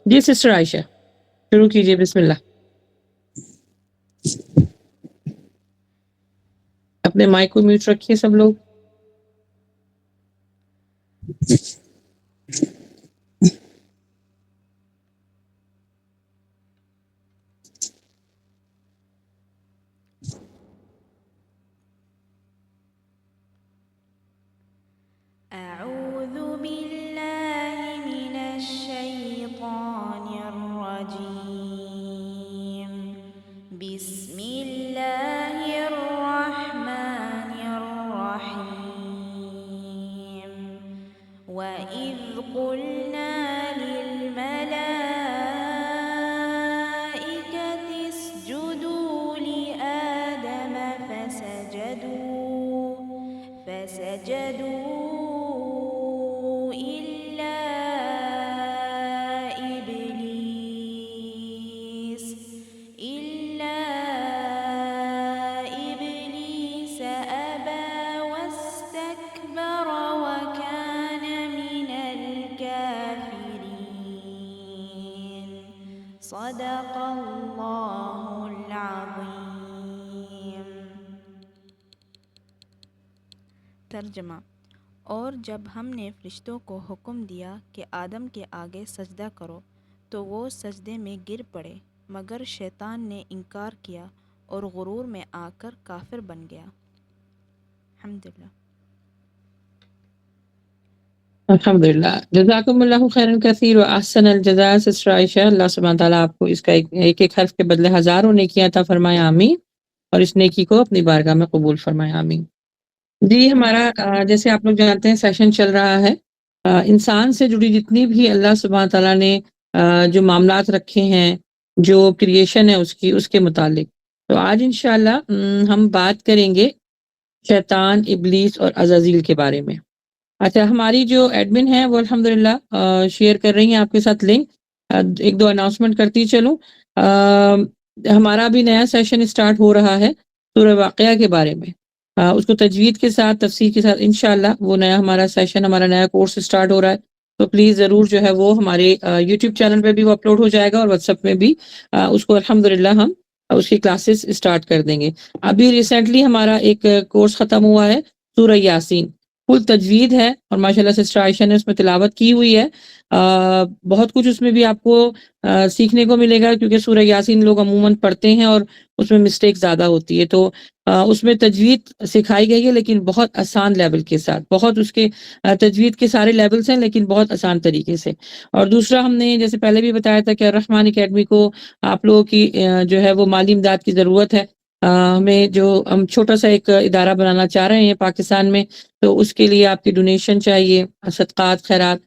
جی sister عائشہ شروع کیجیے، بسم اللہ. اپنے مائک کو میوٹ رکھیے سب لوگ. أعوذ بالله من الشيطان الرجيم. بسم الله الرحمن الرحيم. وإذ قلنا للملائكة اسجدوا لآدم فسجدوا إلا إبليس أبى واستكبر وكان من الكافرين. صدق الله العظيم. ترجمہ: اور جب ہم نے فرشتوں کو حکم دیا کہ آدم کے آگے سجدہ کرو تو وہ سجدے میں گر پڑے مگر شیطان نے انکار کیا اور غرور میں آ کر کافر بن گیا. الحمدللہ. الحمدللہ. جزاکم اللہ خیرا کثیر و احسن الجزاء سسٹر عائشہ. اللہ سبحانہ تعالیٰ آپ کو اس کا ایک ایک حرف کے بدلے ہزاروں نیکیاں عطا فرمائے، آمین. اور اس نیکی کو اپنی بارگاہ میں قبول فرمائے، آمین. جی ہمارا جیسے آپ لوگ جانتے ہیں سیشن چل رہا ہے انسان سے جڑی جتنی بھی اللہ سبحانہ تعالیٰ نے جو معاملات رکھے ہیں، جو کریشن ہے اس کے متعلق. تو آج انشاءاللہ ہم بات کریں گے شیطان، ابلیس اور عزازیل کے بارے میں. اچھا، ہماری جو ایڈمن ہے وہ الحمدللہ شیئر کر رہی ہیں آپ کے ساتھ لنک. ایک دو اناؤنسمنٹ کرتی چلوں. ہمارا بھی نیا سیشن اسٹارٹ ہو رہا ہے سورہ واقعہ کے بارے میں. اس کو تجوید کے ساتھ، تفسیر کے ساتھ انشاءاللہ وہ نیا ہمارا سیشن، ہمارا نیا کورس اسٹارٹ ہو رہا ہے. تو پلیز ضرور جو ہے وہ ہمارے یوٹیوب چینل پہ بھی وہ اپلوڈ ہو جائے گا اور واٹس ایپ میں بھی اس کو الحمدللہ ہم اس کی کلاسز اسٹارٹ کر دیں گے. ابھی ریسنٹلی ہمارا ایک کورس ختم ہوا ہے سورہ یاسین، فل تجوید ہے اور ماشاءاللہ سسٹر عائشہ نے اس میں تلاوت کی ہوئی ہے. بہت کچھ اس میں بھی آپ کو سیکھنے کو ملے گا کیونکہ سورہ یاسین لوگ عموماً پڑھتے ہیں اور اس میں مسٹیک زیادہ ہوتی ہے. تو اس میں تجوید سکھائی گئی ہے لیکن بہت آسان لیول کے ساتھ. بہت اس کے تجوید کے سارے لیولز ہیں لیکن بہت آسان طریقے سے. اور دوسرا ہم نے جیسے پہلے بھی بتایا تھا کہ الرحمن اکیڈمی کو آپ لوگوں کی جو ہے وہ مالی امداد کی ضرورت ہے. ہمیں جو ہم چھوٹا سا ایک ادارہ بنانا چاہ رہے ہیں پاکستان میں، تو اس کے لیے آپ کی ڈونیشن چاہیے، صدقات، خیرات،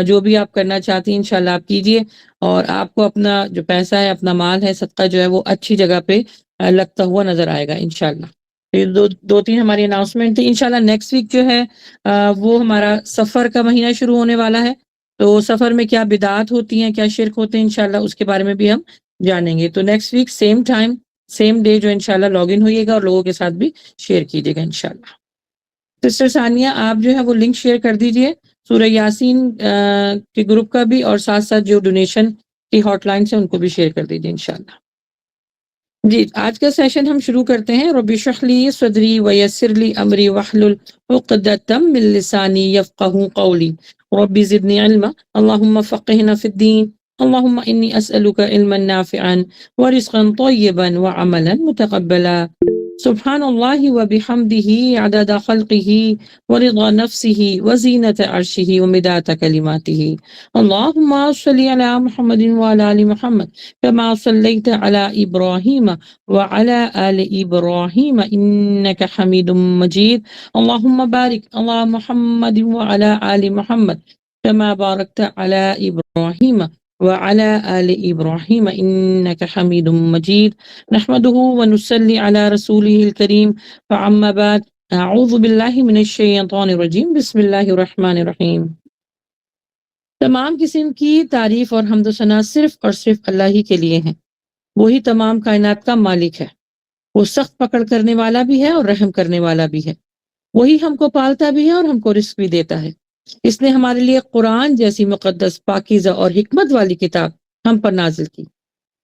جو بھی آپ کرنا چاہتی ہیں انشاءاللہ آپ کیجئے. اور آپ کو اپنا جو پیسہ ہے، اپنا مال ہے، صدقہ جو ہے وہ اچھی جگہ پہ لگتا ہوا نظر آئے گا انشاءاللہ. یہ دو تین ہماری اناؤنسمنٹ تھی. انشاءاللہ نیکسٹ ویک جو ہے وہ ہمارا سفر کا مہینہ شروع ہونے والا ہے. تو سفر میں کیا بدعات ہوتی ہیں، کیا شرک ہوتے ہیں، انشاءاللہ اس کے بارے میں بھی ہم جانیں گے. تو next week same time same day جو انشاءاللہ لاگ ان ہوئیے گا اور لوگوں کے ساتھ بھی شیئر کیجیے گا انشاءاللہ. سسٹر ثانیہ آپ جو ہے وہ لنک شیئر کر دیجئے سورہ یاسین کے گروپ کا بھی، اور ساتھ ساتھ جو ڈونیشن کی ہاٹ لائنس ہیں ان کو بھی شیئر کر دیجئے انشاءاللہ. جی آج کا سیشن ہم شروع کرتے ہیں. رب اشرح لی صدری ویسر لی امری واحلل عقدۃ من لسانی یفقہوا قولی رب زدنی علما اللہم فقہنا فی الدین اللہم انی اسألک علما نافعا ورزقا طیبا وعملا متقبلا. سبحان اللہ وبحمدہ عدد خلقہ ورضا نفسہ وزینت عرشہ ومداد کلماتہ. اللہم صلی علی محمد وعلی آل محمد كما صليت على إبراهيم وعلى آل إبراهيم إنك حميد مجيد. اللهم بارك على محمد وعلى آل محمد كما باركت على إبراهيم وعلى آل إبراهيم إنك حميد مجيد. نحمده ونصلي على رسوله الكريم. فعما بعد، أعوذ بالله من الشيطان الرجيم. بسم الله الرحمن الرحيم. تمام قسم کی تعریف اور حمد و ثنا صرف اور صرف اللہ ہی کے لیے ہیں. وہی تمام کائنات کا مالک ہے. وہ سخت پکڑ کرنے والا بھی ہے اور رحم کرنے والا بھی ہے. وہی ہم کو پالتا بھی ہے اور ہم کو رزق بھی دیتا ہے. اس نے ہمارے لیے قرآن جیسی مقدس، پاکیزہ اور حکمت والی کتاب ہم پر نازل کی،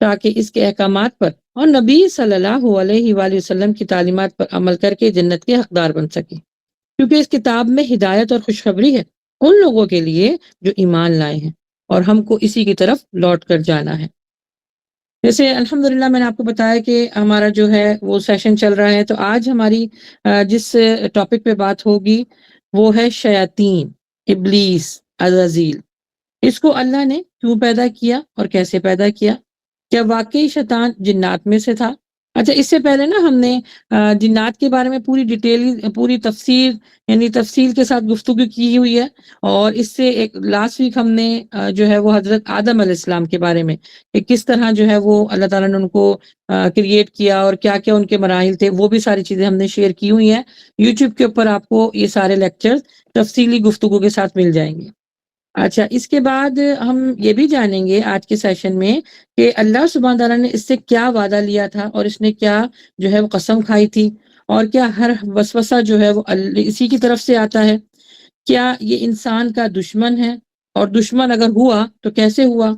تاکہ اس کے احکامات پر اور نبی صلی اللہ علیہ وآلہ وسلم کی تعلیمات پر عمل کر کے جنت کے حقدار بن سکیں، کیونکہ اس کتاب میں ہدایت اور خوشخبری ہے ان لوگوں کے لیے جو ایمان لائے ہیں، اور ہم کو اسی کی طرف لوٹ کر جانا ہے۔ جیسے الحمدللہ میں نے آپ کو بتایا کہ ہمارا جو ہے وہ سیشن چل رہا ہے، تو آج ہماری جس ٹاپک پہ بات ہوگی وہ ہے شیاطین، ابلیس، عزازیل۔ اس کو اللہ نے کیوں پیدا کیا اور کیسے پیدا کیا؟ کیا واقعی شیطان جنات میں سے تھا؟ اچھا، اس سے پہلے نا ہم نے جنات کے بارے میں پوری تفسیر یعنی تفصیل کے ساتھ گفتگو کی ہوئی ہے، اور اس سے ایک لاسٹ ویک ہم نے جو ہے وہ حضرت آدم علیہ السلام کے بارے میں کہ کس طرح جو ہے وہ اللہ تعالیٰ نے ان کو کریٹ کیا اور کیا کیا ان کے مراحل تھے، وہ بھی ساری چیزیں ہم نے شیئر کی ہوئی ہیں۔ یوٹیوب کے اوپر آپ کو یہ سارے لیکچرز تفصیلی گفتگو کے ساتھ مل جائیں گے۔ اچھا، اس کے بعد ہم یہ بھی جانیں گے آج کے سیشن میں کہ اللہ سبحانہ تعالیٰ نے اس سے کیا وعدہ لیا تھا، اور اس نے کیا جو ہے وہ قسم کھائی تھی، اور کیا ہر وسوسہ جو ہے وہ اسی کی طرف سے آتا ہے؟ کیا یہ انسان کا دشمن ہے، اور دشمن اگر ہوا تو کیسے ہوا؟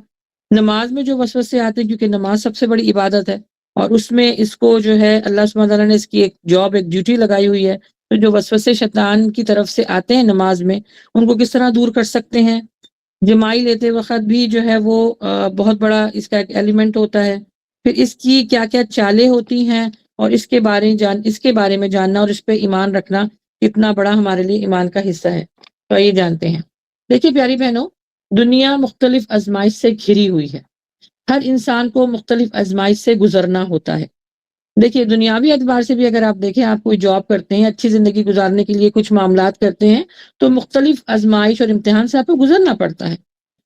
نماز میں جو وسوسے آتے ہیں، کیونکہ نماز سب سے بڑی عبادت ہے، اور اس میں اس کو جو ہے اللہ سبحانہ تعالیٰ نے اس کی ایک جاب، ایک ڈیوٹی لگائی ہوئی ہے، تو جو وسوسے شیطان کی طرف سے آتے ہیں نماز میں، ان کو کس طرح دور کر سکتے ہیں؟ جمائی لیتے وقت بھی جو ہے وہ بہت بڑا اس کا ایک ایلیمنٹ ہوتا ہے۔ پھر اس کی کیا کیا چالیں ہوتی ہیں، اور اس کے بارے میں جاننا اور اس پہ ایمان رکھنا کتنا بڑا ہمارے لیے ایمان کا حصہ ہے، تو یہ جانتے ہیں۔ دیکھیے پیاری بہنوں، دنیا مختلف آزمائش سے گھری ہوئی ہے، ہر انسان کو مختلف آزمائش سے گزرنا ہوتا ہے۔ دیکھیے دنیاوی اعتبار سے بھی اگر آپ دیکھیں، آپ کوئی جاب کرتے ہیں، اچھی زندگی گزارنے کے لیے کچھ معاملات کرتے ہیں، تو مختلف آزمائش اور امتحان سے آپ کو گزرنا پڑتا ہے،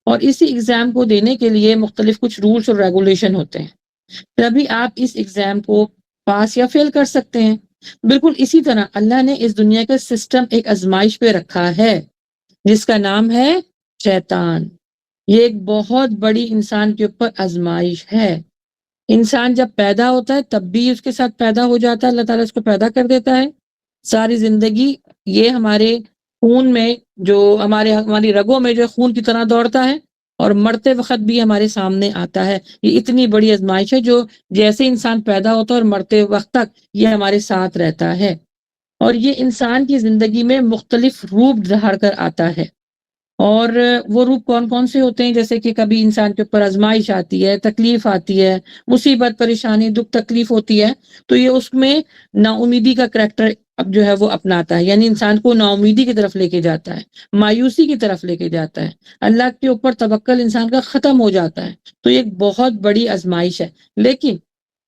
اور اسی ایگزام کو دینے کے لیے مختلف کچھ رولز اور ریگولیشن ہوتے ہیں، تبھی آپ اس ایگزام کو پاس یا فیل کر سکتے ہیں۔ بالکل اسی طرح اللہ نے اس دنیا کا سسٹم ایک آزمائش پہ رکھا ہے، جس کا نام ہے شیطان۔ یہ ایک بہت بڑی انسان کے اوپر آزمائش ہے۔ انسان جب پیدا ہوتا ہے تب بھی اس کے ساتھ پیدا ہو جاتا ہے، اللہ تعالیٰ اس کو پیدا کر دیتا ہے، ساری زندگی یہ ہمارے خون میں جو ہماری رگوں میں جو خون کی طرح دوڑتا ہے، اور مرتے وقت بھی ہمارے سامنے آتا ہے۔ یہ اتنی بڑی آزمائش ہے جو جیسے انسان پیدا ہوتا ہے اور مرتے وقت تک یہ ہمارے ساتھ رہتا ہے، اور یہ انسان کی زندگی میں مختلف روپ دھار کر آتا ہے۔ اور وہ روپ کون کون سے ہوتے ہیں؟ جیسے کہ کبھی انسان کے اوپر آزمائش آتی ہے، تکلیف آتی ہے، مصیبت، پریشانی، دکھ، تکلیف ہوتی ہے، تو یہ اس میں نا امیدی کا کریکٹر اب جو ہے وہ اپناتا ہے، یعنی انسان کو نا امیدی کی طرف لے کے جاتا ہے، مایوسی کی طرف لے کے جاتا ہے، اللہ کے اوپر توکل انسان کا ختم ہو جاتا ہے۔ تو یہ ایک بہت بڑی آزمائش ہے، لیکن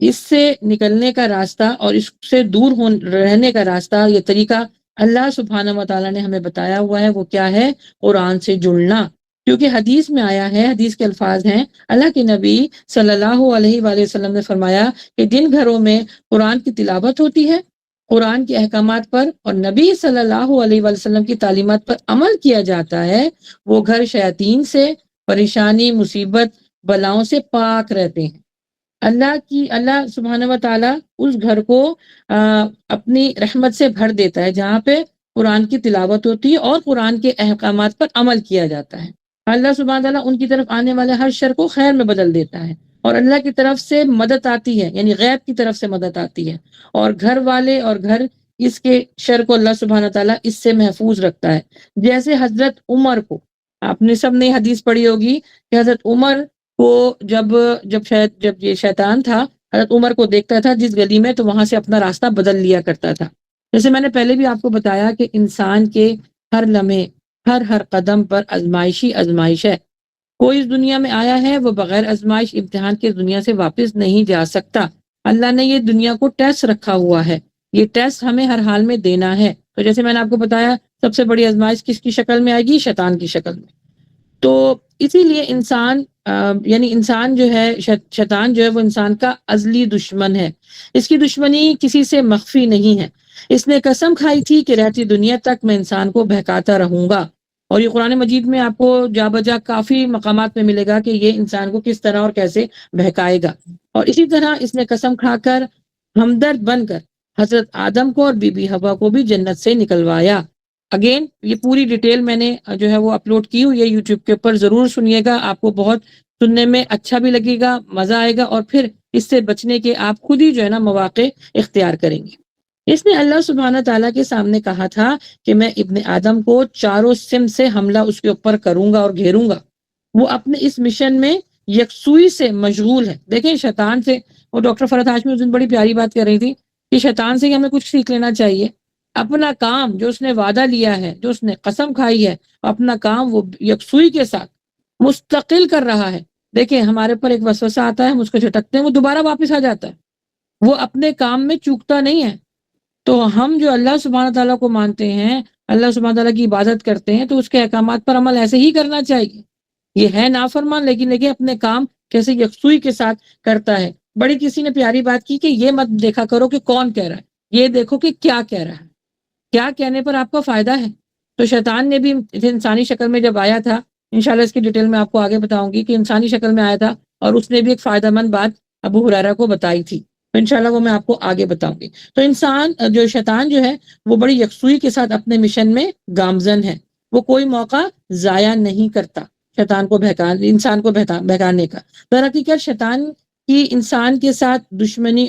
اس سے نکلنے کا راستہ اور اس سے دور رہنے کا راستہ، یہ طریقہ اللہ سبحانہ و تعالیٰ نے ہمیں بتایا ہوا ہے۔ وہ کیا ہے؟ قرآن سے جڑنا، کیونکہ حدیث میں آیا ہے، حدیث کے الفاظ ہیں، اللہ کے نبی صلی اللہ علیہ وآلہ وسلم نے فرمایا کہ جن گھروں میں قرآن کی تلاوت ہوتی ہے، قرآن کے احکامات پر اور نبی صلی اللہ علیہ وآلہ وسلم کی تعلیمات پر عمل کیا جاتا ہے، وہ گھر شیاطین سے، پریشانی، مصیبت، بلاؤں سے پاک رہتے ہیں۔ اللہ سبحانہ و تعالیٰ اس گھر کو اپنی رحمت سے بھر دیتا ہے جہاں پہ قرآن کی تلاوت ہوتی ہے اور قرآن کے احکامات پر عمل کیا جاتا ہے۔ اللہ سبحانہ تعالیٰ ان کی طرف آنے والے ہر شر کو خیر میں بدل دیتا ہے، اور اللہ کی طرف سے مدد آتی ہے، یعنی غیب کی طرف سے مدد آتی ہے، اور گھر والے اور گھر اس کے شر کو اللہ سبحانہ تعالیٰ اس سے محفوظ رکھتا ہے۔ جیسے حضرت عمر کو، آپ نے سب نے حدیث پڑھی ہوگی کہ حضرت عمر کو جب یہ شیطان تھا، حضرت عمر کو دیکھتا تھا جس گلی میں، تو وہاں سے اپنا راستہ بدل لیا کرتا تھا۔ جیسے میں نے پہلے بھی آپ کو بتایا کہ انسان کے ہر لمحے، ہر قدم پر آزمائش ہے۔ کوئی اس دنیا میں آیا ہے وہ بغیر آزمائش، امتحان کے دنیا سے واپس نہیں جا سکتا۔ اللہ نے یہ دنیا کو ٹیسٹ رکھا ہوا ہے، یہ ٹیسٹ ہمیں ہر حال میں دینا ہے۔ تو جیسے میں نے آپ کو بتایا، سب سے بڑی آزمائش کس کی شکل میں آئے گی؟ شیطان کی شکل میں۔ تو اسی لیے انسان جو ہے، شیطان جو ہے وہ انسان کا ازلی دشمن ہے، اس کی دشمنی کسی سے مخفی نہیں ہے۔ اس نے قسم کھائی تھی کہ رہتی دنیا تک میں انسان کو بہکاتا رہوں گا، اور یہ قرآن مجید میں آپ کو جا بجا کافی مقامات میں ملے گا کہ یہ انسان کو کس طرح اور کیسے بہکائے گا۔ اور اسی طرح اس نے قسم کھا کر ہمدرد بن کر حضرت آدم کو اور بی بی حوا کو بھی جنت سے نکلوایا۔ اگین یہ پوری ڈیٹیل میں نے جو ہے وہ اپلوڈ کی ہوئی ہے یوٹیوب کے اوپر، ضرور سنیے گا، آپ کو بہت سننے میں اچھا بھی لگے گا، مزہ آئے گا، اور پھر اس سے بچنے کے آپ خود ہی جو ہے نا مواقع اختیار کریں گے۔ اس نے اللہ سبحانہ تعالیٰ کے سامنے کہا تھا کہ میں ابن آدم کو چاروں سمت سے حملہ اس کے اوپر کروں گا اور گھیروں گا۔ وہ اپنے اس مشن میں یکسوئی سے مشغول ہے۔ دیکھیں شیطان سے، وہ ڈاکٹر فرحت ہاشمی اس دن بڑی پیاری بات کر رہی تھی کہ شیطان سے ہمیں کچھ سیکھ لینا چاہیے۔ اپنا کام جو اس نے وعدہ لیا ہے، جو اس نے قسم کھائی ہے، اپنا کام وہ یکسوئی کے ساتھ مستقل کر رہا ہے۔ دیکھیں ہمارے پر ایک وسوسہ آتا ہے، ہم اس کو جھٹکتے ہیں، وہ دوبارہ واپس آ جاتا ہے، وہ اپنے کام میں چوکتا نہیں ہے۔ تو ہم جو اللہ سبحانہ تعالیٰ کو مانتے ہیں، اللہ سبحانہ تعالیٰ کی عبادت کرتے ہیں، تو اس کے احکامات پر عمل ایسے ہی کرنا چاہیے۔ یہ ہے نافرمان لیکن اپنے کام کیسے یکسوئی کے ساتھ کرتا ہے۔ بڑی کسی نے پیاری بات کی کہ یہ مت دیکھا کرو کہ کون کہہ رہا ہے، یہ دیکھو کہ کیا کہہ رہا ہے، کیا کہنے پر آپ کو فائدہ ہے۔ تو شیطان نے بھی انسانی شکل میں جب آیا تھا، انشاءاللہ اس کی ڈیٹیل میں آپ کو آگے بتاؤں گی، کہ انسانی شکل میں آیا تھا اور اس نے بھی ایک فائدہ مند بات ابو ہریرہ کو بتائی تھی، تو انشاءاللہ وہ میں آپ کو آگے بتاؤں گی۔ تو شیطان جو ہے وہ بڑی یکسوئی کے ساتھ اپنے مشن میں گامزن ہے، وہ کوئی موقع ضائع نہیں کرتا شیطان کو انسان کو بہکانے کا۔ در حقیقت شیطان کی انسان کے ساتھ دشمنی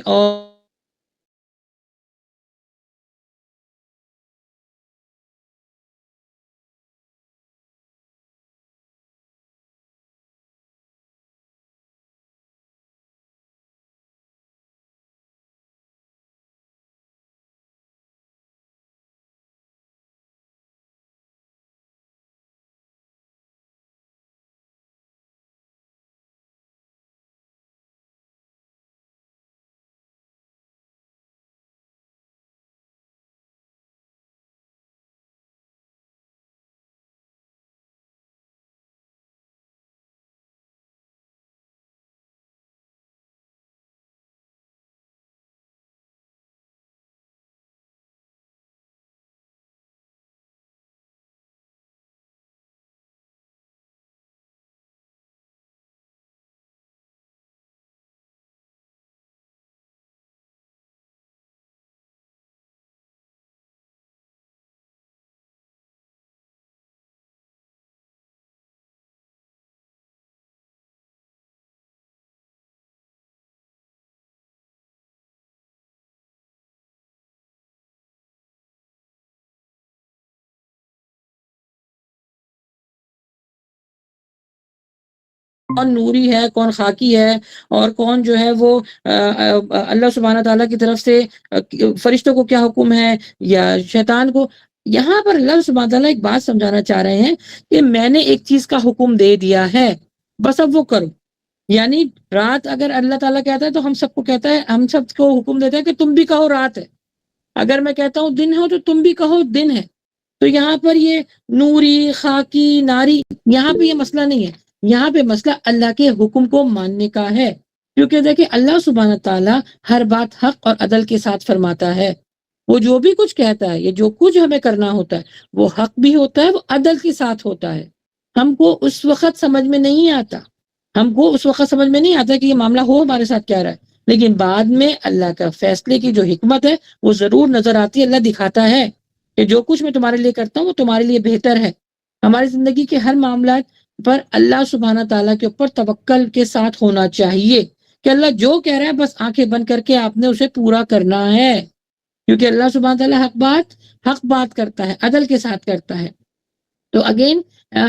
کون نوری ہے، کون خاکی ہے، اور کون جو ہے وہ اللہ سبحانہ تعالیٰ کی طرف سے فرشتوں کو کیا حکم ہے یا شیطان کو۔ یہاں پر اللہ سبحانہ تعالیٰ ایک بات سمجھانا چاہ رہے ہیں کہ میں نے ایک چیز کا حکم دے دیا ہے، بس اب وہ کرو۔ یعنی رات اگر اللہ تعالیٰ کہتا ہے تو ہم سب کو کہتا ہے، ہم سب کو حکم دیتا ہے کہ تم بھی کہو رات ہے، اگر میں کہتا ہوں دن ہو تو تم بھی کہو دن ہے۔ تو یہاں پر یہ نوری، خاکی، ناری، یہاں پہ یہ مسئلہ نہیں ہے، یہاں پہ مسئلہ اللہ کے حکم کو ماننے کا ہے۔ کیونکہ دیکھیں اللہ سبحانہ تعالیٰ ہر بات حق اور عدل کے ساتھ فرماتا ہے۔ وہ جو بھی کچھ کہتا ہے، یہ جو کچھ ہمیں کرنا ہوتا ہے، وہ حق بھی ہوتا ہے، وہ عدل کے ساتھ ہوتا ہے۔ ہم کو اس وقت سمجھ میں نہیں آتا، کہ یہ معاملہ ہو ہمارے ساتھ کیا رہا ہے، لیکن بعد میں اللہ کا فیصلے کی جو حکمت ہے وہ ضرور نظر آتی ہے۔ اللہ دکھاتا ہے کہ جو کچھ میں تمہارے لیے کرتا ہوں وہ تمہارے لیے بہتر ہے۔ ہماری زندگی کے ہر معاملات پر اللہ سبحانہ تعالیٰ کے اوپر توکل کے ساتھ ہونا چاہیے کہ اللہ جو کہہ رہا ہے بس آنکھیں بند کر کے آپ نے اسے پورا کرنا ہے، کیونکہ اللہ سبحانہ تعالیٰ حق بات کرتا ہے، عدل کے ساتھ کرتا ہے۔ تو اگین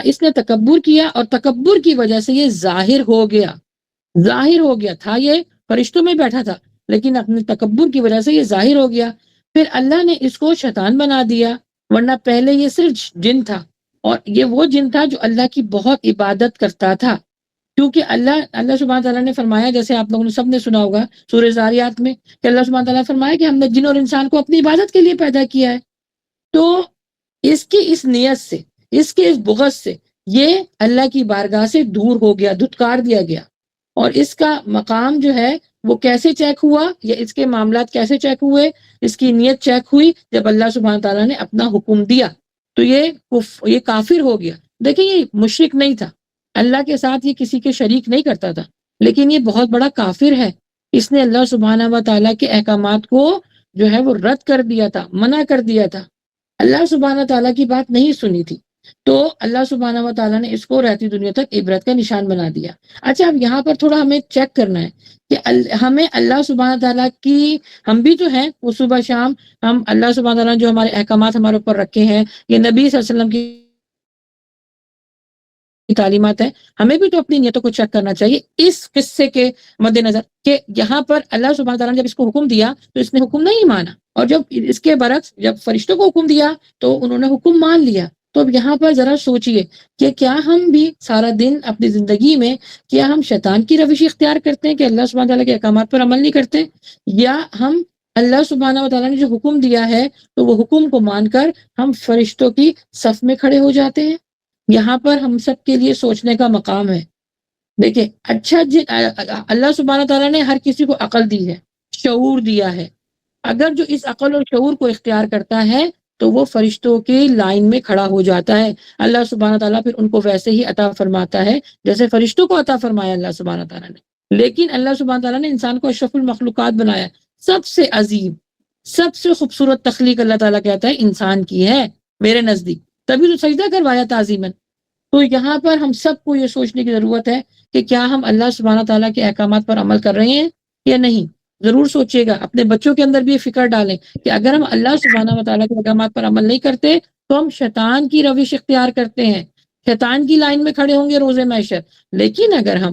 اس نے تکبر کیا اور تکبر کی وجہ سے یہ ظاہر ہو گیا تھا، یہ فرشتوں میں بیٹھا تھا لیکن اپنے تکبر کی وجہ سے یہ ظاہر ہو گیا۔ پھر اللہ نے اس کو شیطان بنا دیا، ورنہ پہلے یہ صرف جن تھا، اور یہ وہ جن تھا جو اللہ کی بہت عبادت کرتا تھا۔ کیونکہ اللہ سبحانہ تعالیٰ نے فرمایا، جیسے آپ لوگوں نے سب نے سنا ہوگا سورہ زاریات میں، کہ اللہ سبحانہ تعالیٰ نے فرمایا کہ ہم نے جن اور انسان کو اپنی عبادت کے لیے پیدا کیا ہے۔ تو اس کی اس نیت سے، اس کے اس بغض سے یہ اللہ کی بارگاہ سے دور ہو گیا، دھتکار دیا گیا، اور اس کا مقام جو ہے وہ کیسے چیک ہوا، یا اس کے معاملات کیسے چیک ہوئے، اس کی نیت چیک ہوئی جب اللہ سبحانہ تعالیٰ نے اپنا حکم دیا تو یہ کافر ہو گیا۔ دیکھیں یہ مشرک نہیں تھا، اللہ کے ساتھ یہ کسی کے شریک نہیں کرتا تھا، لیکن یہ بہت بڑا کافر ہے۔ اس نے اللہ سبحانہ و تعالیٰ کے احکامات کو جو ہے وہ رد کر دیا تھا، منع کر دیا تھا۔ اللہ سبحانہ تعالیٰ کی بات نہیں سنی تھی، تو اللہ سبحانہ و تعالیٰ نے اس کو رہتی دنیا تک عبرت کا نشان بنا دیا۔ اچھا، اب یہاں پر تھوڑا ہمیں چیک کرنا ہے کہ ہمیں اللہ سبحانہ تعالیٰ کی، ہم بھی تو ہیں وہ صبح شام، ہم اللہ سبحانہ تعالیٰ نے جو ہمارے احکامات ہمارے اوپر رکھے ہیں، یہ نبی صلی اللہ علیہ وسلم کی تعلیمات ہیں، ہمیں بھی تو اپنی نیتوں کو چیک کرنا چاہیے اس قصے کے مد نظر کہ یہاں پر اللہ سبحانہ تعالیٰ نے جب اس کو حکم دیا تو اس نے حکم نہیں مانا، اور جب اس کے برعکس جب فرشتوں کو حکم دیا تو انہوں نے حکم مان لیا۔ تو اب یہاں پر ذرا سوچئے کہ کیا ہم بھی سارا دن اپنی زندگی میں، کیا ہم شیطان کی روش اختیار کرتے ہیں کہ اللہ سبحانہ تعالیٰ کے احکامات پر عمل نہیں کرتے، یا ہم اللہ سبحانہ و تعالیٰ نے جو حکم دیا ہے تو وہ حکم کو مان کر ہم فرشتوں کی صف میں کھڑے ہو جاتے ہیں؟ یہاں پر ہم سب کے لیے سوچنے کا مقام ہے۔ دیکھیں، اچھا اللہ سبحانہ تعالیٰ نے ہر کسی کو عقل دی ہے، شعور دیا ہے، اگر جو اس عقل اور شعور کو اختیار کرتا ہے تو وہ فرشتوں کی لائن میں کھڑا ہو جاتا ہے۔ اللہ سبحانہ تعالیٰ پھر ان کو ویسے ہی عطا فرماتا ہے جیسے فرشتوں کو عطا فرمایا اللہ سبحانہ تعالیٰ نے۔ لیکن اللہ سبحانہ تعالیٰ نے انسان کو اشرف المخلوقات بنایا، سب سے عظیم، سب سے خوبصورت تخلیق اللہ تعالیٰ کہتا ہے انسان کی ہے میرے نزدیک، تبھی تو سجدہ کروایا تعظیماً۔ تو یہاں پر ہم سب کو یہ سوچنے کی ضرورت ہے کہ کیا ہم اللہ سبحانہ تعالیٰ کے احکامات پر عمل کر رہے ہیں یا نہیں۔ ضرور سوچیے گا، اپنے بچوں کے اندر بھی یہ فکر ڈالیں کہ اگر ہم اللہ سبحانہ و تعالیٰ کے احکامات پر عمل نہیں کرتے تو ہم شیطان کی روش اختیار کرتے ہیں، شیطان کی لائن میں کھڑے ہوں گے روز محشر۔ لیکن اگر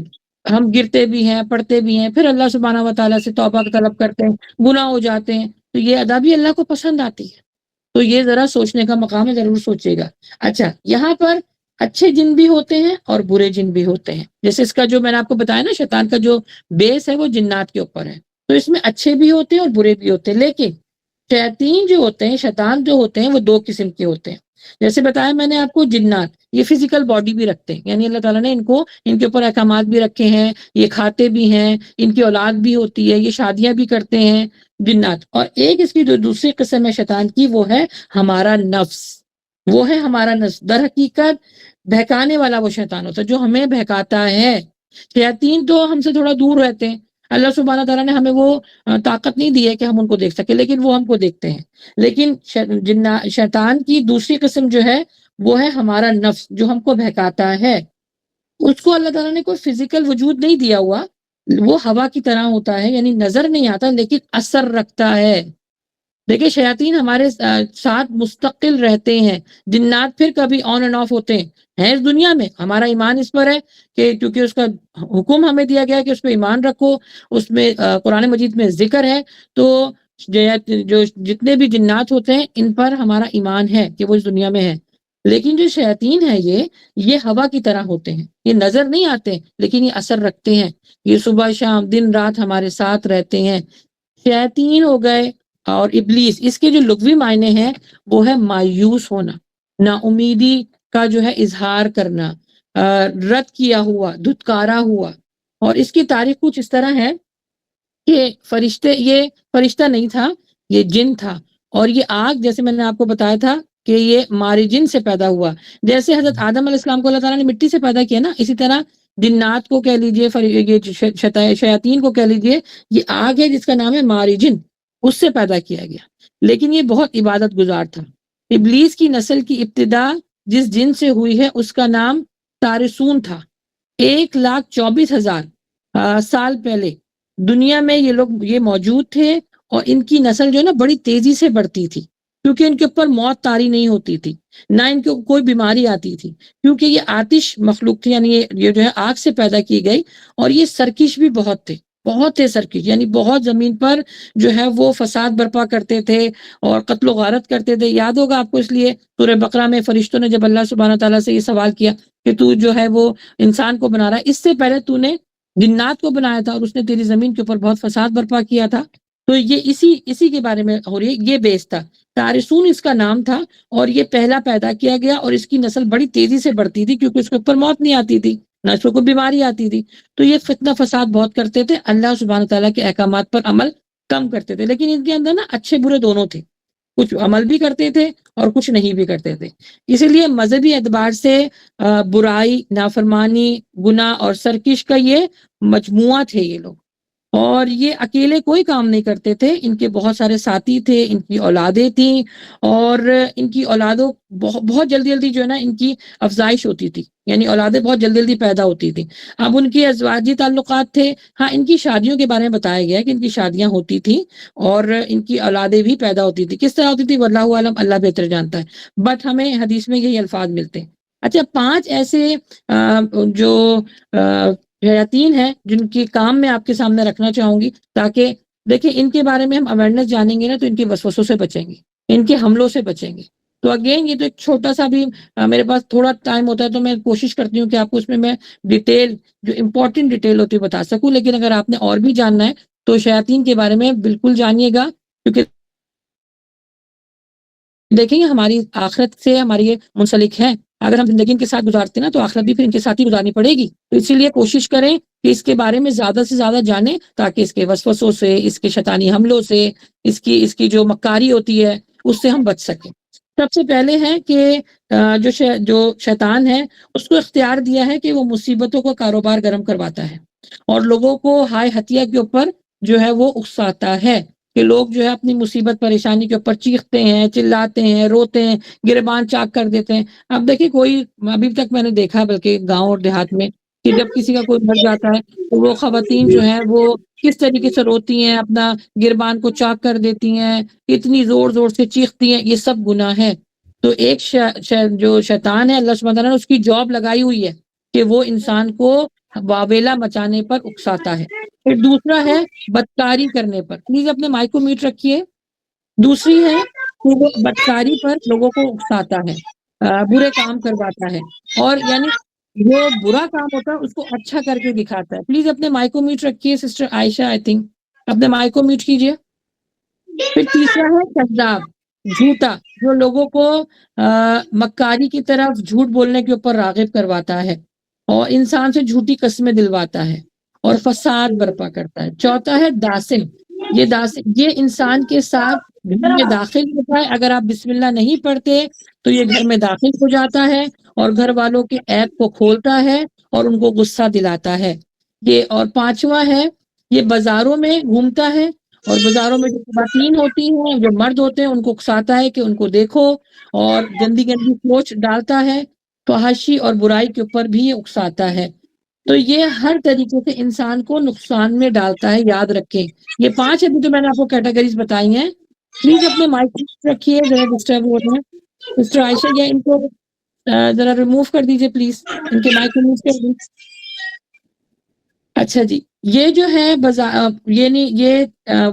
ہم گرتے بھی ہیں، پڑھتے بھی ہیں، پھر اللہ سبحانہ و تعالیٰ سے توبہ طلب کرتے ہیں، گناہ ہو جاتے ہیں، تو یہ ادا بھی اللہ کو پسند آتی ہے۔ تو یہ ذرا سوچنے کا مقام ہے، ضرور سوچیے گا۔ اچھا، یہاں پر اچھے جن بھی ہوتے ہیں اور برے جن بھی ہوتے ہیں، جیسے اس کا جو میں نے آپ کو بتایا نا، شیطان کا جو بیس ہے وہ جنات کے اوپر ہے، تو اس میں اچھے بھی ہوتے ہیں اور برے بھی ہوتے ہیں۔ لیکن شیاطین جو ہوتے ہیں، شیطان جو ہوتے ہیں، وہ دو قسم کے ہوتے ہیں۔ جیسے بتایا میں نے آپ کو، جنات یہ فزیکل باڈی بھی رکھتے ہیں، یعنی اللہ تعالیٰ نے ان کے اوپر احکامات بھی رکھے ہیں، یہ کھاتے بھی ہیں، ان کی اولاد بھی ہوتی ہے، یہ شادیاں بھی کرتے ہیں جنات۔ اور ایک اس کی جو دوسری قسم ہے شیطان کی، وہ ہے ہمارا نفس، وہ ہے ہمارا نفس۔ در حقیقت بہکانے والا وہ شیطان ہوتا ہے جو ہمیں بہکاتا ہے۔ شیاطین تو ہم سے تھوڑا دور رہتے ہیں، اللہ سبحانہ تعالیٰ نے ہمیں وہ طاقت نہیں دی ہے کہ ہم ان کو دیکھ سکیں، لیکن وہ ہم کو دیکھتے ہیں۔ لیکن شیطان کی دوسری قسم جو ہے وہ ہے ہمارا نفس، جو ہم کو بہکاتا ہے۔ اس کو اللہ تعالیٰ نے کوئی فزیکل وجود نہیں دیا ہوا، وہ ہوا کی طرح ہوتا ہے، یعنی نظر نہیں آتا لیکن اثر رکھتا ہے۔ دیکھیں، شیاطین ہمارے ساتھ مستقل رہتے ہیں، جنات پھر کبھی آن اینڈ آف ہوتے ہیں اس دنیا میں۔ ہمارا ایمان اس پر ہے کہ کیونکہ اس کا حکم ہمیں دیا گیا کہ اس پہ ایمان رکھو، اس میں قرآن مجید میں ذکر ہے، تو جو جتنے بھی جنات ہوتے ہیں ان پر ہمارا ایمان ہے کہ وہ اس دنیا میں ہے۔ لیکن جو شیاطین ہے یہ ہوا کی طرح ہوتے ہیں، یہ نظر نہیں آتے لیکن یہ اثر رکھتے ہیں، یہ صبح شام دن رات ہمارے ساتھ رہتے ہیں۔ شیاطین ہو گئے، اور ابلیس، اس کے جو لغوی معنی ہیں وہ ہے مایوس ہونا، نا امیدی کا جو ہے اظہار کرنا، رد کیا ہوا، دھتکارا ہوا۔ اور اس کی تاریخ کچھ اس طرح ہے کہ یہ فرشتہ نہیں تھا، یہ جن تھا، اور یہ آگ، جیسے میں نے آپ کو بتایا تھا کہ یہ مارجن سے پیدا ہوا۔ جیسے حضرت آدم علیہ السلام کو اللہ تعالیٰ نے مٹی سے پیدا کیا نا، اسی طرح جنات کو کہہ لیجئے، یہ شیاطین کو کہہ لیجئے، یہ آگ ہے جس کا نام ہے مارجن، اس سے پیدا کیا گیا۔ لیکن یہ بہت عبادت گزار تھا۔ ابلیس کی نسل کی ابتدا جس جن سے ہوئی ہے اس کا نام تارسون تھا۔ 1,24,000 سال پہلے دنیا میں یہ موجود تھے، اور ان کی نسل جو ہے نا بڑی تیزی سے بڑھتی تھی، کیونکہ ان کے اوپر موت طاری نہیں ہوتی تھی، نہ ان کو کوئی بیماری آتی تھی، کیونکہ یہ آتش مخلوق تھی، یعنی یہ جو ہے آگ سے پیدا کی گئی۔ اور یہ سرکش بھی بہت تھے، بہت تھے سرکش، یعنی بہت زمین پر جو ہے وہ فساد برپا کرتے تھے اور قتل و غارت کرتے تھے۔ یاد ہوگا آپ کو، اس لیے سورہ بقرہ میں فرشتوں نے جب اللہ سبحانہ تعالیٰ سے یہ سوال کیا کہ تو جو ہے وہ انسان کو بنا رہا ہے، اس سے پہلے تو نے جنات کو بنایا تھا اور اس نے تیری زمین کے اوپر بہت فساد برپا کیا تھا۔ تو یہ اسی کے بارے میں ہو رہی ہے، یہ بیس تھا، تارسون اس کا نام تھا، اور یہ پہلا پیدا کیا گیا، اور اس کی نسل بڑی تیزی سے بڑھتی تھی کیونکہ اس کے اوپر موت نہیں آتی تھی، نہ اس کو کوئی بیماری آتی تھی۔ تو یہ فتنہ فساد بہت کرتے تھے، اللہ سبحانہ تعالیٰ کے احکامات پر عمل کم کرتے تھے۔ لیکن ان کے اندر نا اچھے برے دونوں تھے، کچھ عمل بھی کرتے تھے اور کچھ نہیں بھی کرتے تھے۔ اسی لیے مذہبی اعتبار سے برائی، نافرمانی، گناہ اور سرکش کا یہ مجموعہ تھے یہ لوگ۔ اور یہ اکیلے کوئی کام نہیں کرتے تھے، ان کے بہت سارے ساتھی تھے، ان کی اولادیں تھیں، اور ان کی اولادوں بہت جلدی جلدی جو ہے نا ان کی افزائش ہوتی تھی، یعنی اولادیں بہت جلدی جلدی پیدا ہوتی تھیں۔ اب ان کی ازواجی تعلقات تھے، ہاں ان کی شادیوں کے بارے میں بتایا گیا ہے کہ ان کی شادیاں ہوتی تھیں اور ان کی اولادیں بھی پیدا ہوتی تھی، کس طرح ہوتی تھی واللہ عالم، اللہ بہتر جانتا ہے، بٹ ہمیں حدیث میں یہی الفاظ ملتے ہیں۔ اچھا، 5 ایسے جو شیاطین ہیں جن کے کام میں آپ کے سامنے رکھنا چاہوں گی، تاکہ دیکھیں ان کے بارے میں ہم اویئرنیس جانیں گے نا تو ان کے وسوسوں سے بچیں گے، ان کے حملوں سے بچیں گے۔ تو اگین یہ تو ایک چھوٹا سا بھی میرے پاس تھوڑا ٹائم ہوتا ہے تو میں کوشش کرتی ہوں کہ آپ کو اس میں ڈیٹیل جو امپورٹنٹ ڈیٹیل ہوتی ہے بتا سکوں، لیکن اگر آپ نے اور بھی جاننا ہے تو شیاطین کے بارے میں بالکل جانیے گا، کیونکہ دیکھیں گے ہماری آخرت سے ہماری یہ منسلک ہے، اگر ہم زندگی ان کے ساتھ گزارتے ہیں نا تو آخرت بھی پھر ان کے ساتھ ہی گزارنی پڑے گی، تو اسی لیے کوشش کریں کہ اس کے بارے میں زیادہ سے زیادہ جانیں تاکہ اس کے وسوسوں سے، اس کے شیطانی حملوں سے، اس کی جو مکاری ہوتی ہے اس سے ہم بچ سکیں۔ سب سے پہلے ہے کہ جو شیطان ہے اس کو اختیار دیا ہے کہ وہ مصیبتوں کا کاروبار گرم کرواتا ہے اور لوگوں کو ہائے ہتھیا کے اوپر جو ہے وہ اکساتا ہے، کہ لوگ جو ہے اپنی مصیبت پریشانی کے اوپر چیختے ہیں، چلاتے ہیں، روتے ہیں، گریبان چاک کر دیتے ہیں۔ اب دیکھیں کوئی، ابھی تک میں نے دیکھا بلکہ گاؤں اور دیہات میں، کہ جب کسی کا کوئی مر جاتا ہے تو وہ خواتین جو ہیں وہ کس طریقے سے روتی ہیں، اپنا گربان کو چاک کر دیتی ہیں، اتنی زور زور سے چیختی ہیں، یہ سب گناہ ہے۔ تو ایک جو شیطان ہے، اللہ سبحانہ وتعالیٰ نے اس کی جاب لگائی ہوئی ہے کہ وہ انسان کو واویلا مچانے پر اکساتا ہے۔ پھر دوسرا ہے بدکاری کرنے پر، پلیز اپنے مائک کو میوٹ رکھیے۔ دوسری ہے کہ وہ بدکاری پر لوگوں کو اکساتا ہے، برے کام کرواتا ہے، اور یعنی جو برا کام ہوتا ہے اس کو اچھا کر کے دکھاتا ہے۔ پلیز اپنے مائک کو میوٹ رکھیے سسٹر عائشہ، آئی تھنک اپنے مائک کو میوٹ کیجیے۔ پھر تیسرا ہے کذاب، جھوٹا، جو لوگوں کو مکاری کی طرف جھوٹ بولنے کے اوپر راغب کرواتا ہے اور انسان سے جھوٹی قسمیں دلواتا ہے اور فساد برپا کرتا ہے۔ چوتھا ہے داسم، یہ انسان کے ساتھ گھر میں داخل ہوتا ہے، اگر آپ بسم اللہ نہیں پڑھتے تو یہ گھر میں داخل ہو جاتا ہے اور گھر والوں کے عیب کو کھولتا ہے اور ان کو غصہ دلاتا ہے یہ۔ اور پانچواں ہے یہ بازاروں میں گھومتا ہے اور بازاروں میں جو خواتین ہوتی ہیں، جو مرد ہوتے ہیں، ان کو اکساتا ہے کہ ان کو دیکھو، اور گندی گندی سوچ ڈالتا ہے، فحاشی اور برائی کے اوپر بھی یہ اکساتا ہے۔ تو یہ ہر طریقے سے انسان کو نقصان میں ڈالتا ہے، یاد رکھیں۔ یہ 5 ابھی تو میں نے آپ کو کیٹیگریز بتائی ہیں۔ پلیز اپنے مائک رکھیے، ذرا ڈسٹرب ہو رہے ہیں سسٹر عائشہ، یا ان کو ذرا ریموو کر دیجیے پلیز، ان کے مائک ریموو کر دیجیے۔ اچھا جی، یہ جو ہے یہ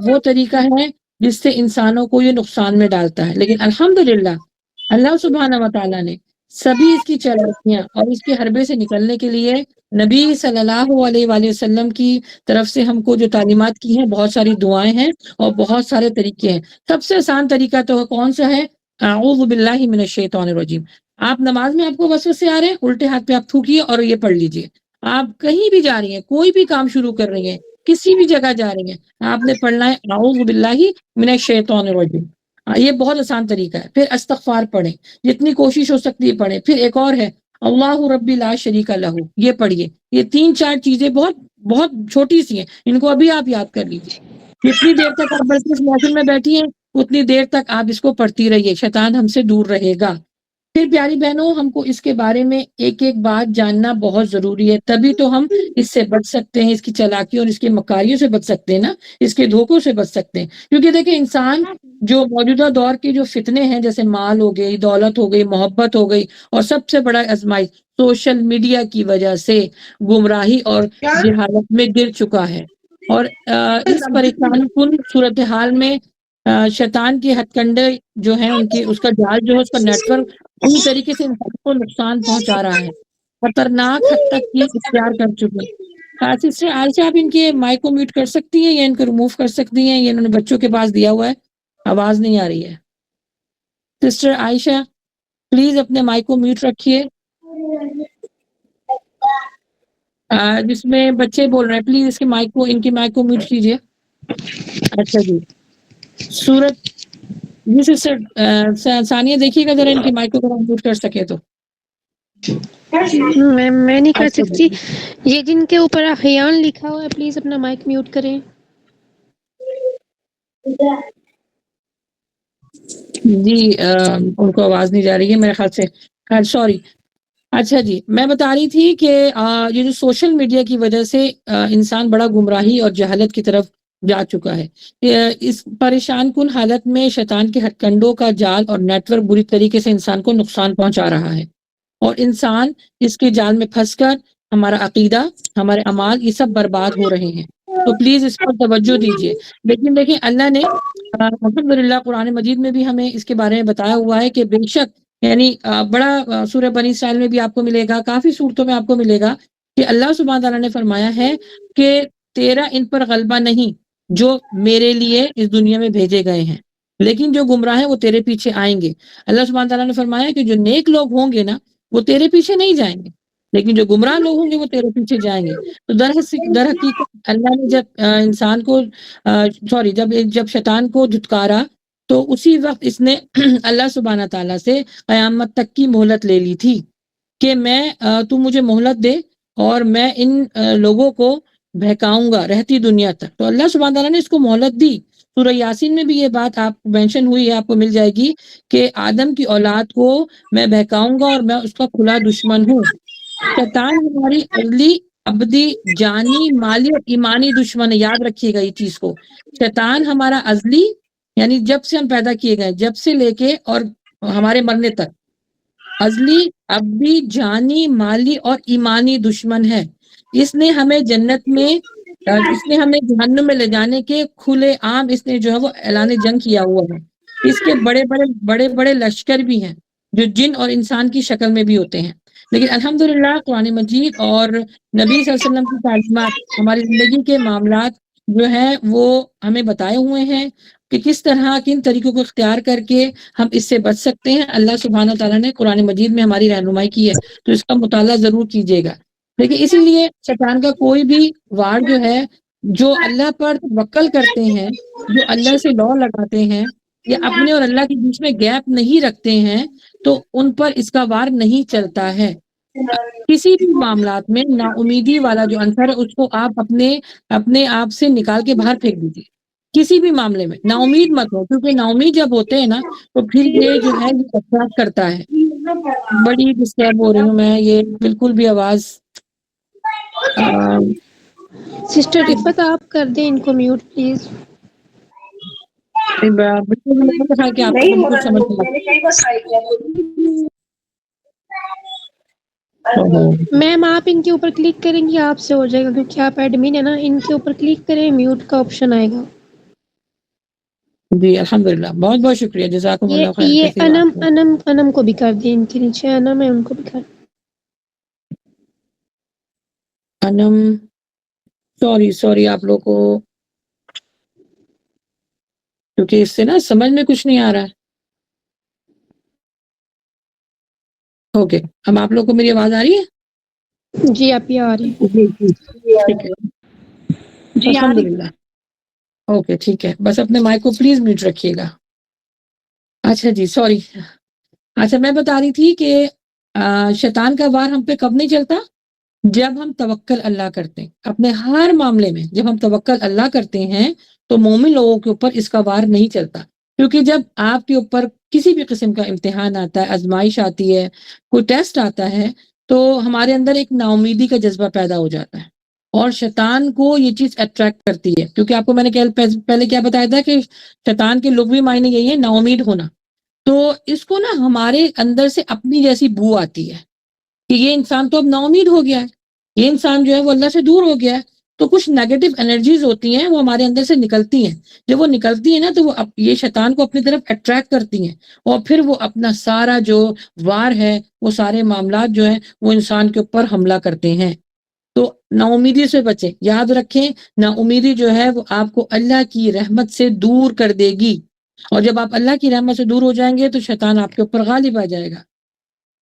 وہ طریقہ ہے جس سے انسانوں کو یہ نقصان میں ڈالتا ہے، لیکن الحمدللہ اللہ سبحانہ و تعالیٰ نے سبھی اس کی چالاکیاں اور اس کے حربے سے نکلنے کے لیے نبی صلی اللہ علیہ وآلہ وسلم کی طرف سے ہم کو جو تعلیمات کی ہیں، بہت ساری دعائیں ہیں اور بہت سارے طریقے ہیں۔ سب سے آسان طریقہ تو کون سا ہے؟ اعوذ باللہ من الشیطان الرجیم۔ آپ نماز میں آپ کو وسوسے آ رہے ہیں، الٹے ہاتھ پہ آپ تھوکیے اور یہ پڑھ لیجئے۔ آپ کہیں بھی جا رہی ہیں، کوئی بھی کام شروع کر رہی ہیں، کسی بھی جگہ جا رہی ہیں، آپ نے پڑھنا ہے اعوذ باللہ من الشیطان الرجیم۔ یہ بہت آسان طریقہ ہے۔ پھر استغفار پڑھیں، جتنی کوشش ہو سکتی ہے پڑھیں۔ پھر ایک اور ہے اللہ ربی لا شریک لہ، یہ پڑھیے۔ یہ 3-4 چیزیں بہت بہت چھوٹی سی ہیں، ان کو ابھی آپ یاد کر لیجیے۔ جتنی دیر تک آپ بلکہ اس محفل میں بیٹھی ہیں اتنی دیر تک آپ اس کو پڑھتی رہیے، شیطان ہم سے دور رہے گا۔ پھر پیاری بہنوں، ہم کو اس کے بارے میں ایک ایک بات جاننا بہت ضروری ہے، تبھی تو ہم اس سے بچ سکتے ہیں، اس کی چالاکیوں اور اس کی مکاریوں سے بچ سکتے ہیں نا، اس کے دھوکوں سے بچ سکتے ہیں۔ کیونکہ دیکھیں انسان جو موجودہ دور کے جو فتنے ہیں، جیسے مال ہو گئی، دولت ہو گئی، محبت ہو گئی، اور سب سے بڑا آزمائش سوشل میڈیا کی وجہ سے گمراہی اور جہالت میں گر چکا ہے، اور اس پریشان کن صورتحال میں شیطان کے ہتھ کنڈے جو ہیں، اس کا جال جو ہے، اس کا نیٹ ورک پوری طریقے سے انسان کو نقصان پہنچا رہا ہے، خطرناک حد تک یہ اختیار کر چکے ہیں۔ سسٹر عائشہ، آپ ان کے مائک کو میوٹ کر سکتی ہیں یا ان کو ریموو کر سکتی ہیں؟ یہ انہوں نے بچوں کے پاس دیا ہوا ہے، آواز نہیں آ رہی ہے۔ سسٹر عائشہ پلیز اپنے مائک کو میوٹ رکھیے۔ جس میں بچے بول رہے ہیں پلیز اس کے مائک کو، ان کے مائک کو میوٹ کیجیے۔ اچھا جی، سورت جی سسٹر ثانیہ دیکھیے گا ذرا ان کے مائک کو اگر میوٹ کر سکے تو۔ میں نہیں کر اچھا سکتی. جی یہ جن کے اوپر احیان لکھا ہوا ہے پلیز اپنا مائک میوٹ کریں. جی ان کو آواز نہیں جا رہی ہے میرے خیال سے. خیر سوری. اچھا جی میں بتا رہی تھی کہ یہ جو سوشل میڈیا کی وجہ سے انسان بڑا گمراہی اور جہالت کی طرف جا چکا ہے. اس پریشان کن حالت میں شیطان کے ہتھ کنڈوں کا جال اور نیٹ ورک بری طریقے سے انسان کو نقصان پہنچا رہا ہے اور انسان اس کے جال میں پھنس کر ہمارا عقیدہ ہمارے اعمال یہ سب برباد ہو رہے ہیں. تو پلیز اس پر توجہ دیجیے. لیکن دیکھیں اللہ نے الحمدللہ قرآن مجید میں بھی ہمیں اس کے بارے میں بتایا ہوا ہے کہ بے شک یعنی بڑا سورہ بنی اسرائیل میں بھی آپ کو ملے گا, کافی صورتوں میں آپ کو ملے گا کہ اللہ سبحانہ تعالیٰ نے فرمایا ہے کہ تیرا ان پر غلبہ نہیں جو میرے لیے اس دنیا میں بھیجے گئے ہیں, لیکن جو گمراہ ہیں وہ تیرے پیچھے آئیں گے. اللہ سبحانہ تعالیٰ نے فرمایا کہ جو نیک لوگ ہوں گے نا وہ تیرے پیچھے نہیں جائیں گے, لیکن جو گمراہ لوگ ہوں گے وہ تیرے پیچھے جائیں گے. تو در حقیقت اللہ نے جب انسان کو جب شیطان کو دھتکارا تو اسی وقت اس نے اللہ سبحانہ تعالیٰ سے قیامت تک کی مہلت لے لی تھی کہ میں تو مجھے مہلت دے اور میں ان لوگوں کو بہکاؤں گا رہتی دنیا تک. تو اللہ سبحانہ تعالیٰ نے اس کو مہلت دی. سورہ یاسین میں بھی یہ بات آپ مینشن ہوئی ہے, آپ کو مل جائے گی کہ آدم کی اولاد کو میں بہکاؤں گا اور میں اس کا کھلا دشمن ہوں. شیطان ہماری ازلی ابدی جانی مالی اور ایمانی دشمن ہے, یاد رکھیے گا یہ چیز کو. شیطان ہمارا ازلی یعنی جب سے ہم پیدا کیے گئے جب سے لے کے اور ہمارے مرنے تک ازلی ابدی جانی مالی اور ایمانی دشمن ہے. اس نے ہمیں جنت میں اس نے ہمیں جہنم میں لے جانے کے کھلے عام اس نے جو ہے وہ اعلان جنگ کیا ہوا ہے. اس کے بڑے بڑے لشکر بھی ہیں جو جن اور انسان کی شکل میں بھی ہوتے ہیں. لیکن الحمدللہ قرآن مجید اور نبی صلی اللہ علیہ وسلم کی تعلیمات ہماری زندگی کے معاملات جو ہیں وہ ہمیں بتائے ہوئے ہیں کہ کس طرح کن طریقوں کو اختیار کر کے ہم اس سے بچ سکتے ہیں. اللہ سبحانہ تعالیٰ نے قرآن مجید میں ہماری رہنمائی کی ہے, تو اس کا مطالعہ ضرور کیجیے گا. لیکن اسی لیے شیطان کا کوئی بھی وار جو ہے جو اللہ پر توکل کرتے ہیں, جو اللہ سے لو لگاتے ہیں یا اپنے اور اللہ کے بیچ میں گیپ نہیں رکھتے ہیں تو ان پر اس کا وار نہیں چلتا ہے. کسی بھی معاملات میں نا امیدی والا جو عنصر ہے اس کو آپ اپنے آپ سے نکال کے باہر پھینک دیجیے. کسی بھی معاملے میں نا امید مت ہو, کیونکہ نا امید جب ہوتے ہیں نا تو پھر یہ جو ہے یہ اثرات کرتا ہے. بڑی ڈسٹرب ہو رہی ہوں میں, یہ بالکل بھی آواز سسٹر رفت آپ کر دیں ان کو میوٹ پلیز. بالکل نہیں تھا کہ آپ کو بالکل سمجھ میم آپ ان کے اوپر کلک کریں گی آپ سے ہو جائے گا, کیونکہ آپ ایڈمن ہے نا. ان کے اوپر کلک کریں میوٹ کا آپشن آئے گا. جی الحمدللہ, بہت بہت شکریہ, جزاکم اللہ خیر یہ کثیر. انم کو بھی کر دیں, ان کے نیچے انم ہے ان کو بھی کر دیں. انم سوری آپ لوگ کو, کیونکہ اس سے نا سمجھ میں کچھ نہیں آ رہا ہے. اوکے, اب آپ لوگ کو میری آواز آ رہی ہے؟ جی آپ ہی آ رہی ہیں. جی ٹھیک ہے الحمدللہ. اوکے ٹھیک ہے, بس اپنے مائک کو پلیز میوٹ رکھیے گا. اچھا جی سوری. اچھا میں بتا رہی تھی کہ شیطان کا وار ہم پہ کب نہیں چلتا؟ جب ہم توکل اللہ کرتے ہیں اپنے ہر معاملے میں. جب ہم توکل اللہ کرتے ہیں تو مومن لوگوں کے اوپر اس کا وار نہیں چلتا, کیونکہ جب آپ کے اوپر کسی بھی قسم کا امتحان آتا ہے, آزمائش آتی ہے, کوئی ٹیسٹ آتا ہے, تو ہمارے اندر ایک نا امیدی کا جذبہ پیدا ہو جاتا ہے اور شیطان کو یہ چیز اٹریکٹ کرتی ہے. کیونکہ آپ کو میں نے پہلے کیا بتایا تھا کہ شیطان کے لغوی معنی یہی ہے نا امید ہونا. تو اس کو نا ہمارے اندر سے اپنی جیسی بو آتی ہے کہ یہ انسان تو اب نا امید ہو گیا ہے, یہ انسان جو ہے وہ اللہ سے دور ہو گیا ہے. تو کچھ نیگیٹو انرجیز ہوتی ہیں وہ ہمارے اندر سے نکلتی ہیں. جب وہ نکلتی ہیں نا تو وہ یہ شیطان کو اپنی طرف اٹریکٹ کرتی ہیں اور پھر وہ اپنا سارا جو وار ہے وہ سارے معاملات جو ہیں وہ انسان کے اوپر حملہ کرتے ہیں. تو نا امیدی سے بچیں. یاد رکھیں نا امیدی جو ہے وہ آپ کو اللہ کی رحمت سے دور کر دے گی, اور جب آپ اللہ کی رحمت سے دور ہو جائیں گے تو شیطان آپ کے اوپر غالب آ جائے گا.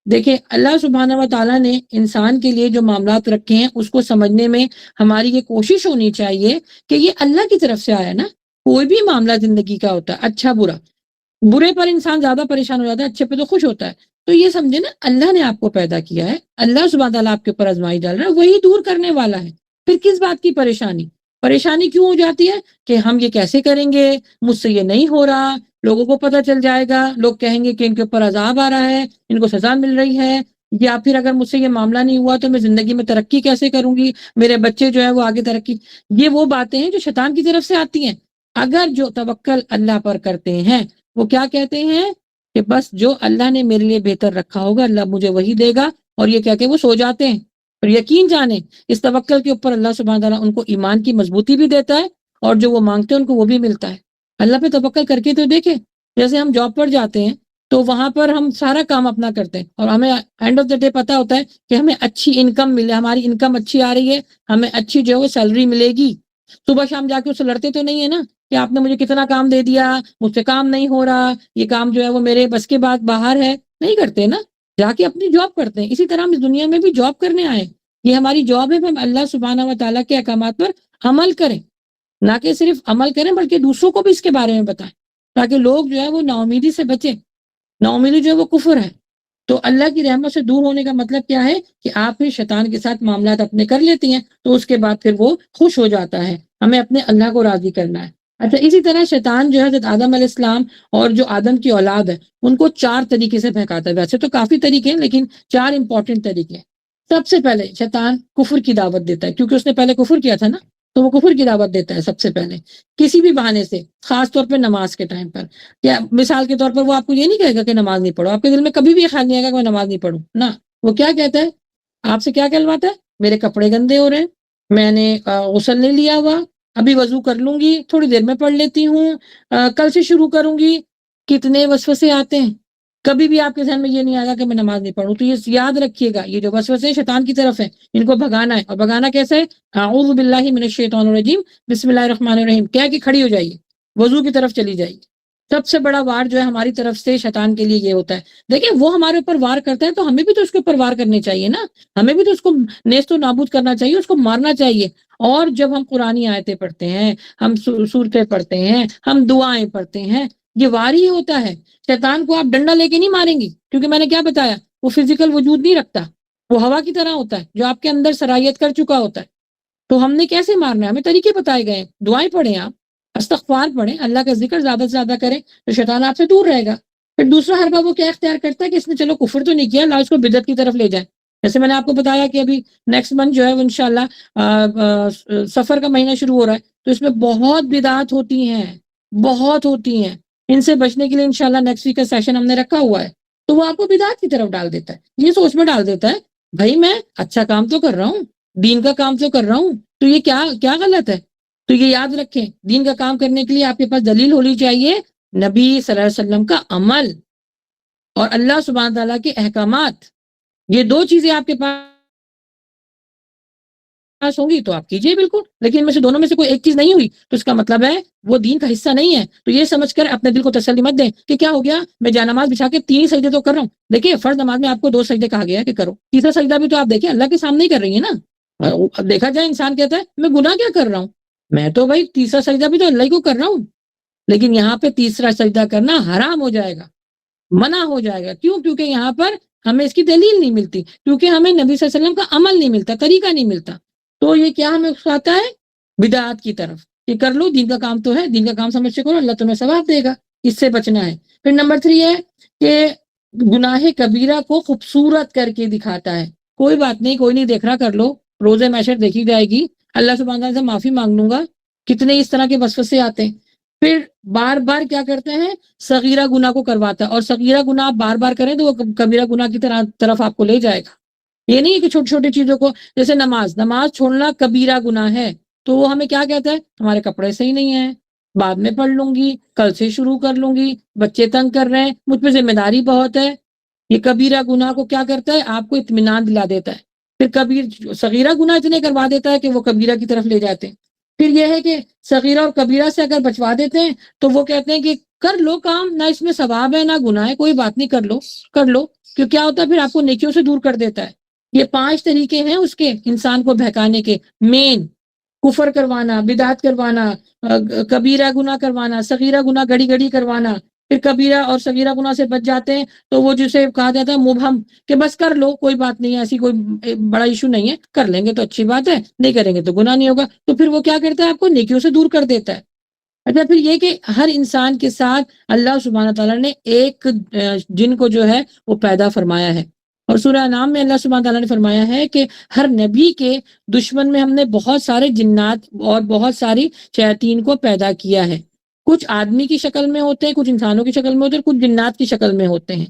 دیکھیں اللہ سبحانہ و تعالیٰ نے انسان کے لیے جو معاملات رکھے ہیں اس کو سمجھنے میں ہماری یہ کوشش ہونی چاہیے کہ یہ اللہ کی طرف سے آیا نا. کوئی بھی معاملہ زندگی کا ہوتا ہے, اچھا برا, برے پر انسان زیادہ پریشان ہو جاتا ہے, اچھے پہ تو خوش ہوتا ہے. تو یہ سمجھے نا اللہ نے آپ کو پیدا کیا ہے، اللہ سبحانہ تعالیٰ آپ کے اوپر آزمائی ڈال رہا ہے، وہی دور کرنے والا ہے. پھر کس بات کی پریشانی؟ پریشانی کیوں ہو جاتی ہے کہ ہم یہ کیسے کریں گے، مجھ سے یہ نہیں ہو رہا، لوگوں کو پتہ چل جائے گا، لوگ کہیں گے کہ ان کے اوپر عذاب آ رہا ہے، ان کو سزا مل رہی ہے، یا پھر اگر مجھ سے یہ معاملہ نہیں ہوا تو میں زندگی میں ترقی کیسے کروں گی، میرے بچے جو ہے وہ آگے ترقی. یہ وہ باتیں ہیں جو شیطان کی طرف سے آتی ہیں. اگر جو توکل اللہ پر کرتے ہیں وہ کیا کہتے ہیں کہ بس جو اللہ نے میرے لیے بہتر رکھا ہوگا اللہ مجھے وہی دے گا، اور یہ کہہ کے وہ سو جاتے ہیں. اور یقین جانیں اس توکل کے اوپر اللہ سبحانہ تعالیٰ ان کو ایمان کی مضبوطی بھی دیتا ہے، اور جو وہ مانگتے ہیں ان کو وہ بھی ملتا ہے. اللہ پہ توکل کر کے تو دیکھیں، جیسے ہم جاب پر جاتے ہیں تو وہاں پر ہم سارا کام اپنا کرتے ہیں، اور ہمیں اینڈ آف دا ڈے پتہ ہوتا ہے کہ ہمیں اچھی انکم ملے، ہماری انکم اچھی آ رہی ہے، ہمیں اچھی جو ہے وہ سیلری ملے گی. صبح شام جا کے اس سے لڑتے تو نہیں ہے نا کہ آپ نے مجھے کتنا کام دے دیا، مجھ سے کام نہیں ہو رہا، یہ کام جو ہے وہ میرے بس کے بعد باہر ہے. نہیں کرتے نا، جا کے اپنی جاب کرتے ہیں. اسی طرح ہم اس دنیا میں بھی جاب کرنے آئے، یہ ہماری جاب ہے کہ ہم اللہ سبحانہ و تعالیٰ کے احکامات پر عمل کریں، نہ کہ صرف عمل کریں بلکہ دوسروں کو بھی اس کے بارے میں بتائیں، تاکہ لوگ جو ہے وہ نا امیدی سے بچیں. نا امیدی جو ہے وہ کفر ہے. تو اللہ کی رحمت سے دور ہونے کا مطلب کیا ہے کہ آپ پھر شیطان کے ساتھ معاملات اپنے کر لیتی ہیں تو اس کے بعد پھر وہ خوش ہو جاتا ہے. ہمیں اپنے اللہ کو راضی کرنا ہے. اچھا، اسی طرح شیطان جو ہے حضرت آدم علیہ السلام اور جو آدم کی اولاد ہے ان کو 4 طریقے سے بہکاتا ہے. ویسے تو کافی طریقے ہیں لیکن 4 امپورٹنٹ طریقے ہیں. سب سے پہلے شیطان کفر کی دعوت دیتا ہے، کیونکہ اس نے پہلے کفر کیا تھا نا، تو وہ کفر کی دعوت دیتا ہے سب سے پہلے کسی بھی بہانے سے، خاص طور پہ نماز کے ٹائم پر. یا مثال کے طور پر وہ آپ کو یہ نہیں کہے گا کہ نماز نہیں پڑھو، آپ کے دل میں کبھی بھی یہ خیال نہیں آئے گا کہ میں نماز نہیں پڑھوں نہ. وہ کیا کہتا ہے؟ آپ سے کیا کہلواتا ہے؟ میرے کپڑے گندے ہو رہے ہیں، میں نے غسل نہیں لیا ہوا، ابھی وضو کر لوں گی، تھوڑی دیر میں پڑھ لیتی ہوں، کل سے شروع کروں گی. کتنے وسوسے آتے ہیں، کبھی بھی آپ کے ذہن میں یہ نہیں آئے گا کہ میں نماز نہیں پڑھوں. تو یہ یاد رکھیے گا، یہ جو وسوسے شیطان کی طرف ہیں ان کو بھگانا ہے. اور بھگانا کیسے ہے؟ اعوذ باللہ من الشیطان الرجیم بسم اللہ الرحمن الرحیم کہہ کے کھڑی ہو جائیے، وضو کی طرف چلی جائیے. سب سے بڑا وار جو ہے ہماری طرف سے شیطان کے لیے یہ ہوتا ہے. دیکھیں وہ ہمارے اوپر وار کرتا ہے تو ہمیں بھی تو اس کے اوپر وار کرنے چاہیے نا، ہمیں بھی تو اس کو نیست و نابود کرنا چاہیے، اس کو مارنا چاہیے. اور جب ہم قرآنی آیتیں پڑھتے ہیں، ہم سورتیں پڑھتے ہیں، ہم دعائیں پڑھتے ہیں، یہ وار ہی ہوتا ہے. شیطان کو آپ ڈنڈا لے کے نہیں ماریں گی، کیونکہ میں نے کیا بتایا وہ فزیکل وجود نہیں رکھتا، وہ ہوا کی طرح ہوتا ہے جو آپ کے اندر سرایت کر چکا ہوتا ہے. تو ہم نے کیسے مارنا ہے، ہمیں طریقے بتائے گئے ہیں. دعائیں پڑھیں، آپ استغفار پڑھیں، اللہ کا ذکر زیادہ سے زیادہ کریں تو شیطان آپ سے دور رہے گا. پھر دوسرا حربہ وہ کیا اختیار کرتا ہے کہ اس نے چلو کفر تو نہیں کیا، لا اس کو بدعت کی طرف لے جائیں. جیسے میں نے آپ کو بتایا کہ ابھی نیکسٹ منتھ جو ہے وہ انشاءاللہ سفر کا مہینہ شروع ہو رہا ہے، تو اس میں بہت بدعات ہوتی ہیں، بہت ہوتی ہیں. ان سے بچنے کے لیے انشاءاللہ نیکسٹ ویک کا سیشن ہم نے رکھا ہوا ہے. تو وہ آپ کو بدعات کی طرف ڈال دیتا ہے، یہ سوچ میں ڈال دیتا ہے بھائی میں اچھا کام تو کر رہا ہوں، دین کا کام تو کر رہا ہوں، تو یہ کیا غلط ہے. تو یہ یاد رکھیں، دین کا کام کرنے کے لیے آپ کے پاس دلیل ہونی چاہیے، نبی صلی اللہ علیہ وسلم کا عمل اور اللہ سبحانہ تعالیٰ کے احکامات. یہ 2 چیزیں آپ کے پاس ہوں گی تو آپ کیجئے بالکل. لیکن ان میں سے دونوں میں سے کوئی ایک چیز نہیں ہوئی تو اس کا مطلب ہے وہ دین کا حصہ نہیں ہے. تو یہ سمجھ کر اپنے دل کو تسلی مت دیں کہ کیا ہو گیا میں جانماز بچھا کے 3 سجدے تو کر رہا ہوں. دیکھیے فرض نماز میں آپ کو 2 سجدے کہا گیا ہے کہ کرو، تیسرا سجدہ بھی تو آپ دیکھیں اللہ کے سامنے ہی کر رہی ہیں نا. دیکھا جائے انسان کہتا ہے میں گناہ کیا کر رہا ہوں، میں تو بھائی تیسرا سجدہ بھی تو اللہ ہی کو کر رہا ہوں. لیکن یہاں پہ تیسرا سجدہ کرنا حرام ہو جائے گا، منع ہو جائے گا. کیوں؟ کیونکہ یہاں پر ہمیں اس کی دلیل نہیں ملتی، کیونکہ ہمیں نبی صلی اللہ علیہ وسلم کا عمل نہیں ملتا، طریقہ نہیں ملتا. تو یہ کیا ہمیں اکساتا ہے؟ بدعات کی طرف کہ کر لو، دین کا کام تو ہے، دین کا کام سمجھ کے کرو، اللہ تمہیں ثواب دے گا. اس سے بچنا ہے. پھر نمبر 3 ہے کہ گناہ کبیرہ کو خوبصورت کر کے دکھاتا ہے. کوئی بات نہیں، کوئی نہیں دیکھ رہا، کر لو، روزے محشر دیکھی جائے گی، اللہ سبحانہ تعالیٰ سے معافی مانگ لوں گا. کتنے اس طرح کے وسوسے آتے ہیں. پھر بار بار کیا کرتے ہیں؟ صغیرہ گناہ کو کرواتا ہے، اور صغیرہ گناہ آپ بار بار کریں تو وہ کبیرہ گناہ کی طرف آپ کو لے جائے گا. یہ نہیں ہے کہ چھوٹی چھوٹی چیزوں کو، جیسے نماز چھوڑنا کبیرہ گناہ ہے تو وہ ہمیں کیا کہتا ہے؟ ہمارے کپڑے صحیح نہیں ہیں، بعد میں پڑھ لوں گی، کل سے شروع کر لوں گی، بچے تنگ کر رہے ہیں، مجھ پہ ذمہ داری بہت ہے. یہ کبیرہ گناہ کو کیا کرتا ہے؟ آپ کو اطمینان دلا دیتا ہے. پھر صغیرہ گناہ اتنے کروا دیتا ہے کہ وہ کبیرہ کی طرف لے جاتے ہیں. پھر یہ ہے کہ صغیرہ اور کبیرہ سے اگر بچوا دیتے ہیں تو وہ کہتے ہیں کہ کر لو کام، نہ اس میں ثواب ہے نہ گناہ ہے، کوئی بات نہیں، کر لو. کیوں کیا ہوتا ہے؟ پھر آپ کو نیکیوں سے دور کر دیتا ہے. یہ 5 طریقے ہیں اس کے انسان کو بہکانے کے. مین کفر کروانا، بدعت کروانا، کبیرہ گناہ کروانا، صغیرہ گناہ گھڑی گھڑی کروانا، پھر کبیرہ اور صغیرہ گناہ سے بچ جاتے ہیں تو وہ جسے کہا جاتا ہے مبہم کہ بس کر لو، کوئی بات نہیں ہے، ایسی کوئی بڑا ایشو نہیں ہے، کر لیں گے تو اچھی بات ہے، نہیں کریں گے تو گناہ نہیں ہوگا، تو پھر وہ کیا کرتا ہے آپ کو نیکیوں سے دور کر دیتا ہے۔ اچھا پھر یہ کہ ہر انسان کے ساتھ اللہ سبحانہ تعالیٰ نے ایک جن کو جو ہے وہ پیدا فرمایا ہے، اور سورہ انعام میں اللہ سبحانہ تعالیٰ نے فرمایا ہے کہ ہر نبی کے دشمن میں ہم نے بہت سارے جنات اور بہت ساری شیاطین کو پیدا کیا ہے، کچھ آدمی کی شکل میں ہوتے ہیں، کچھ انسانوں کی شکل میں ہوتے ہیں، کچھ جنات کی شکل میں ہوتے ہیں،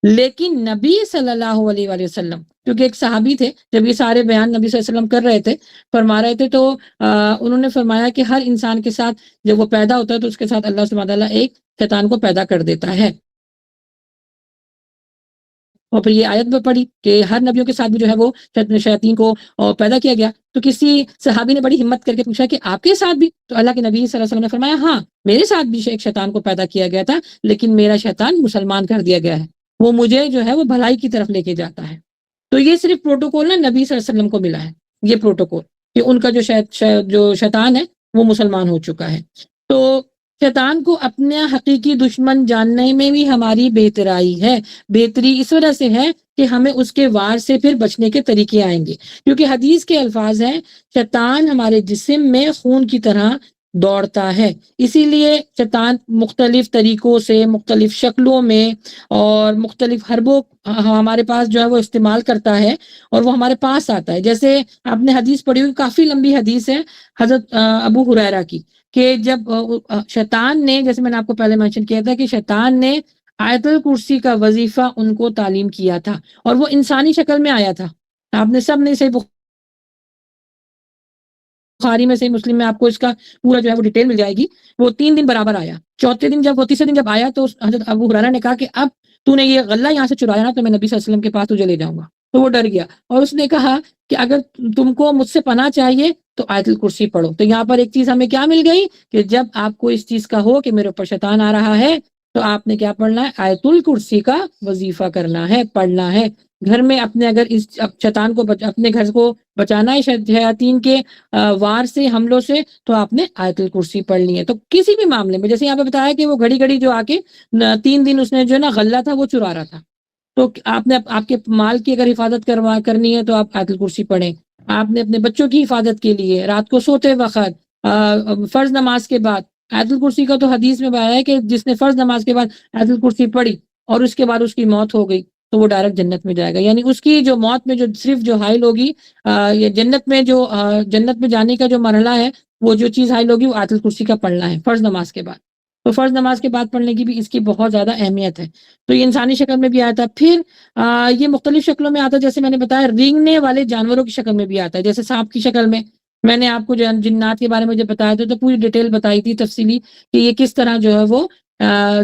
لیکن نبی صلی اللہ علیہ وآلہ وسلم کیونکہ ایک صحابی تھے، جب یہ سارے بیان نبی صلی اللہ علیہ وسلم کر رہے تھے، فرما رہے تھے، تو انہوں نے فرمایا کہ ہر انسان کے ساتھ جب وہ پیدا ہوتا ہے تو اس کے ساتھ اللہ سبحانہ تعالیٰ ایک شیطان کو پیدا کر دیتا ہے۔ اور پھر یہ آیت میں پڑھی کہ ہر نبیوں کے ساتھ بھی جو ہے وہ شیاطین کو پیدا کیا گیا، تو کسی صحابی نے بڑی ہمت کر کے پوچھا کہ آپ کے ساتھ بھی؟ تو اللہ کے نبی صلی اللہ علیہ وسلم نے فرمایا ہاں میرے ساتھ بھی ایک شیطان کو پیدا کیا گیا تھا، لیکن میرا شیطان مسلمان کر دیا گیا ہے، وہ مجھے جو ہے وہ بھلائی کی طرف لے کے جاتا ہے۔ تو یہ صرف پروٹوکول نا نبی صلی اللہ علیہ وسلم کو ملا ہے، یہ پروٹوکول کہ ان کا جو شیطان ہے وہ مسلمان ہو چکا ہے۔ تو شیطان کو اپنا حقیقی دشمن جاننے میں بھی ہماری بہترائی ہے، بہتری اس وجہ سے ہے کہ ہمیں اس کے وار سے پھر بچنے کے طریقے آئیں گے، کیونکہ حدیث کے الفاظ ہیں شیطان ہمارے جسم میں خون کی طرح دوڑتا ہے، اسی لیے شیطان مختلف طریقوں سے، مختلف شکلوں میں اور مختلف حربوں ہمارے پاس جو ہے وہ استعمال کرتا ہے اور وہ ہمارے پاس آتا ہے۔ جیسے آپ نے حدیث پڑھی ہوئی، کافی لمبی حدیث ہے حضرت ابو ہریرہ کی، کہ جب شیطان نے، جیسے میں نے آپ کو پہلے منشن کیا تھا کہ شیطان نے آیت الکرسی کا وظیفہ ان کو تعلیم کیا تھا، اور وہ انسانی شکل میں آیا تھا۔ آپ نے سب نے صحیح بخاری میں، صحیح مسلم میں آپ کو اس کا پورا جو ہے وہ ڈیٹیل مل جائے گی۔ وہ 3 دن برابر آیا، چوتھے دن تیسرے دن جب آیا تو حضرت ابو ہریرہ نے کہا کہ اب تو نے یہ غلہ یہاں سے چرایا نا تو میں نبی صلی اللہ علیہ وسلم کے پاس تجھے لے جاؤں گا، تو وہ ڈر گیا اور اس نے کہا کہ اگر تم کو مجھ سے پناہ چاہیے تو آیت الکرسی پڑھو۔ تو یہاں پر ایک چیز ہمیں کیا مل گئی کہ جب آپ کو اس چیز کا ہو کہ میرے اوپر شیطان آ رہا ہے تو آپ نے کیا پڑھنا ہے؟ آیت الکرسی کا وظیفہ کرنا ہے، پڑھنا ہے۔ گھر میں اپنے اگر اس شیطان کو اپنے گھر کو بچانا ہے شیاطین کے وار سے، حملوں سے، تو آپ نے آیت الکرسی پڑھنی ہے۔ تو کسی بھی معاملے میں، جیسے یہاں پہ بتایا کہ وہ گھڑی گھڑی جو آ کے 3 دن اس نے جو ہے نا غلہ تھا وہ چرا رہا تھا، تو آپ نے آپ کے مال کی اگر حفاظت کرنی ہے تو آپ آیت الکرسی پڑھیں۔ آپ نے اپنے بچوں کی حفاظت کے لیے رات کو سوتے وقت فرض نماز کے بعد آیت الکرسی کا تو حدیث میں آیا ہے کہ جس نے فرض نماز کے بعد آیت الکرسی پڑھی اور اس کے بعد اس کی موت ہو گئی تو وہ ڈائریکٹ جنت میں جائے گا، یعنی اس کی جو موت میں جو صرف جو حائل ہوگی یہ جنت میں جانے کا جو مرحلہ ہے، وہ جو چیز حائل ہوگی وہ آیت الکرسی کا پڑھنا ہے فرض نماز کے بعد۔ تو فرض نماز کے بعد پڑھنے کی بھی اس کی بہت زیادہ اہمیت ہے۔ تو یہ انسانی شکل میں بھی آتا ہے، پھر یہ مختلف شکلوں میں آتا ہے، جیسے میں نے بتایا رینگنے والے جانوروں کی شکل میں بھی آتا ہے، جیسے سانپ کی شکل میں۔ میں نے آپ کو جنات کے بارے میں جب بتایا تھا تو پوری ڈیٹیل بتائی تھی تفصیلی کہ یہ کس طرح جو ہے وہ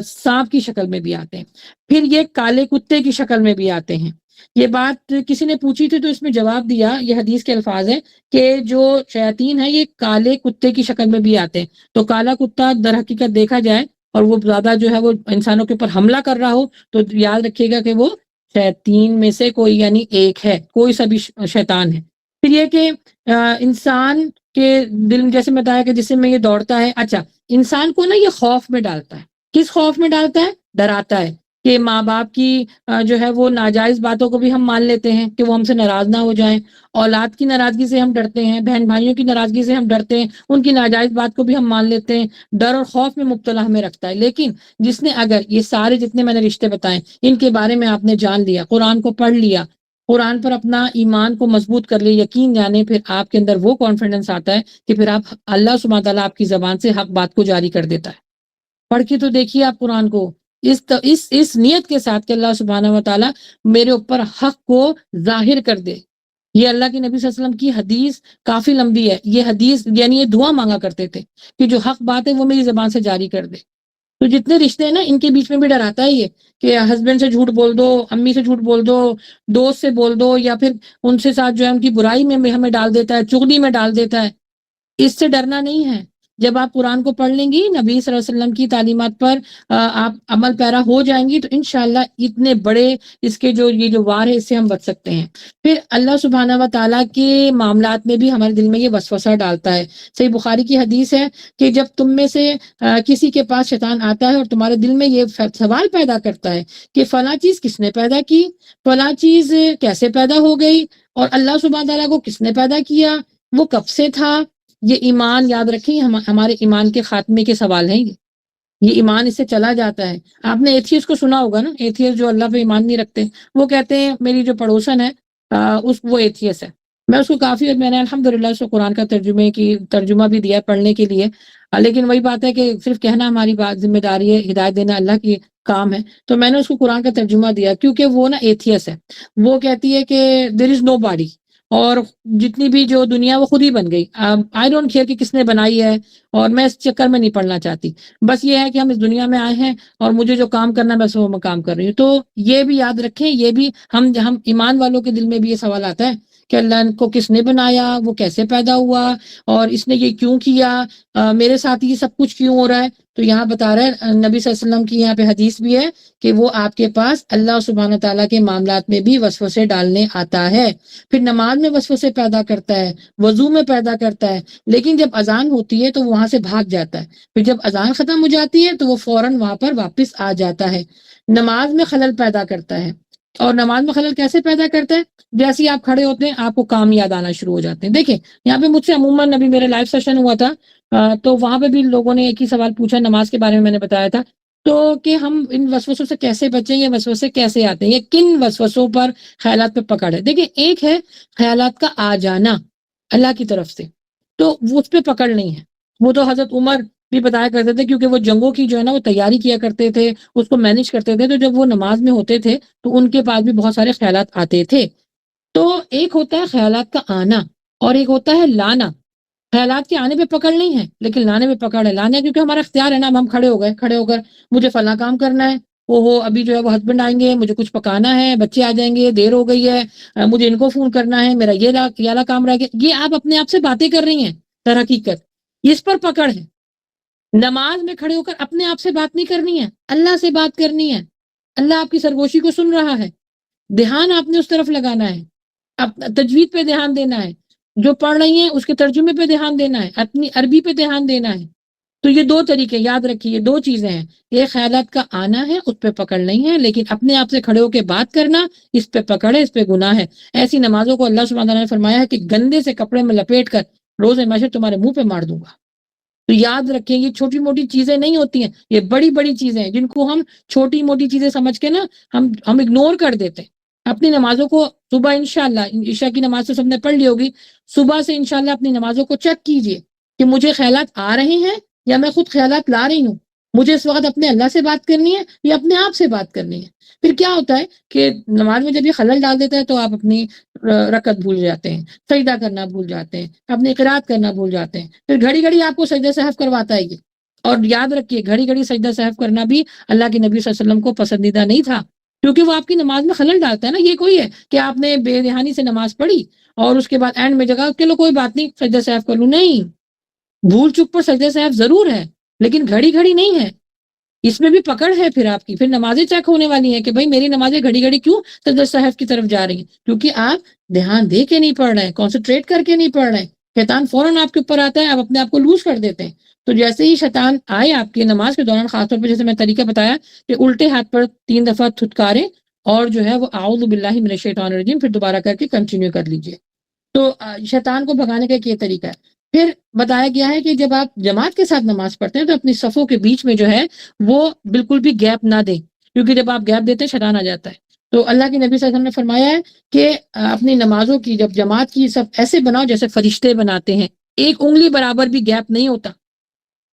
سانپ کی شکل میں بھی آتے ہیں۔ پھر یہ کالے کتے کی شکل میں بھی آتے ہیں۔ یہ بات کسی نے پوچھی تھی تو اس میں جواب دیا، یہ حدیث کے الفاظ ہیں کہ جو شیاطین ہیں یہ کالے کتے کی شکل میں بھی آتے ہیں۔ تو کالا کتا در حقیقت دیکھا جائے اور وہ زیادہ جو ہے وہ انسانوں کے اوپر حملہ کر رہا ہو تو یاد رکھیے گا کہ وہ شیاطین میں سے کوئی یعنی ایک ہے، کوئی سا بھی شیطان ہے۔ پھر یہ کہ انسان کے دل میں، جیسے میں بتایا کہ جسم میں یہ دوڑتا ہے، اچھا انسان کو نا یہ خوف میں ڈالتا ہے۔ کس خوف میں ڈالتا ہے؟ ڈراتا ہے کہ ماں باپ کی جو ہے وہ ناجائز باتوں کو بھی ہم مان لیتے ہیں کہ وہ ہم سے ناراض نہ ہو جائیں، اولاد کی ناراضگی سے ہم ڈرتے ہیں، بہن بھائیوں کی ناراضگی سے ہم ڈرتے ہیں، ان کی ناجائز بات کو بھی ہم مان لیتے ہیں، ڈر اور خوف میں مبتلا ہمیں رکھتا ہے۔ لیکن جس نے اگر یہ سارے جتنے میں نے رشتے بتائے ان کے بارے میں آپ نے جان لیا، قرآن کو پڑھ لیا، قرآن پر اپنا ایمان کو مضبوط کر لیا، یقین جانے، پھر آپ کے اندر وہ کانفیڈنس آتا ہے کہ پھر آپ اللہ سبحانہ تعالیٰ آپ کی زبان سے حق بات کو جاری کر دیتا ہے۔ پڑھ کے تو دیکھیے آپ قرآن کو اس نیت کے ساتھ کہ اللہ سبحانہ و تعالیٰ میرے اوپر حق کو ظاہر کر دے۔ یہ اللہ کے نبی صلی اللہ علیہ وسلم کی حدیث کافی لمبی ہے، یہ حدیث یعنی یہ دعا مانگا کرتے تھے کہ جو حق بات ہے وہ میری زبان سے جاری کر دے۔ تو جتنے رشتے ہیں نا ان کے بیچ میں بھی ڈر آتا ہے یہ کہ ہسبینڈ سے جھوٹ بول دو، امی سے جھوٹ بول دو، دوست سے بول دو، یا پھر ان سے ساتھ جو ہے ان کی برائی میں ہمیں ڈال دیتا ہے، چغلی میں ڈال دیتا ہے۔ اس سے ڈرنا نہیں ہے، جب آپ قرآن کو پڑھ لیں گی، نبی صلی اللہ علیہ وسلم کی تعلیمات پر آپ عمل پیرا ہو جائیں گی، تو انشاءاللہ اتنے بڑے اس کے یہ جو وار ہے اس سے ہم بچ سکتے ہیں۔ پھر اللہ سبحانہ و تعالیٰ کے معاملات میں بھی ہمارے دل میں یہ وسوسہ ڈالتا ہے۔ صحیح بخاری کی حدیث ہے کہ جب تم میں سے کسی کے پاس شیطان آتا ہے اور تمہارے دل میں یہ سوال پیدا کرتا ہے کہ فلاں چیز کس نے پیدا کی، فلاں چیز کیسے پیدا ہو گئی، اور اللہ سبحانہ تعالیٰ کو کس نے پیدا کیا، وہ کب سے تھا، یہ ایمان یاد رکھیں، ہمارے ایمان کے خاتمے کے سوال ہیں یہ ایمان اس سے چلا جاتا ہے۔ آپ نے ایتھیس کو سنا ہوگا نا، ایتھیس جو اللہ پہ ایمان نہیں رکھتے، وہ کہتے ہیں، میری جو پڑوسن ہے وہ ایتھیس ہے، میں اس کو میں نے الحمدللہ اس کو قرآن کا ترجمہ بھی دیا پڑھنے کے لیے، لیکن وہی بات ہے کہ صرف کہنا ہماری بات ذمہ داری ہے، ہدایت دینا اللہ کی کام ہے، تو میں نے اس کو قرآن کا ترجمہ دیا، کیونکہ وہ نا ایتھیس ہے، وہ کہتی ہے کہ دیر از نو باڈی، اور جتنی بھی جو دنیا وہ خود ہی بن گئی، آئی ڈونٹ کیئر کہ کس نے بنائی ہے، اور میں اس چکر میں نہیں پڑنا چاہتی، بس یہ ہے کہ ہم اس دنیا میں آئے ہیں اور مجھے جو کام کرنا ہے بس وہ میں کام کر رہی ہوں۔ تو یہ بھی یاد رکھیں، یہ بھی ہم ایمان والوں کے دل میں بھی یہ سوال آتا ہے کہ اللہ کو کس نے بنایا، وہ کیسے پیدا ہوا، اور اس نے یہ کیوں کیا، میرے ساتھ یہ سب کچھ کیوں ہو رہا ہے۔ تو یہاں بتا رہا ہے نبی صلی اللہ علیہ وسلم کی یہاں پہ حدیث بھی ہے کہ وہ آپ کے پاس اللہ سبحانہ تعالیٰ کے معاملات میں بھی وسوسے ڈالنے آتا ہے، پھر نماز میں وسوسے پیدا کرتا ہے، وضو میں پیدا کرتا ہے، لیکن جب اذان ہوتی ہے تو وہاں سے بھاگ جاتا ہے، پھر جب اذان ختم ہو جاتی ہے تو وہ فوراً وہاں پر واپس آ جاتا ہے، نماز میں خلل پیدا کرتا ہے۔ اور نماز میں خلل کیسے پیدا کرتا ہے؟ جیسے ہی آپ کھڑے ہوتے ہیں آپ کو کام یاد آنا شروع ہو جاتے ہیں۔ دیکھیں یہاں پہ مجھ سے عموماً ابھی میرا لائیو سیشن ہوا تھا، تو وہاں پہ بھی لوگوں نے ایک ہی سوال پوچھا، نماز کے بارے میں نے بتایا تھا، تو کہ ہم ان وسوسوں سے کیسے بچیں، یہ وسوسے کیسے آتے ہیں، یہ کن وسوسوں پر خیالات پہ پکڑ ہے۔ دیکھیں ایک ہے خیالات کا آ جانا اللہ کی طرف سے، تو وہ اس پہ پکڑ نہیں ہے، وہ تو حضرت عمر بھی بتایا کرتے تھے، کیونکہ وہ جنگوں کی جو ہے نا وہ تیاری کیا کرتے تھے، اس کو مینج کرتے تھے، تو جب وہ نماز میں ہوتے تھے تو ان کے پاس بھی بہت سارے خیالات آتے تھے۔ تو ایک ہوتا ہے خیالات کا آنا اور ایک ہوتا ہے لانا۔ خیالات کے آنے پہ پکڑ نہیں ہے لیکن لانے پہ پکڑ ہے۔ لانے کیونکہ ہمارا اختیار ہے نا، ہم کھڑے ہو کر مجھے فلاں کام کرنا ہے، وہ ابھی جو ہے وہ ہسبینڈ آئیں گے، مجھے کچھ پکانا ہے، بچے آ جائیں گے، دیر ہو گئی ہے، مجھے ان کو فون کرنا ہے، میرا یہ والا کام رہ گیا، یہ آپ اپنے آپ سے باتیں کر رہی ہیں در حقیقت، اس پر پکڑ ہے۔ نماز میں کھڑے ہو کر اپنے آپ سے بات نہیں کرنی ہے، اللہ سے بات کرنی ہے، اللہ آپ کی سرگوشی کو سن رہا ہے، دھیان آپ نے اس طرف لگانا ہے، تجوید پہ دھیان دینا ہے، جو پڑھ رہی ہیں اس کے ترجمے پہ دھیان دینا ہے، اپنی عربی پہ دھیان دینا ہے۔ تو یہ دو طریقے یاد رکھیے، یہ دو چیزیں ہیں، یہ خیالات کا آنا ہے، اس پہ پکڑ نہیں ہے، لیکن اپنے آپ سے کھڑے ہو کے بات کرنا اس پہ پکڑ ہے، اس پہ گناہ ہے۔ ایسی نمازوں کو اللہ سبحانہ نے فرمایا ہے کہ گندے سے کپڑے میں لپیٹ کر روز محشر تمہارے منہ پہ مار دوں گا۔ تو یاد رکھیں یہ چھوٹی موٹی چیزیں نہیں ہوتی ہیں، یہ بڑی بڑی چیزیں ہیں جن کو ہم چھوٹی موٹی چیزیں سمجھ کے نا ہم اگنور کر دیتے ہیں۔ اپنی نمازوں کو صبح انشاءاللہ عشاء کی نماز تو سب نے پڑھ لی ہوگی، صبح سے انشاءاللہ اپنی نمازوں کو چیک کیجئے کہ مجھے خیالات آ رہے ہیں یا میں خود خیالات لا رہی ہوں، مجھے اس وقت اپنے اللہ سے بات کرنی ہے یا اپنے آپ سے بات کرنی ہے۔ پھر کیا ہوتا ہے کہ نماز میں جب یہ خلل ڈال دیتا ہے تو آپ اپنی رکعت بھول جاتے ہیں، سجدہ کرنا بھول جاتے ہیں، اپنی قرات کرنا بھول جاتے ہیں، پھر گھڑی گھڑی آپ کو سجدہ سہو کرواتا ہے یہ۔ اور یاد رکھیے گھڑی گھڑی سجدہ سہو کرنا بھی اللہ کے نبی صلی اللہ علیہ وسلم کو پسندیدہ نہیں تھا، کیونکہ وہ آپ کی نماز میں خلل ڈالتا ہے نا۔ یہ کوئی ہے کہ آپ نے بے دہانی سے نماز پڑھی اور اس کے بعد اینڈ میں جگہ چلو کوئی بات نہیں سجدہ سہو کر لوں، نہیں، بھول چک پر سجدہ سہو ضرور ہے لیکن گھڑی گھڑی نہیں ہے، اس میں بھی پکڑ ہے۔ پھر آپ کی پھر نمازیں چیک ہونے والی ہیں کہ بھائی میری نمازیں گھڑی گھڑی کیوں سجدہ سہو کی طرف جا رہی ہیں، کیونکہ آپ دھیان دے کے نہیں پڑھ رہے ہیں، کنسنٹریٹ کر کے نہیں پڑھ رہے ہیں، شیطان فوراً آپ کے اوپر آتا ہے، آپ اپنے آپ کو لوز کر دیتے ہیں۔ تو جیسے ہی شیطان آئے آپ کی نماز کے دوران، خاص طور پہ جیسے میں طریقہ بتایا کہ الٹے ہاتھ پر 3 دفعہ تھتکاریں اور جو ہے وہ اعوذ باللہ من الشیطان الرجیم پھر دوبارہ کر کے کنٹینیو کر لیجئے۔ تو شیطان کو بھگانے کا ایک یہ طریقہ ہے۔ پھر بتایا گیا ہے کہ جب آپ جماعت کے ساتھ نماز پڑھتے ہیں تو اپنی صفوں کے بیچ میں جو ہے وہ بالکل بھی گیپ نہ دیں، کیونکہ جب آپ گیپ دیتے ہیں شیطان آ جاتا ہے۔ تو اللہ کے نبی صلی اللہ علیہ وسلم نے فرمایا ہے کہ اپنی نمازوں کی جب جماعت کی سب ایسے بناؤ جیسے فرشتے بناتے ہیں، ایک انگلی برابر بھی گیپ نہیں ہوتا،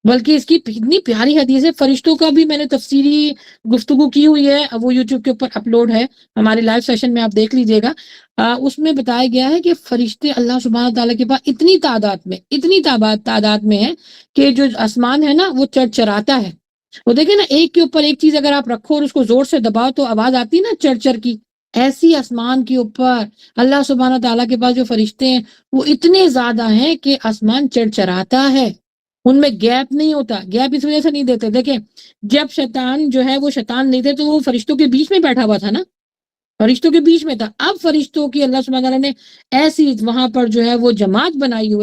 بلکہ اس کی اتنی پیاری حدیث ہے۔ فرشتوں کا بھی میں نے تفصیلی گفتگو کی ہوئی ہے، وہ یوٹیوب کے اوپر اپلوڈ ہے، ہمارے لائیو سیشن میں آپ دیکھ لیجئے گا۔ اس میں بتایا گیا ہے کہ فرشتے اللہ سبحانہ تعالیٰ کے پاس اتنی تعداد میں ہیں کہ جو آسمان ہے نا وہ چرچراتا ہے۔ وہ دیکھیں نا، ایک کے اوپر ایک چیز اگر آپ رکھو اور اس کو زور سے دباؤ تو آواز آتی ہے نا چرچر کی، ایسی آسمان کے اوپر اللہ سبحانہ تعالیٰ کے پاس جو فرشتے ہیں وہ اتنے زیادہ ہیں کہ آسمان چرچراتا ہے۔ ان میں گیپ نہیں ہوتا. گیپ اس وجہ سے نہیں دیتے، دیکھیں جب شیطان جو ہے وہ شیطان نہیں تھے تو وہ فرشتوں کے بیچ میں بیٹھا ہوا تھا نا، فرشتوں کے بیچ میں تھا. اب فرشتوں کی اللہ سبحانہ تعالیٰ نے ایسی وہاں پر جو ہے وہ جماعت بنائی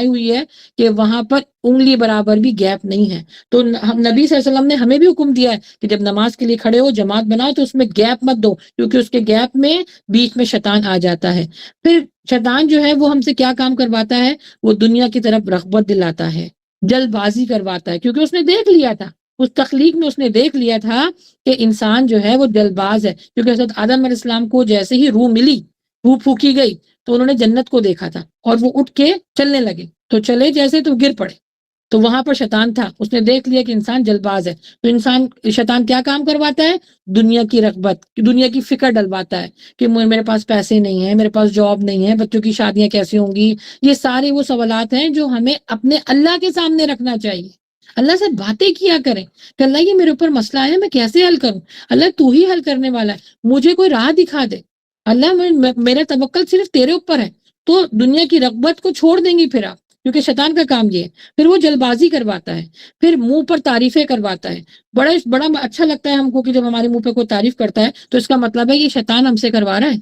ہوئی ہے کہ وہاں پر انگلی برابر بھی گیپ نہیں ہے. تو ہم نبی صلی اللہ علیہ وسلم نے ہمیں بھی حکم دیا ہے کہ جب نماز کے لیے کھڑے ہو جماعت بناؤ تو اس میں گیپ مت دو، کیونکہ اس کے گیپ میں بیچ میں شیطان آ جاتا ہے. پھر شیطان جو ہے وہ ہم سے کیا کام کرواتا ہے، وہ دنیا کی طرف رغبت دلاتا ہے، جلد بازی کرواتا ہے، کیونکہ اس نے دیکھ لیا تھا، اس تخلیق میں اس نے دیکھ لیا تھا کہ انسان جو ہے وہ جلد باز ہے. کیونکہ حضرت آدم علیہ السلام کو جیسے ہی روح ملی، روح پھونکی گئی، تو انہوں نے جنت کو دیکھا تھا اور وہ اٹھ کے چلنے لگے، تو چلے جیسے تو گر پڑے. تو وہاں پر شیطان تھا، اس نے دیکھ لیا کہ انسان جلد باز ہے. تو شیطان کیا کام کرواتا ہے، دنیا کی رغبت، دنیا کی فکر ڈلواتا ہے کہ میرے پاس پیسے نہیں ہیں، میرے پاس جاب نہیں ہے، بچوں کی شادیاں کیسے ہوں گی. یہ سارے وہ سوالات ہیں جو ہمیں اپنے اللہ کے سامنے رکھنا چاہیے. اللہ سے باتیں کیا کریں کہ اللہ یہ میرے اوپر مسئلہ ہے، میں کیسے حل کروں. اللہ تو ہی حل کرنے والا ہے، مجھے کوئی راہ دکھا دے. اللہ میرا توکل صرف تیرے اوپر ہے. تو دنیا کی رغبت کو چھوڑ دیں گی پھر آپ، کیونکہ شیطان کا کام یہ ہے. پھر وہ جلد بازی کرواتا ہے، پھر منہ پر تعریفیں کرواتا ہے. بڑا اچھا لگتا ہے ہم کو کہ جب ہمارے منہ پہ کوئی تعریف کرتا ہے تو اس کا مطلب ہے یہ شیطان ہم سے کروا رہا ہے.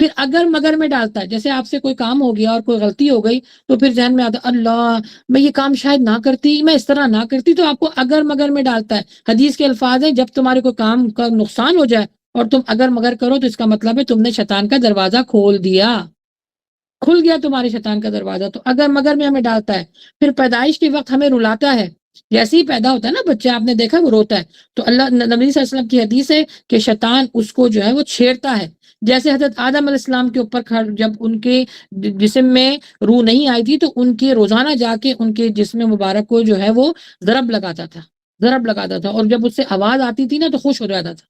پھر اگر مگر میں ڈالتا ہے، جیسے آپ سے کوئی کام ہو گیا اور کوئی غلطی ہو گئی تو پھر ذہن میں آتا اللہ میں یہ کام شاید نہ کرتی، میں اس طرح نہ کرتی. تو آپ کو اگر مگر میں ڈالتا ہے. حدیث کے الفاظ ہیں جب تمہارے کوئی کام کا نقصان ہو جائے اور تم اگر مگر کرو تو اس کا مطلب ہے تم نے شیطان کا دروازہ کھول دیا، کھل گیا تمہارے شیطان کا دروازہ. تو اگر مگر میں ہمیں ڈالتا ہے. پھر پیدائش کے وقت ہمیں رلاتا ہے، جیسے ہی پیدا ہوتا ہے نا بچہ، آپ نے دیکھا وہ روتا ہے، تو اللہ نبی صلی اللہ علیہ وسلم کی حدیث ہے کہ شیطان اس کو جو ہے وہ چھیڑتا ہے. جیسے حضرت آدم علیہ السلام کے اوپر جب ان کے جسم میں روح نہیں آئی تھی تو ان کے روزانہ جا کے ان کے جسم مبارک کو جو ہے وہ ضرب لگاتا تھا، اور جب اس سے آواز آتی تھی نا تو خوش ہو جاتا تھا.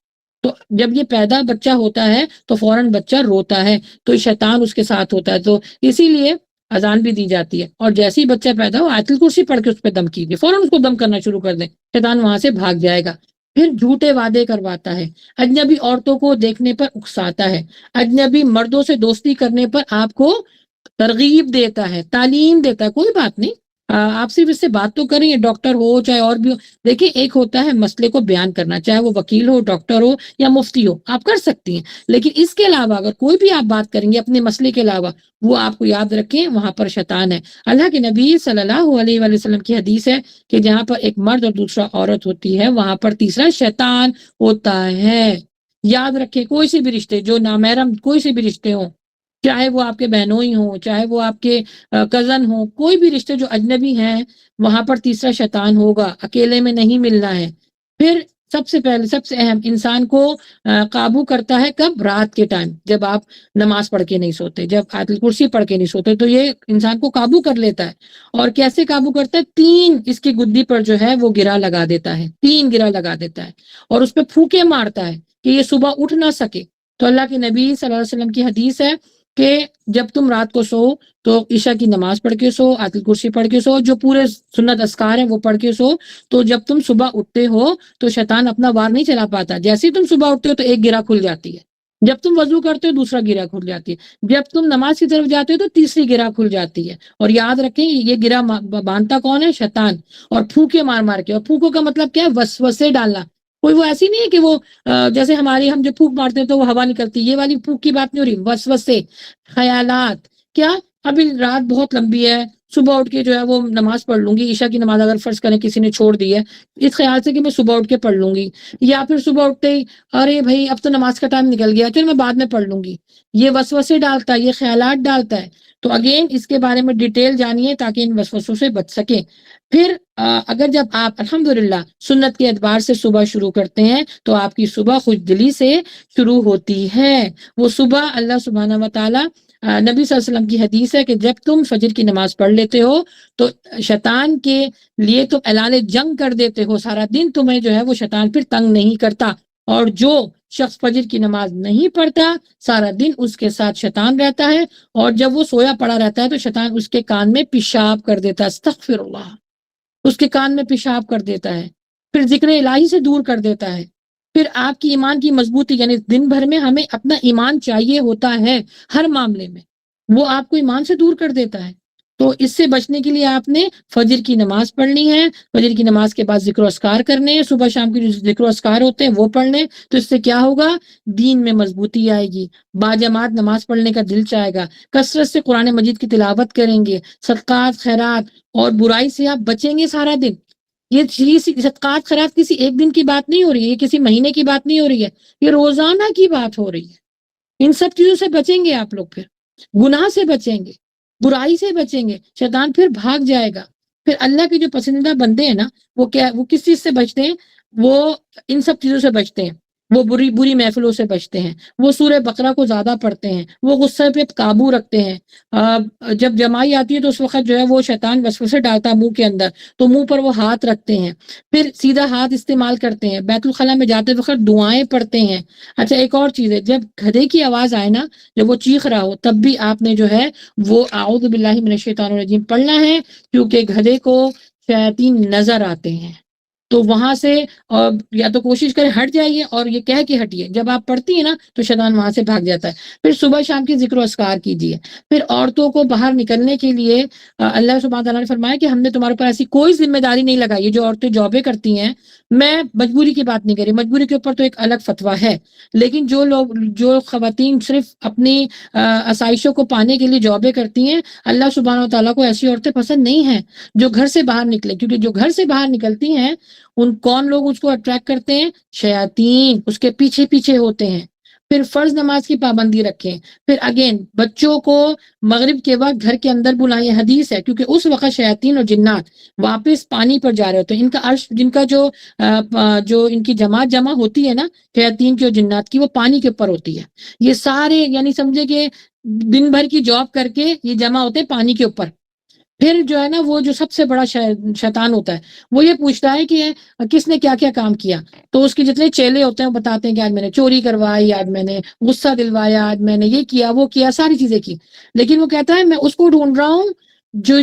تو جب یہ پیدا بچہ ہوتا ہے تو فوراً بچہ روتا ہے، تو شیطان اس کے ساتھ ہوتا ہے. تو اسی لیے اذان بھی دی جاتی ہے، اور جیسے ہی بچہ پیدا ہو آیت الکرسی پڑھ کے اس پہ دم کیجیے، فوراً اس کو دم کرنا شروع کر دیں، شیطان وہاں سے بھاگ جائے گا. پھر جھوٹے وعدے کرواتا ہے، اجنبی عورتوں کو دیکھنے پر اکساتا ہے، اجنبی مردوں سے دوستی کرنے پر آپ کو ترغیب دیتا ہے، تعلیم دیتا ہے. کوئی بات نہیں، آپ صرف اس سے بات تو کریں، یہ ڈاکٹر ہو چاہے اور بھی ہو. دیکھیں ایک ہوتا ہے مسئلے کو بیان کرنا، چاہے وہ وکیل ہو، ڈاکٹر ہو یا مفتی ہو، آپ کر سکتی ہیں. لیکن اس کے علاوہ اگر کوئی بھی آپ بات کریں گے اپنے مسئلے کے علاوہ، وہ آپ کو یاد رکھیں وہاں پر شیطان ہے. اللہ کے نبی صلی اللہ علیہ وآلہ وسلم کی حدیث ہے کہ جہاں پر ایک مرد اور دوسرا عورت ہوتی ہے وہاں پر تیسرا شیطان ہوتا ہے. یاد رکھیں کوئی سے بھی رشتے، جو نامحرم کوئی سے بھی رشتے ہوں، چاہے وہ آپ کے بہنوئی ہوں، چاہے وہ آپ کے کزن ہوں، کوئی بھی رشتے جو اجنبی ہیں وہاں پر تیسرا شیطان ہوگا. اکیلے میں نہیں ملنا ہے. پھر سب سے پہلے سب سے اہم، انسان کو قابو کرتا ہے کب، رات کے ٹائم، جب آپ نماز پڑھ کے نہیں سوتے، جب آیت الکرسی پڑھ کے نہیں سوتے، تو یہ انسان کو قابو کر لیتا ہے. اور کیسے قابو کرتا ہے، 3 اس کی گدی پر جو ہے وہ گرہ لگا دیتا ہے، 3 گرہ لگا دیتا ہے اور اس پہ پھوکے مارتا ہے کہ یہ صبح اٹھ نہ سکے. تو اللہ کے نبی صلی اللہ علیہ وسلم کی حدیث ہے کہ جب تم رات کو سو تو عشاء کی نماز پڑھ کے سو، آیت الکرسی پڑھ کے سو، جو پورے سنت اذکار ہیں وہ پڑھ کے سو. تو جب تم صبح اٹھتے ہو تو شیطان اپنا وار نہیں چلا پاتا. جیسے ہی تم صبح اٹھتے ہو تو ایک گرہ کھل جاتی ہے، جب تم وضو کرتے ہو دوسرا گرہ کھل جاتی ہے، جب تم نماز کی طرف جاتے ہو تو تیسری گرہ کھل جاتی ہے. اور یاد رکھیں یہ گرہ باندھتا کون ہے، شیطان. اور پھونکے مار مار کے، اور پھونکوں کا مطلب کیا ہے، وسوسے ڈالنا. کوئی وہ ایسی نہیں ہے کہ وہ جیسے ہم جب پھونک مارتے ہیں تو وہ ہوا نکلتی، یہ والی پھونک کی بات نہیں ہو رہی. وسوسے، خیالات، کیا ابھی رات بہت لمبی ہے، صبح اٹھ کے جو ہے وہ نماز پڑھ لوں گی، عشاء کی نماز اگر فرض کریں کسی نے چھوڑ دی ہے اس خیال سے کہ میں صبح اٹھ کے پڑھ لوں گی، یا پھر صبح اٹھتے ہی ارے بھائی اب تو نماز کا ٹائم نکل گیا، چل میں بعد میں پڑھ لوں گی. یہ وسوسے ڈالتا ہے، یہ خیالات ڈالتا ہے. تو اگین اس کے بارے میں ڈیٹیل جانیے تاکہ ان وسوسوں سے بچ سکیں. پھر اگر جب آپ الحمدللہ سنت کے اعتبار سے صبح شروع کرتے ہیں تو آپ کی صبح خوش دلی سے شروع ہوتی ہے. وہ صبح اللہ سبحانہ و تعالی، نبی صلی اللہ علیہ وسلم کی حدیث ہے کہ جب تم فجر کی نماز پڑھ لیتے ہو تو شیطان کے لیے تم اعلان جنگ کر دیتے ہو. سارا دن تمہیں جو ہے وہ شیطان پھر تنگ نہیں کرتا. اور جو شخص فجر کی نماز نہیں پڑھتا سارا دن اس کے ساتھ شیطان رہتا ہے، اور جب وہ سویا پڑا رہتا ہے تو شیطان اس کے کان میں پیشاب کر دیتا ہے، استغفر اللہ، اس کے کان میں پیشاب کر دیتا ہے، پھر ذکر الہی سے دور کر دیتا ہے. پھر آپ کی ایمان کی مضبوطی، یعنی دن بھر میں ہمیں اپنا ایمان چاہیے ہوتا ہے ہر معاملے میں، وہ آپ کو ایمان سے دور کر دیتا ہے. تو اس سے بچنے کے لیے آپ نے فجر کی نماز پڑھنی ہے، فجر کی نماز کے بعد ذکر و اذکار کرنے ہیں، صبح شام کے جو ذکر و اذکار ہوتے ہیں وہ پڑھنے، تو اس سے کیا ہوگا؟ دین میں مضبوطی آئے گی، باجماعت نماز پڑھنے کا دل چاہے گا، کثرت سے قرآن مجید کی تلاوت کریں گے، صدقات خیرات اور برائی سے آپ بچیں گے سارا دن۔ یہ صدقات خیرات کسی ایک دن کی بات نہیں ہو رہی ہے، یہ کسی مہینے کی بات نہیں ہو رہی ہے، یہ روزانہ کی بات ہو رہی ہے۔ ان سب چیزوں سے بچیں گے آپ لوگ، پھر گناہ سے بچیں گے، برائی سے بچیں گے، شیطان پھر بھاگ جائے گا۔ پھر اللہ کے جو پسندیدہ بندے ہیں نا، وہ کس چیز سے بچتے ہیں؟ وہ ان سب چیزوں سے بچتے ہیں، وہ بری محفلوں سے بچتے ہیں، وہ سورہ بقرہ کو زیادہ پڑھتے ہیں، وہ غصے پہ قابو رکھتے ہیں۔ جب جمائی آتی ہے تو اس وقت جو ہے وہ شیطان وسوسے ڈالتا ہے منہ کے اندر، تو منہ پر وہ ہاتھ رکھتے ہیں، پھر سیدھا ہاتھ استعمال کرتے ہیں، بیت الخلاء میں جاتے وقت دعائیں پڑھتے ہیں۔ اچھا ایک اور چیز ہے، جب گدھے کی آواز آئے نا، جب وہ چیخ رہا ہو، تب بھی آپ نے جو ہے وہ اعوذ باللہ من الشیطان الرجیم پڑھنا ہے، کیونکہ گدھے کو شیاطین نظر آتے ہیں۔ تو وہاں سے یا تو کوشش کریں ہٹ جائیے، اور یہ کہہ کے ہٹیے، جب آپ پڑھتی ہیں نا تو شیطان وہاں سے بھاگ جاتا ہے۔ پھر صبح شام کی ذکر و اذکار کیجیے۔ پھر عورتوں کو باہر نکلنے کے لیے اللہ سبحانہ تعالیٰ نے فرمایا کہ ہم نے تمہارے اوپر ایسی کوئی ذمہ داری نہیں لگائی ہے۔ جو عورتیں جابیں کرتی ہیں، میں مجبوری کی بات نہیں کر رہی، مجبوری کے اوپر تو ایک الگ فتویٰ ہے، لیکن جو خواتین صرف اپنی آسائشوں کو پانے کے لیے جابیں کرتی ہیں، اللہ سبحانہ تعالیٰ کو ایسی عورتیں پسند نہیں ہیں جو گھر سے باہر نکلے، کیونکہ جو گھر سے باہر نکلتی ہیں کون لوگ اس کو اٹریکٹ کرتے ہیں؟ شیاطین اس کے پیچھے پیچھے ہوتے ہیں۔ پھر فرض نماز کی پابندی رکھیں۔ پھر اگین بچوں کو مغرب کے وقت گھر کے اندر بلائیں، حدیث ہے، کیونکہ اس وقت شیاطین اور جنات واپس پانی پر جا رہے ہوتے ہیں۔ ان کا عرش، جن کا جو ان کی جماعت جمع ہوتی ہے نا، شیاطین کی اور جنات کی، وہ پانی کے اوپر ہوتی ہے۔ یہ سارے یعنی سمجھے کہ دن بھر کی جاب کر کے یہ جمع ہوتے ہیں پانی کے اوپر۔ پھر جو ہے نا وہ جو سب سے بڑا شیطان ہوتا ہے، وہ یہ پوچھتا ہے کہ کس نے کیا کیا کام کیا، تو اس کے جتنے چیلے ہوتے ہیں وہ بتاتے ہیں کہ آج میں نے چوری کروائی، آج میں نے غصہ دلوایا، آج میں نے یہ کیا وہ کیا، ساری چیزیں کی۔ لیکن وہ کہتا ہے میں اس کو ڈھونڈ رہا ہوں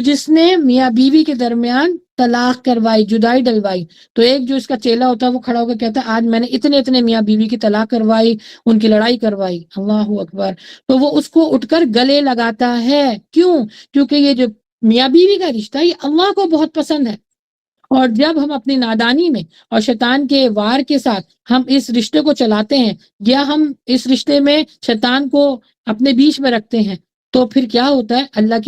جس نے میاں بیوی کے درمیان طلاق کروائی، جدائی ڈلوائی۔ تو ایک جو اس کا چیلا ہوتا ہے وہ کھڑا ہو کے کہتا ہے آج میں نے اتنے میاں بیوی کی طلاق کروائی، ان کی لڑائی کروائی۔ اللہ اکبر۔ تو وہ اس کو اٹھ کر گلے لگاتا ہے۔ کیوں؟ کیونکہ یہ جو میاں بیوی کا رشتہ یہ اللہ کو بہت پسند ہے، اور جب ہم اپنی نادانی میں اور شیطان کے وار کے ساتھ ہم اس رشتے کو چلاتے ہیں، یا ہم اس رشتے میں شیطان کو اپنے بیچ میں رکھتے ہیں، تو پھر کیا ہوتا ہے؟ اللہ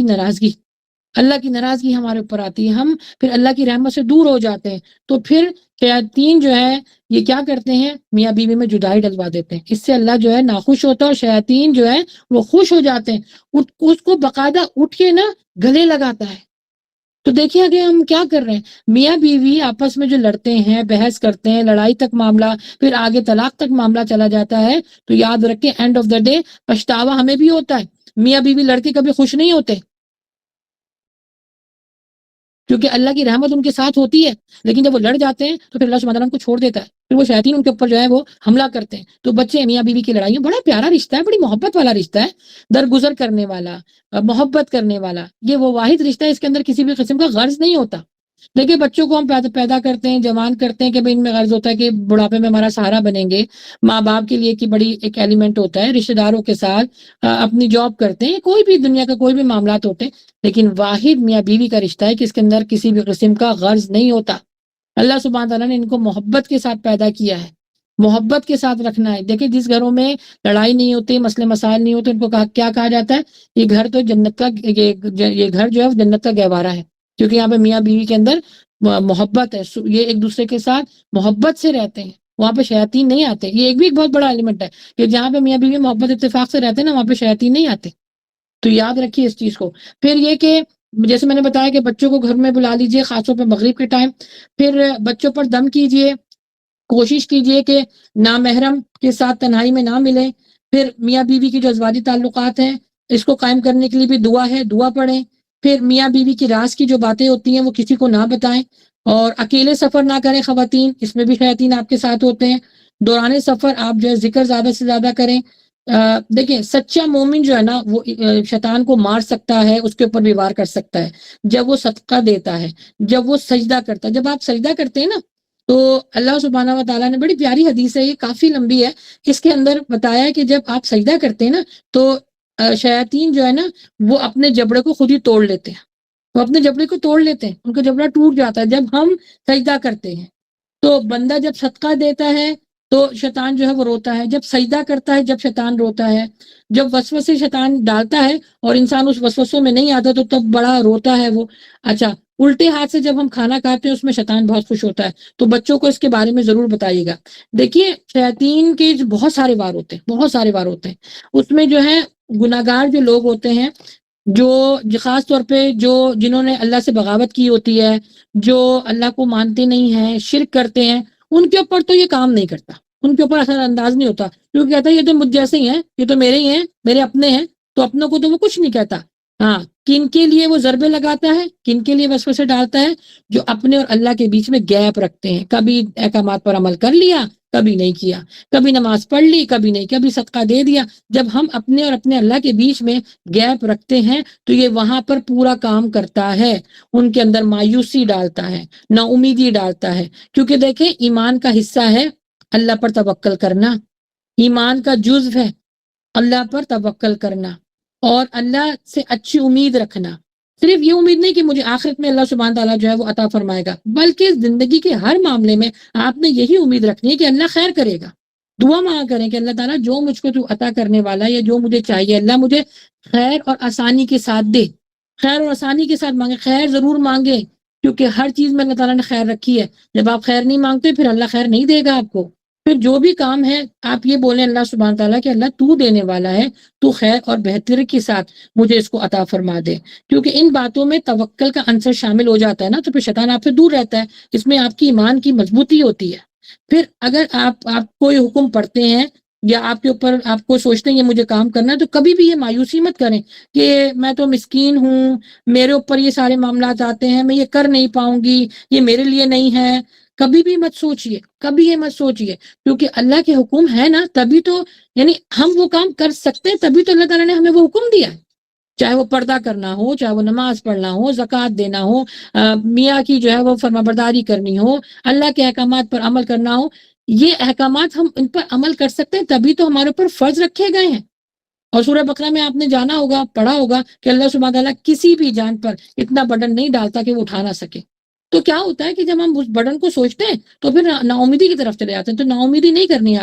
کی ناراضگی ہمارے اوپر آتی ہے، ہم پھر اللہ کی رحمت سے دور ہو جاتے ہیں۔ تو پھر شیاطین جو ہے یہ کیا کرتے ہیں؟ میاں بیوی میں جدائی ڈلوا دیتے ہیں۔ اس سے اللہ جو ہے ناخوش ہوتا ہے، اور شیاطین جو ہے وہ خوش ہو جاتے ہیں، اس کو باقاعدہ اٹھ کے نا گلے لگاتا ہے۔ تو دیکھیں آگے ہم کیا کر رہے ہیں، میاں بیوی آپس میں جو لڑتے ہیں، بحث کرتے ہیں، لڑائی تک معاملہ، پھر آگے طلاق تک معاملہ چلا جاتا ہے، تو یاد رکھیں اینڈ آف دا ڈے پچھتاوا ہمیں بھی ہوتا ہے۔ میاں بیوی لڑکے کبھی خوش نہیں ہوتے، کیونکہ اللہ کی رحمت ان کے ساتھ ہوتی ہے، لیکن جب وہ لڑ جاتے ہیں تو پھر اللہ سبحانہ تعالیٰ ان کو چھوڑ دیتا ہے، پھر وہ شیاطین ان کے اوپر جو ہے وہ حملہ کرتے ہیں۔ تو بچے میاں بیوی کی لڑائی بڑا پیارا رشتہ ہے، بڑی محبت والا رشتہ ہے، درگزر کرنے والا، محبت کرنے والا، یہ وہ واحد رشتہ ہے اس کے اندر کسی بھی قسم کا غرض نہیں ہوتا۔ دیکھیں بچوں کو ہم پیدا کرتے ہیں، جوان کرتے ہیں کہ ان میں غرض ہوتا ہے کہ بڑھاپے میں ہمارا سہارا بنیں گے، ماں باپ کے لیے کی بڑی ایک ایلیمنٹ ہوتا ہے، رشتہ داروں کے ساتھ اپنی جاب کرتے ہیں، کوئی بھی دنیا کا کوئی بھی معاملات ہوتے ہیں، لیکن واحد میاں بیوی کا رشتہ ہے کہ اس کے اندر کسی بھی قسم کا غرض نہیں ہوتا۔ اللہ سبحانہ تعالیٰ نے ان کو محبت کے ساتھ پیدا کیا ہے، محبت کے ساتھ رکھنا ہے۔ دیکھیں جس گھروں میں لڑائی نہیں ہوتی، مسئلے مسائل نہیں ہوتے، ان کو کیا کہا جاتا ہے؟ یہ گھر تو جنت کا، یہ گھر جو ہے وہ جنت کا گہوارہ ہے، کیونکہ یہاں پہ میاں بیوی کے اندر محبت ہے، یہ ایک دوسرے کے ساتھ محبت سے رہتے ہیں، وہاں پہ شیاطین نہیں آتے۔ یہ ایک بھی بہت بڑا ایلیمنٹ ہے کہ جہاں پہ میاں بیوی محبت اتفاق سے رہتے ہیں نا، وہاں پہ شیاطین نہیں آتے۔ تو یاد رکھیے اس چیز کو۔ پھر یہ کہ جیسے میں نے بتایا کہ بچوں کو گھر میں بلا لیجئے، خاص طور پہ مغرب کے ٹائم، پھر بچوں پر دم کیجئے، کوشش کیجئے کہ نامحرم کے ساتھ تنہائی میں نہ ملیں۔ پھر میاں بیوی کی جو ازواجی تعلقات ہیں اس کو قائم کرنے کے لیے بھی دعا ہے، دعا پڑھیں۔ پھر میاں بیوی کی راز کی جو باتیں ہوتی ہیں وہ کسی کو نہ بتائیں، اور اکیلے سفر نہ کریں خواتین، اس میں بھی شیاطین آپ کے ساتھ ہوتے ہیں۔ دوران سفر آپ جو ہے ذکر زیادہ سے زیادہ کریں۔ دیکھیں سچا مومن جو ہے نا وہ شیطان کو مار سکتا ہے، اس کے اوپر بھی وار کر سکتا ہے جب وہ صدقہ دیتا ہے، جب وہ سجدہ کرتا ہے۔ جب آپ سجدہ کرتے ہیں نا تو اللہ سبحانہ و تعالیٰ نے، بڑی پیاری حدیث ہے، یہ کافی لمبی ہے، اس کے اندر بتایا ہے کہ جب آپ سجدہ کرتے ہیں نا تو شیاطین جو ہے نا وہ اپنے جبڑے کو خود ہی توڑ لیتے ہیں۔ وہ اپنے جبڑے کو توڑ لیتے ہیں، ان کا جبڑا ٹوٹ جاتا ہے جب ہم سجدہ کرتے ہیں۔ تو بندہ جب صدقہ دیتا ہے تو شیطان جو ہے وہ روتا ہے، جب سجدہ کرتا ہے جب شیطان روتا ہے، جب وسوسے شیطان ڈالتا ہے اور انسان اس وسوسوں میں نہیں آتا تو تب بڑا روتا ہے وہ۔ اچھا، الٹے ہاتھ سے جب ہم کھانا کھاتے ہیں اس میں شیطان بہت خوش ہوتا ہے۔ تو بچوں کو اس کے بارے میں ضرور بتائیے گا۔ دیکھیے، شیاطین کے بہت سارے وار ہوتے ہیں، بہت سارے وار ہوتے ہیں۔ اس میں جو ہے گناہگار جو لوگ ہوتے ہیں، جو خاص طور پہ جنہوں نے اللہ سے بغاوت کی ہوتی ہے، جو اللہ کو مانتے نہیں ہیں، شرک کرتے ہیں، ان کے اوپر تو یہ کام نہیں کرتا، ان کے اوپر اثر انداز نہیں ہوتا، کیونکہ کہتا ہے یہ تو مجھ جیسے ہی ہیں، یہ تو میرے ہی ہیں، میرے اپنے ہیں، تو اپنوں کو تو وہ کچھ نہیں کہتا۔ ہاں، کن کے لیے وہ ضربے لگاتا ہے، کن کے لیے وسوسے ڈالتا ہے؟ جو اپنے اور اللہ کے بیچ میں گیپ رکھتے ہیں، کبھی احکامات پر عمل کر لیا، کبھی نہیں کیا، کبھی نماز پڑھ لی، کبھی نہیں، کبھی صدقہ دے دیا۔ جب ہم اپنے اور اپنے اللہ کے بیچ میں گیپ رکھتے ہیں تو یہ وہاں پر پورا کام کرتا ہے، ان کے اندر مایوسی ڈالتا ہے، نا امیدی ڈالتا ہے۔ کیونکہ دیکھیں، ایمان کا حصہ ہے اللہ پر توکل کرنا، ایمان کا جزو ہے اللہ پر توکل کرنا اور اللہ سے اچھی امید رکھنا۔ صرف یہ امید نہیں کہ مجھے آخرت میں اللہ سبحانہ تعالیٰ جو ہے وہ عطا فرمائے گا، بلکہ زندگی کے ہر معاملے میں آپ نے یہی امید رکھنی ہے کہ اللہ خیر کرے گا۔ دعا مانگا کریں کہ اللہ تعالیٰ جو مجھ کو تو عطا کرنے والا ہے یا جو مجھے چاہیے، اللہ مجھے خیر اور آسانی کے ساتھ دے، خیر اور آسانی کے ساتھ مانگے، خیر ضرور مانگے، کیونکہ ہر چیز میں اللہ تعالیٰ نے خیر رکھی ہے۔ جب آپ خیر نہیں مانگتے پھر اللہ خیر نہیں دے گا آپ کو۔ پھر جو بھی کام ہے آپ یہ بولیں اللہ سبحانہ تعالیٰ کہ اللہ تو دینے والا ہے، تو خیر اور بہتری کے ساتھ مجھے اس کو عطا فرما دے۔ کیونکہ ان باتوں میں توکل کا عنصر شامل ہو جاتا ہے نا، تو پھر شیطان آپ سے دور رہتا ہے، اس میں آپ کی ایمان کی مضبوطی ہوتی ہے۔ پھر اگر آپ کوئی حکم پڑھتے ہیں یا آپ کے اوپر آپ کو سوچتے ہیں یہ مجھے کام کرنا ہے، تو کبھی بھی یہ مایوسی مت کریں کہ میں تو مسکین ہوں، میرے اوپر یہ سارے معاملات آتے ہیں، میں یہ کر نہیں پاؤں گی، یہ میرے لیے نہیں ہے۔ کبھی بھی مت سوچئے، کبھی یہ مت سوچئے، کیونکہ اللہ کے حکم ہے نا، تبھی تو یعنی ہم وہ کام کر سکتے ہیں، تبھی تو اللہ تعالیٰ نے ہمیں وہ حکم دیا ہے۔ چاہے وہ پردہ کرنا ہو، چاہے وہ نماز پڑھنا ہو، زکوٰۃ دینا ہو، میاں کی جو ہے وہ فرما برداری کرنی ہو، اللہ کے احکامات پر عمل کرنا ہو، یہ احکامات ہم ان پر عمل کر سکتے ہیں، تبھی تو ہمارے اوپر فرض رکھے گئے ہیں۔ اور سورہ بقرہ میں آپ نے جانا ہوگا، پڑھا ہوگا کہ اللہ سبحانہ تعالیٰ کسی بھی جان پر اتنا برڈن نہیں ڈالتا کہ وہ اٹھا نہ سکے۔ تو کیا ہوتا ہے کہ جب ہم اس برڈن کو سوچتے ہیں تو پھر نا امیدی کی طرف چلے جاتے ہیں۔ تو نا امیدی نہیں کرنی ہے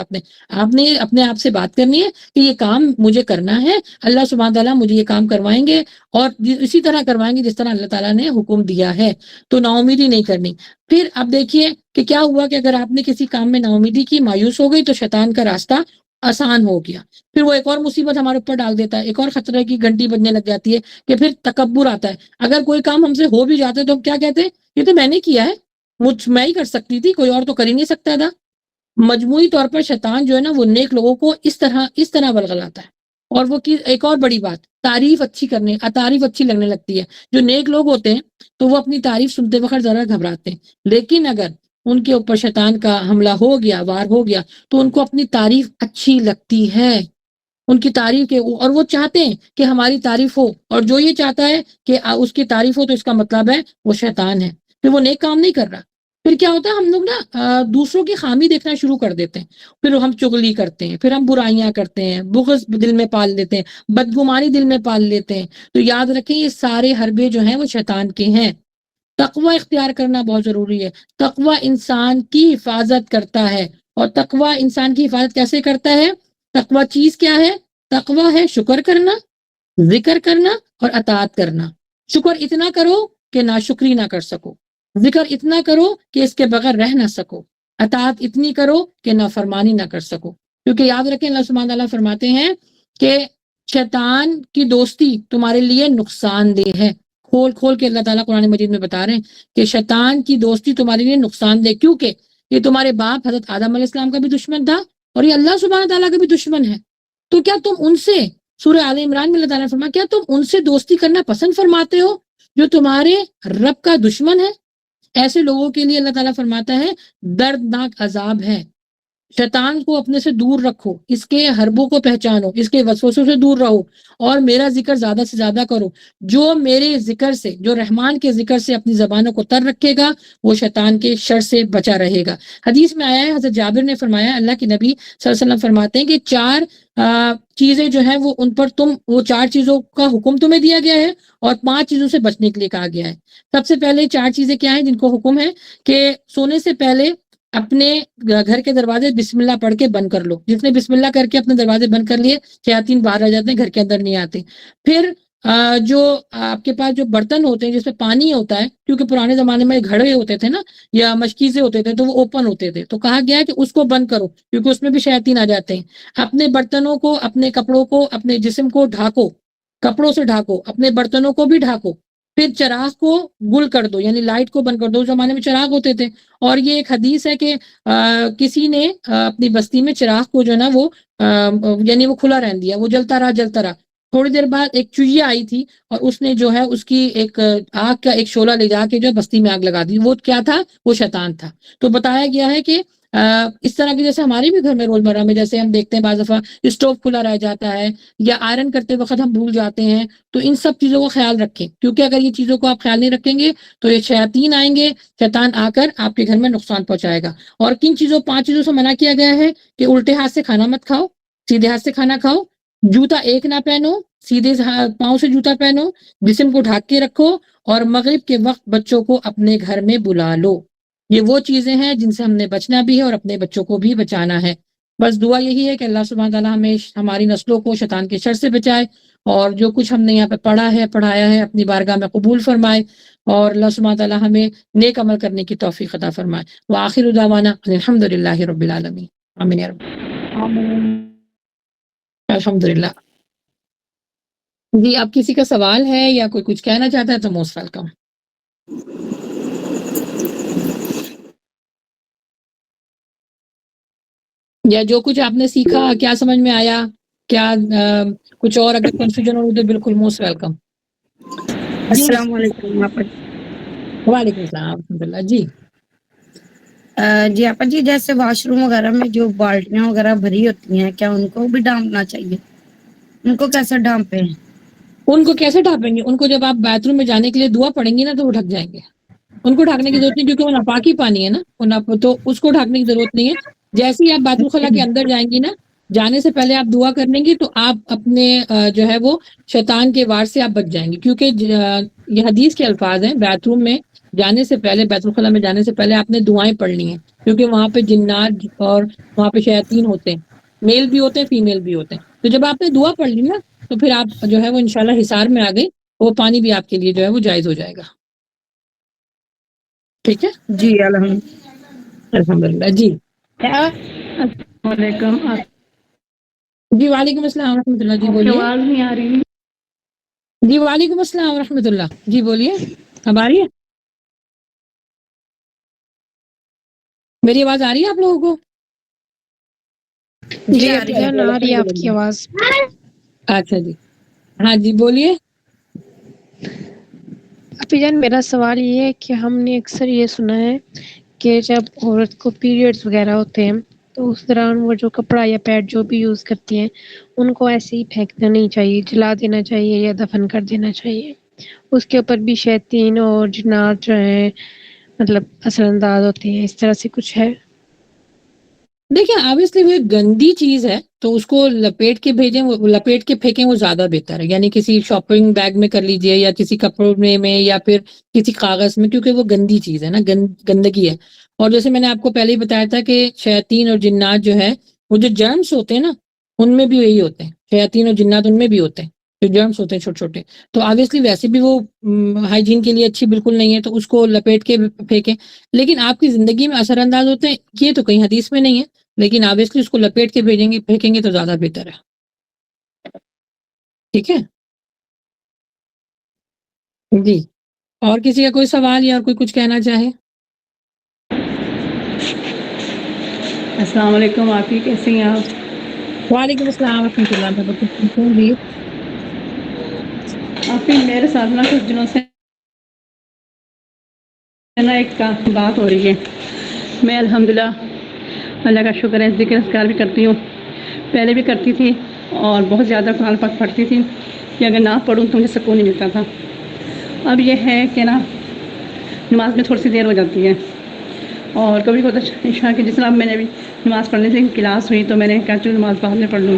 آپ نے اپنے آپ سے بات کرنی ہے کہ یہ کام مجھے کرنا ہے، اللہ سبحانہ تعالیٰ مجھے یہ کام کروائیں گے اور اسی طرح کروائیں گے جس طرح اللہ تعالیٰ نے حکم دیا ہے۔ تو نا امیدی نہیں کرنی۔ پھر اب دیکھیے کہ کیا ہوا کہ اگر آپ نے کسی کام میں نا امیدی کی، مایوس ہو گئی، تو شیطان کا راستہ آسان ہو گیا۔ پھر وہ ایک اور مصیبت ہمارے اوپر ڈال دیتا ہے، ایک اور خطرے کی گھنٹی بجنے لگ جاتی ہے کہ پھر تکبر آتا ہے۔ اگر کوئی کام ہم سے ہو بھی جاتا ہے تو ہم کیا کہتے ہیں؟ یہ تو میں نے کیا ہے، میں ہی کر سکتی تھی، کوئی اور تو کر ہی نہیں سکتا تھا۔ مجموعی طور پر شیطان جو ہے نا وہ نیک لوگوں کو اس طرح بلغلاتا ہے۔ اور وہ ایک اور بڑی بات، تعریف اچھی لگنے لگتی ہے۔ جو نیک لوگ ہوتے ہیں تو وہ اپنی تعریف سنتے وقت ذرا گھبراتے ہیں، لیکن اگر ان کے اوپر شیطان کا حملہ ہو گیا، وار ہو گیا، تو ان کو اپنی تعریف اچھی لگتی ہے، ان کی تعریف کے، اور وہ چاہتے ہیں کہ ہماری تعریف ہو، اور جو یہ چاہتا ہے کہ اس کی تعریف ہو تو اس کا مطلب ہے وہ شیطان ہے، پھر وہ نیک کام نہیں کر رہا۔ پھر کیا ہوتا ہے، ہم لوگ نا دوسروں کی خامی دیکھنا شروع کر دیتے ہیں، پھر ہم چغلی کرتے ہیں، پھر ہم برائیاں کرتے ہیں، بغض دل میں پال لیتے ہیں، بدگمانی دل میں پال لیتے ہیں۔ تو یاد رکھیں یہ سارے حربے جو ہیں وہ شیطان کے ہیں۔ تقوی اختیار کرنا بہت ضروری ہے۔ تقوی انسان کی حفاظت کرتا ہے، اور تقوی انسان کی حفاظت کیسے کرتا ہے؟ تقوی چیز کیا ہے؟ تقوی ہے شکر کرنا، ذکر کرنا اور اطاعت کرنا۔ شکر اتنا کرو کہ ناشکری نہ کر سکو، ذکر اتنا کرو کہ اس کے بغیر رہ نہ سکو، اطاعت اتنی کرو کہ نافرمانی نہ کر سکو۔ کیونکہ یاد رکھیں اللہ سبحانہ تعالیٰ فرماتے ہیں کہ شیطان کی دوستی تمہارے لیے نقصان دہ ہے۔ کھول کے اللہ تعالیٰ قرآن مجید میں بتا رہے ہیں کہ شیطان کی دوستی تمہارے لیے نقصان دہ، کیونکہ یہ تمہارے باپ حضرت آدم علیہ السلام کا بھی دشمن تھا اور یہ اللہ سبحانہ تعالیٰ کا بھی دشمن ہے۔ تو کیا تم ان سے، سورہ آل عمران میں اللہ تعالیٰ نے فرمایا، کیا تم ان سے دوستی کرنا پسند فرماتے ہو جو تمہارے رب کا دشمن ہے؟ ایسے لوگوں کے لیے اللہ تعالیٰ فرماتا ہے دردناک عذاب ہے۔ شیطان کو اپنے سے دور رکھو، اس کے حربوں کو پہچانو، اس کے وسوسوں سے دور رہو اور میرا ذکر زیادہ سے زیادہ کرو۔ جو میرے ذکر سے، جو رحمان کے ذکر سے اپنی زبانوں کو تر رکھے گا وہ شیطان کے شر سے بچا رہے گا۔ حدیث میں آیا ہے، حضرت جابر نے فرمایا، اللہ کے نبی صلی اللہ علیہ وسلم فرماتے ہیں کہ چار چیزیں جو ہیں وہ ان پر وہ چار چیزوں کا حکم تمہیں دیا گیا ہے اور 5 چیزوں سے بچنے کے لیے کہا گیا ہے۔ سب سے پہلے 4 چیزیں کیا ہیں جن کو حکم ہے کہ سونے سے پہلے اپنے گھر کے دروازے بسم اللہ پڑھ کے بند کر لو۔ جس نے بسم اللہ کر کے اپنے دروازے بند کر لیے شیاطین باہر آ جاتے ہیں، گھر کے اندر نہیں آتے۔ پھر جو آپ کے پاس جو برتن ہوتے ہیں جس میں پانی ہوتا ہے، کیونکہ پرانے زمانے میں گھڑے ہوتے تھے نا یا مشکیزیں ہوتے تھے تو وہ اوپن ہوتے تھے، تو کہا گیا ہے کہ اس کو بند کرو کیونکہ اس میں بھی شیاطین آ جاتے ہیں۔ اپنے برتنوں کو، اپنے کپڑوں کو، اپنے جسم کو ڈھانکو، کپڑوں سے ڈھانکو، اپنے برتنوں کو بھی ڈھانکو۔ پھر چراغ کو گل کر دو، یعنی لائٹ کو بند کر دو۔ اس زمانے میں چراغ ہوتے تھے اور یہ ایک حدیث ہے کہ کسی نے اپنی بستی میں چراغ کو جو ہے نا وہ یعنی وہ کھلا رہن دیا، وہ جلتا رہا۔ تھوڑی دیر بعد ایک چوہیا آئی تھی اور اس نے جو ہے اس کی ایک آگ کا ایک شعلہ لے جا کے جو ہے بستی میں آگ لگا دی۔ وہ کیا تھا؟ وہ شیطان تھا۔ تو بتایا گیا ہے کہ اس طرح کی جیسے ہمارے بھی گھر میں روزمرہ میں جیسے ہم دیکھتے ہیں بعض دفعہ اسٹوو کھلا رہ جاتا ہے یا آئرن کرتے وقت ہم بھول جاتے ہیں، تو ان سب چیزوں کا خیال رکھیں، کیونکہ اگر یہ چیزوں کو آپ خیال نہیں رکھیں گے تو یہ شیاطین آئیں گے، شیطان آ کر آپ کے گھر میں نقصان پہنچائے گا۔ اور کن چیزوں 5 چیزوں سے منع کیا گیا ہے کہ الٹے ہاتھ سے کھانا مت کھاؤ، سیدھے ہاتھ سے کھانا کھاؤ، جوتا ایک نہ پہنو، سیدھے پاؤں سے جوتا پہنو، جسم کو ڈھانک کے رکھو اور مغرب کے وقت بچوں کو اپنے گھر میں بلا لو۔ یہ وہ چیزیں ہیں جن سے ہم نے بچنا بھی ہے اور اپنے بچوں کو بھی بچانا ہے۔ بس دعا یہی ہے کہ اللہ سبحانہ تعالیٰ ہمیں ہماری نسلوں کو شیطان کے شر سے بچائے اور جو کچھ ہم نے یہاں پہ پڑھا ہے پڑھایا ہے اپنی بارگاہ میں قبول فرمائے اور اللہ سبحانہ تعالیٰ ہمیں نیک عمل کرنے کی توفیق عطا فرمائے۔ وآخر دعوانا الحمدللہ رب العالمین۔ آمین یا رب۔ الحمدللہ۔ جی، اب کسی کا سوال ہے یا کوئی کچھ کہنا چاہتا ہے تو موسٹ ویلکم۔ یا جو کچھ آپ نے سیکھا کیا سمجھ میں آیا، کیا کچھ اور اگر کنفیوژن ہو تو بالکل موسٹ ویلکم۔ السلام علیکم آپا۔ وعلیکم السلام ورحمۃ اللہ۔ جی جی آپا جی، جیسے واش روم وغیرہ میں جو بالٹیاں وغیرہ بھری ہوتی ہیں کیا ان کو بھی ڈھانپنا چاہیے؟ ان کو کیسے ڈھانپیں؟ ان کو کیسے ڈھانپیں گے؟ ان کو جب آپ باتھ روم میں جانے کے لیے دعا پڑھیں گی نا تو وہ ڈھک جائیں گے۔ ان کو ڈھانکنے کی ضرورت نہیں کیونکہ وہ ناپاکی پانی ہے نا، تو اس کو ڈھانکنے کی ضرورت نہیں ہے۔ جیسے ہی آپ بیت الخلاء کے اندر جائیں گی نا، جانے سے پہلے آپ دعا کرنے گی تو آپ اپنے جو ہے وہ شیطان کے وار سے آپ بچ جائیں گے، کیونکہ یہ حدیث کے الفاظ ہیں، بیت روم میں جانے سے پہلے، بیت الخلاء میں جانے سے پہلے آپ نے دعائیں پڑھنی ہیں، کیونکہ وہاں پہ جنات اور وہاں پہ شیاطین ہوتے ہیں، میل بھی ہوتے ہیں فیمیل بھی ہوتے ہیں۔ تو جب آپ نے دعا پڑھ لی نا تو پھر آپ جو ہے وہ انشاءاللہ حصار میں آ گئی، وہ پانی بھی آپ کے لیے جو ہے وہ جائز ہو جائے گا۔ ٹھیک ہے جی الحمدللہ۔ جی السلام علیکم۔ جی وعلیکم السلام ورحمۃ اللہ۔ جی بولیے۔ آواز نہیں آ رہی؟ جی وعلیکم السلام ورحمۃ اللہ۔ جی بولیے، اب آ رہی ہے میری آواز؟ آ رہی ہے آپ لوگوں کو؟ جی ابھی جان آ رہی ہے آپ کی آواز۔ اچھا جی، ہاں جی بولیے۔ ابھی جان میرا سوال یہ ہے کہ ہم نے اکثر یہ سنا ہے کہ جب عورت کو پیریڈز وغیرہ ہوتے ہیں تو اس دوران وہ جو کپڑا یا پیڈ جو بھی یوز کرتی ہیں ان کو ایسے ہی پھینکنا نہیں چاہیے، جلا دینا چاہیے یا دفن کر دینا چاہیے۔ اس کے اوپر بھی شیاطین اور جنات جو ہیں مطلب اثر انداز ہوتے ہیں، اس طرح سے کچھ ہے؟ دیکھیں آبویسلی وہ ایک گندی چیز ہے تو اس کو لپیٹ کے بھیجیں، وہ لپیٹ کے پھینکیں، وہ زیادہ بہتر ہے۔ یعنی کسی شاپنگ بیگ میں کر لیجئے یا کسی کپڑوں میں یا پھر کسی کاغذ میں، کیونکہ وہ گندی چیز ہے نا، گندگی ہے۔ اور جیسے میں نے آپ کو پہلے ہی بتایا تھا کہ شیاطین اور جنات جو ہے وہ جو جرمز ہوتے ہیں نا ان میں بھی یہی ہوتے ہیں، شیاطین اور جنات ان میں بھی ہوتے ہیں جو جرمز ہوتے ہیں چھوٹے چھوٹے، تو آبویسلی ویسے بھی وہ ہائیجین کے لیے اچھی بالکل نہیں ہے، تو اس کو لپیٹ کے پھینکیں۔ لیکن آپ کی زندگی میں اثر انداز ہوتے ہیں یہ تو کہیں حدیث میں نہیں ہے، لیکن آبویسلی اس کو لپیٹ کے پھینکیں گے تو زیادہ بہتر ہے۔ ٹھیک ہے جی، اور کسی کا کوئی سوال یا کوئی کچھ کہنا چاہے؟ السلام علیکم آپی، کیسے ہیں آپ؟ وعلیکم السلام ورحمۃ اللہ۔ میں بالکل ٹھیک ہوں جی۔ آپی میرے ساتھ نا کچھ دنوں سے نا ایک بات ہو رہی ہے۔ میں الحمدللہ اللہ کا شکر ہے، ذکر اذکار بھی کرتی ہوں، پہلے بھی کرتی تھی اور بہت زیادہ قرآن پاک پڑھتی تھی کہ اگر نہ پڑھوں تو مجھے سکون نہیں ملتا تھا. اب یہ ہے کہ نا نماز میں تھوڑی سی دیر ہو جاتی ہے اور کبھی ہوتا عشاء کی، جس طرح میں نے ابھی نماز پڑھنے سے کلاس ہوئی تو میں نے کہا چلو نماز بعد میں پڑھ لوں.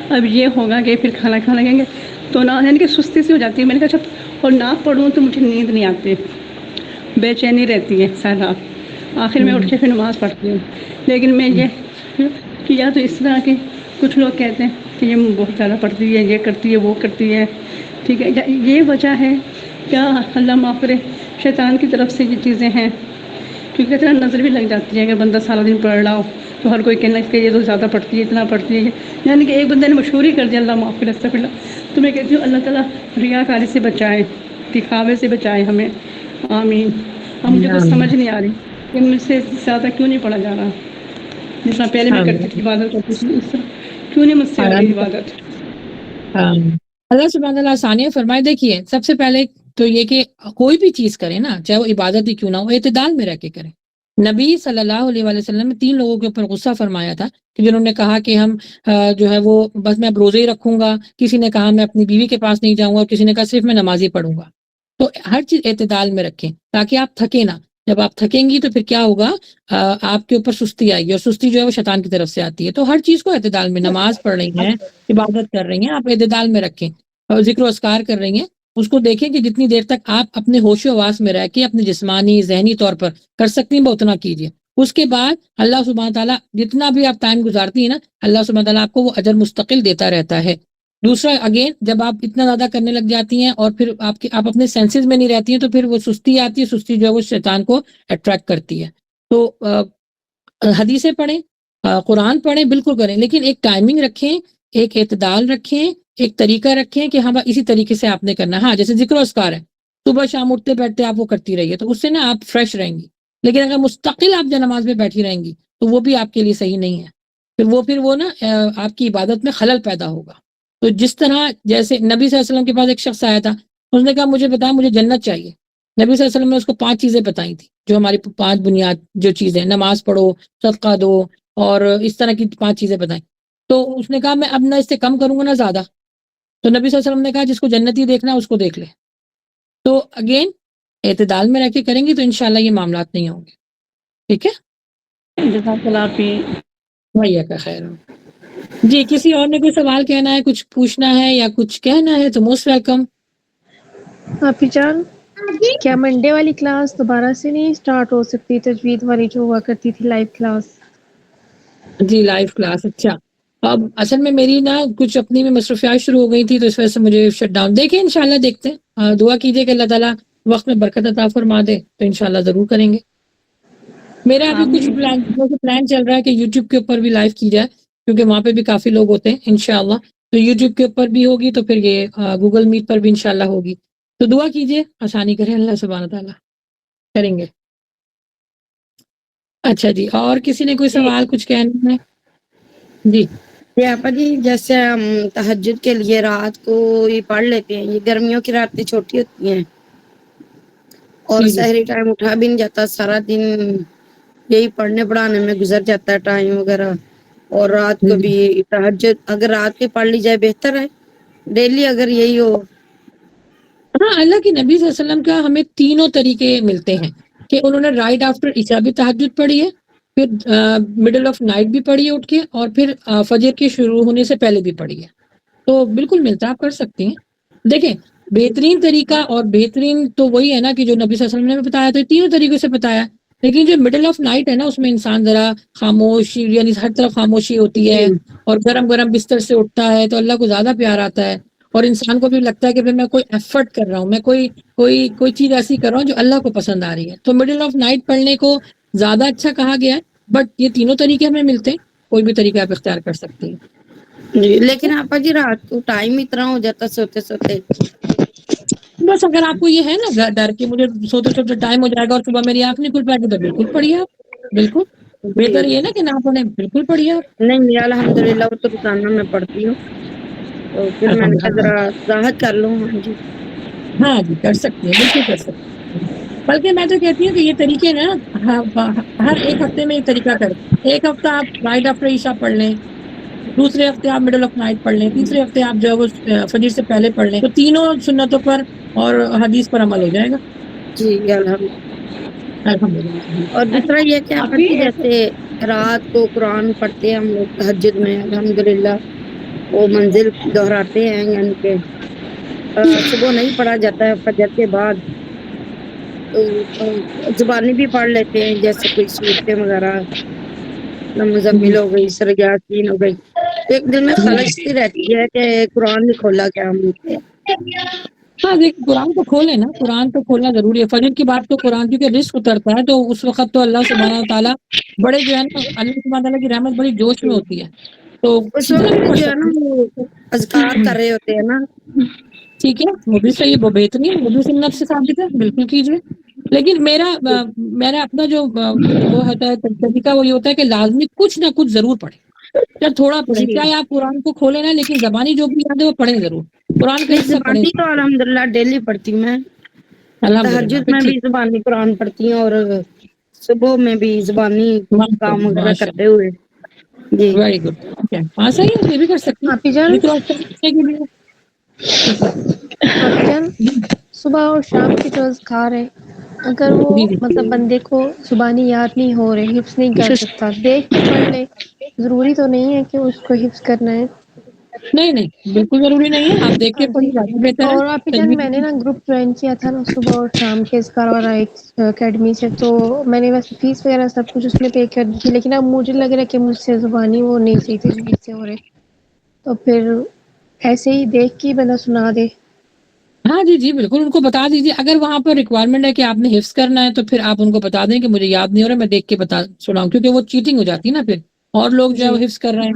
اب یہ ہوگا کہ پھر کھانا کھانے لگیں گے تو نہ یعنی کہ سستی سی ہو جاتی ہے. میں نے کہا اچھا اور نہ پڑھوں تو مجھے نیند نہیں آتی، بے چینی رہتی ہے ساری رات. آخر میں اٹھ کے پھر نماز پڑھتی ہوں. لیکن میں یہ کیا تو اس طرح کہ کچھ لوگ کہتے ہیں کہ یہ بہت زیادہ پڑھتی ہے، یہ کرتی ہے، وہ کرتی ہے. ٹھیک ہے، یہ وجہ ہے کیا؟ اللہ معاف کرے، شیطان کی طرف سے یہ چیزیں ہیں. کیونکہ اتنا نظر بھی لگ جاتی ہے کہ بندہ سارا دن پڑھ رہا ہو تو ہر کوئی کہنا کہ یہ تو زیادہ پڑھتی ہے، اتنا پڑھتی ہے. یعنی کہ ایک بندے نے مشہور ہی کر دیا، اللہ معاف کرے، استغفر اللہ. تو میں کہتی ہوں اللہ تعالیٰ ریاکاری سے بچائے، دکھاوے سے بچائے ہمیں، آمین. اب مجھے کچھ سمجھ نہیں آ رہی کہ مجھ سے زیادہ کیوں نہیں پڑھا جا رہا. جس طرح پہلے میں کرتی تھی، عبادت کرتی تھی، اس طرح کیوں نہیں مجھ سے ہو رہی عبادت. اللہ سبحانہ تعالیٰ آسانیاں فرمائے. دیکھیے سب سے پہلے تو یہ کہ کوئی بھی چیز کرے نا، چاہے وہ عبادت ہی کیوں نہ ہو، اعتدال میں رہ کے کرے. نبی صلی اللہ علیہ وآلہ وسلم نے 3 لوگوں کے اوپر غصہ فرمایا تھا کہ جنہوں نے کہا کہ ہم جو ہے وہ بس میں اب روزے ہی رکھوں گا، کسی نے کہا میں اپنی بیوی کے پاس نہیں جاؤں گا، کسی نے کہا صرف میں نماز ہی پڑھوں گا. تو ہر چیز اعتدال میں رکھیں تاکہ آپ تھکیں نہ. جب آپ تھکیں گی تو پھر کیا ہوگا، آپ کے اوپر سستی آئے گی، اور سستی جو ہے وہ شیطان کی طرف سے آتی ہے. تو ہر چیز کو اعتدال میں، نماز پڑھ رہی ہیں، عبادت کر رہی ہیں، آپ اعتدال میں رکھیں. اور ذکر و اذکار کر رہی ہیں، اس کو دیکھیں کہ جتنی دیر تک آپ اپنے ہوش و حواس میں رہ کے اپنے جسمانی ذہنی طور پر کر سکتی ہیں وہ اتنا کیجیے. اس کے بعد اللہ سبحانہ تعالیٰ جتنا بھی آپ ٹائم گزارتی ہیں نا، اللہ سبحانہ تعالیٰ آپ کو وہ اجر مستقل دیتا رہتا ہے. دوسرا اگین، جب آپ اتنا زیادہ کرنے لگ جاتی ہیں اور پھر آپ اپنے سینسز میں نہیں رہتی ہیں تو پھر وہ سستی آتی ہے. سستی جو ہے وہ شیطان کو اٹریکٹ کرتی ہے. تو حدیثیں پڑھیں، قرآن پڑھیں، بالکل کریں، لیکن ایک ٹائمنگ رکھیں، ایک اعتدال رکھیں، ایک طریقہ رکھیں کہ ہاں اسی طریقے سے آپ نے کرنا. ہاں جیسے ذکر و اذکار ہے، صبح شام اٹھتے بیٹھتے آپ وہ کرتی رہیے تو اس سے نا آپ فریش رہیں گی. لیکن اگر مستقل آپ نماز میں بیٹھی رہیں گی تو وہ بھی آپ کے لیے صحیح نہیں ہے. پھر وہ نا آپ کی عبادت میں خلل پیدا ہوگا. تو جس طرح جیسے نبی صلی اللہ علیہ وسلم کے پاس ایک شخص آیا تھا، اس نے کہا مجھے بتایا مجھے جنت چاہیے. نبی صلی اللہ علیہ وسلم نے اس کو 5 چیزیں بتائی تھی، جو ہماری 5 بنیاد جو چیزیں، نماز پڑھو، صدقہ دو، اور اس طرح کی 5 چیزیں بتائیں. تو اس نے کہا میں اب نہ اس سے کم کروں گا نہ زیادہ. تو نبی صلی اللہ علیہ وسلم نے کہا جس کو جنتی دیکھنا ہے اس کو دیکھ لے. تو اگین اعتدال میں رہ کے کریں گی تو انشاءاللہ یہ معاملات نہیں ہوں گے. ٹھیک ہے، جزاک اللہ آپ کی. بھیا کا خیر ہو. جی کسی اور نے کوئی سوال کہنا ہے، کچھ پوچھنا ہے یا کچھ کہنا ہے تو موسٹ ویلکم. آپی جان، کیا منڈے والی کلاس دوبارہ سے نہیں سٹارٹ ہو سکتی؟ تجوید والی جو ہوا کرتی تھی لائیو کلاس. جی لائیو کلاس، اچھا. اب اصل میں میری نا کچھ اپنی میں مصروفیات شروع ہو گئی تھی تو اس وجہ سے مجھے شٹ ڈاؤن. دیکھیں انشاءاللہ دیکھتے ہیں، دعا کیجئے کہ اللہ تعالیٰ وقت میں برکت عطا فرما دے تو انشاءاللہ ضرور کریں گے. میرا ابھی کچھ پلان چل رہا ہے کہ یوٹیوب کے اوپر بھی لائیو کی جائے، کیونکہ وہاں پہ بھی کافی لوگ ہوتے ہیں انشاءاللہ. تو یوٹیوب کے اوپر بھی ہوگی تو پھر یہ گوگل میٹ پر بھی انشاءاللہ ہوگی. تو دعا کیجئے آسانی کرے اللہ سبحانہ تعالیٰ، کریں گے. اچھا جی، اور کسی نے کوئی سوال کچھ کہنا ہے؟ جی جی آپا جی، جیسے ہم تہجد کے لیے رات کو یہ پڑھ لیتے ہیں، یہ گرمیوں کی راتیں چھوٹی ہوتی ہیں اور جی سحری ٹائم اٹھا بھی نہیں جاتا، سارا دن یہی پڑھنے پڑھانے میں گزر جاتا ہے ٹائم وغیرہ. اور رات کو جی بھی تہجد اگر رات کے پڑھ لی جائے بہتر ہے، ڈیلی اگر یہی ہو. ہاں، اللہ کے نبی صلی اللہ علیہ وسلم کا ہمیں تینوں طریقے ملتے ہیں کہ انہوں نے رائٹ آفٹر عشاء بھی تہجد پڑھی ہے، پھر مڈل آف نائٹ بھی پڑھی ہے اٹھ کے، اور پھر فجر کے شروع ہونے سے پہلے بھی پڑھی ہے. تو بالکل ملتا ہے، آپ کر سکتے ہیں. دیکھیں بہترین طریقہ اور بہترین تو وہی ہے نا کہ جو نبی صلی اللہ علیہ وسلم نے بتایا، تو تینوں طریقوں سے بتایا. لیکن جو مڈل آف نائٹ ہے نا، اس میں انسان ذرا خاموش، یعنی ہر طرف خاموشی ہوتی ہے اور گرم گرم بستر سے اٹھتا ہے تو اللہ کو زیادہ پیار آتا ہے، اور انسان کو بھی لگتا ہے کہ میں کوئی ایفرٹ کر رہا ہوں، میں کوئی چیز ایسی کر رہا ہوں جو اللہ کو پسند آ رہی ہے. تو مڈل آف نائٹ پڑھنے کو زیادہ اچھا کہا گیا ہے. بٹ یہ تینوں طریقے ہمیں ملتے ہیں، کوئی بھی طریقہ آپ اختیار کر سکتے ہیں. جی لیکن آپا جی رات کو ٹائم اتنا ہو جاتا سوتے سوتے. بس اگر آپ کو یہ ہے نا ڈر کہ مجھے سوتے سوتے ٹائم ہو جائے گا اور صبح میری آنکھ نہیں کھل پائے گی، تو بالکل پڑھیے آپ، بالکل جی بہتر یہ نا کہ نہ پڑھیں، بالکل پڑھیے آپ. نہیں الحمدللہ وہ تو روزانہ میں پڑھتی ہوں، تو پھر میں نے کہا الحمدللہ، ذرا راحت کر لوں. ہاں جی ہاں جی کر سکتی ہیں، بالکل کر سکتی ہیں. بلکہ میں تو کہتی ہوں کہ یہ طریقے نا ہر ایک ہفتے میں ایک طریقہ کریں. ایک ہفتہ آپ رائٹ آفٹر عشاء پڑھ لیں, دوسرے ہفتے آپ مڈل آف نائٹ پڑھ لیں, تیسرے ہفتے آپ جو ہے وہ فجر سے پہلے پڑھ لیں, تو تینوں سنتوں پر اور حدیث پر عمل ہو جائے گا. جی الحمدللہ. اور دوسرا یہ کہ آپ آپ بھی جی جیسے رات کو قرآن پڑھتے ہیں ہم لوگ تہجد میں الحمدللہ وہ منزل دہراتے ہیں, یعنی کہ صبح نہیں پڑھا جاتا ہے فجر کے بعد, تو زبانی بھی پڑھ لیتے ہیں جیسے کوئی صورتیں وغیرہ, مزمل ہو گئی, سورہ یاسین ہو گئی. ایک دن میں خلش سی رہتی ہے کہ قرآن نہیں کھولا کیا ہم نے. ہاں دیکھ, قرآن تو کھولے نا, قرآن تو کھولنا ضروری ہے. فجر کی بات تو قرآن کیونکہ رزق اترتا ہے, تو اس وقت تو اللہ سبحانہ تعالیٰ بڑے جو ہے نا, اللہ سبحانہ تعالیٰ کی رحمت بڑی جوش میں ہوتی ہے, تو اس کتنا بھی وقت پڑھ جو ہے نا سکتے وہ اذکار ہیں. کر رہے ہوتے ہیں نا. ٹھیک ہے, وہ بھی صحیح, وہ بہترین, وہ بھی سنت سے ثابت ہے, بالکل کیجیے. لیکن میرا اپنا جو وہ ہوتا ہے طریقہ, وہ یہ ہوتا ہے کہ لازمی کچھ نہ کچھ ضرور پڑھیں, چاہے تھوڑا پڑھیں, جی چاہے آپ قرآن کو کھولیں نا, لیکن زبانی جو بھی یاد ہے وہ پڑھیں ضرور. قرآن کا نہیں, حصہ پڑھیں زبانی تو الحمدللہ ڈیلی پڑھتی ہوں میں. الحمدللہ. تہجد پھر میں بھی ٹھیک, زبانی قرآن پڑھتی ہوں, اور صبح میں بھی زبانی کام وغیرہ ماشاء کرتے ہوئے. جی اللہ, ویری گڈ. ٹھیک ہے, ہاں صحیح ہے, یہ بھی کر سکتی ہیں. آپی جان ذکر و اذکار کے لیے ٹھیک ہے. آپی جان, صبح اور شام کی جو اذکار ہے, اگر وہ جی جی مطلب بندے کو زبانی یاد نہیں ہو رہے, حفظ نہیں کر سکتا, دیکھ کے پڑھ لے, ضروری تو نہیں ہے کہ اس کو حفظ کرنا ہے. نہیں نہیں, بالکل ضروری نہیں ہے, آپ دیکھ کے جی. پڑھیں, زیادہ بہتر ہے. اور آپی جان, میں نے تجوید نا گروپ جوائن کیا تھا نا صبح اور شام کے اذکار والا ایک اکیڈمی سے, تو میں نے ویسے فیس وغیرہ سب کچھ اس میں پے کر دی تھی, لیکن اب مجھے لگ رہا ہے کہ مجھ سے زبانی وہ نہیں صحیح تجوید سے ہو رہے, تو پھر ایسے ہی دیکھ کے بندہ سنا دے. ہاں جی جی بالکل, ان کو بتا دیجیے. اگر وہاں پر ریکوائرمنٹ ہے کہ آپ نے حفظ کرنا ہے, تو پھر آپ ان کو بتا دیں کہ مجھے یاد نہیں ہو رہا ہے, میں دیکھ کے سناؤں, کیونکہ وہ چیٹنگ ہو جاتی ہے نا پھر, اور لوگ جو ہے جی وہ حفظ کر رہے ہیں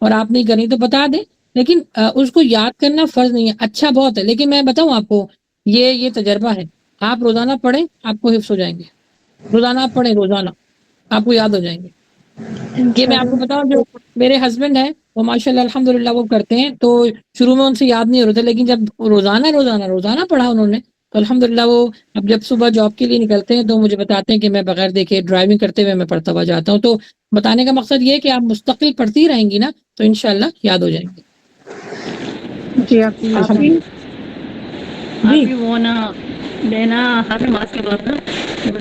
اور آپ نہیں کر رہی, تو بتا دیں. لیکن اس کو یاد کرنا فرض نہیں ہے, اچھا بہت ہے, لیکن میں بتاؤں آپ کو, یہ تجربہ ہے. آپ روزانہ پڑھیں, آپ کو حفظ ہو جائیں گے. روزانہ آپ پڑھیں, روزانہ آپ کو یاد ہو جائیں گے. یہ میں آپ کو انشاءاللہ. بتاؤں, جو میرے ہسبینڈ ہیں وہ ماشاءاللہ الحمدللہ وہ کرتے ہیں, تو شروع میں ان سے یاد نہیں ہو رہا تھا, لیکن جب روزانہ پڑھا انہوں نے, تو الحمدللہ وہ اب جب صبح جاب کے لیے نکلتے ہیں تو مجھے بتاتے ہیں کہ میں بغیر دیکھے ڈرائیونگ کرتے ہوئے میں پڑھتا ہوا جاتا ہوں. تو بتانے کا مقصد یہ ہے کہ آپ مستقل پڑھتی رہیں گی نا, تو انشاءاللہ یاد ہو جائیں گے. جی آپی, آپ انشاءاللہ. بھی جی وہ نا میں نا ہر نماز کے بعد نا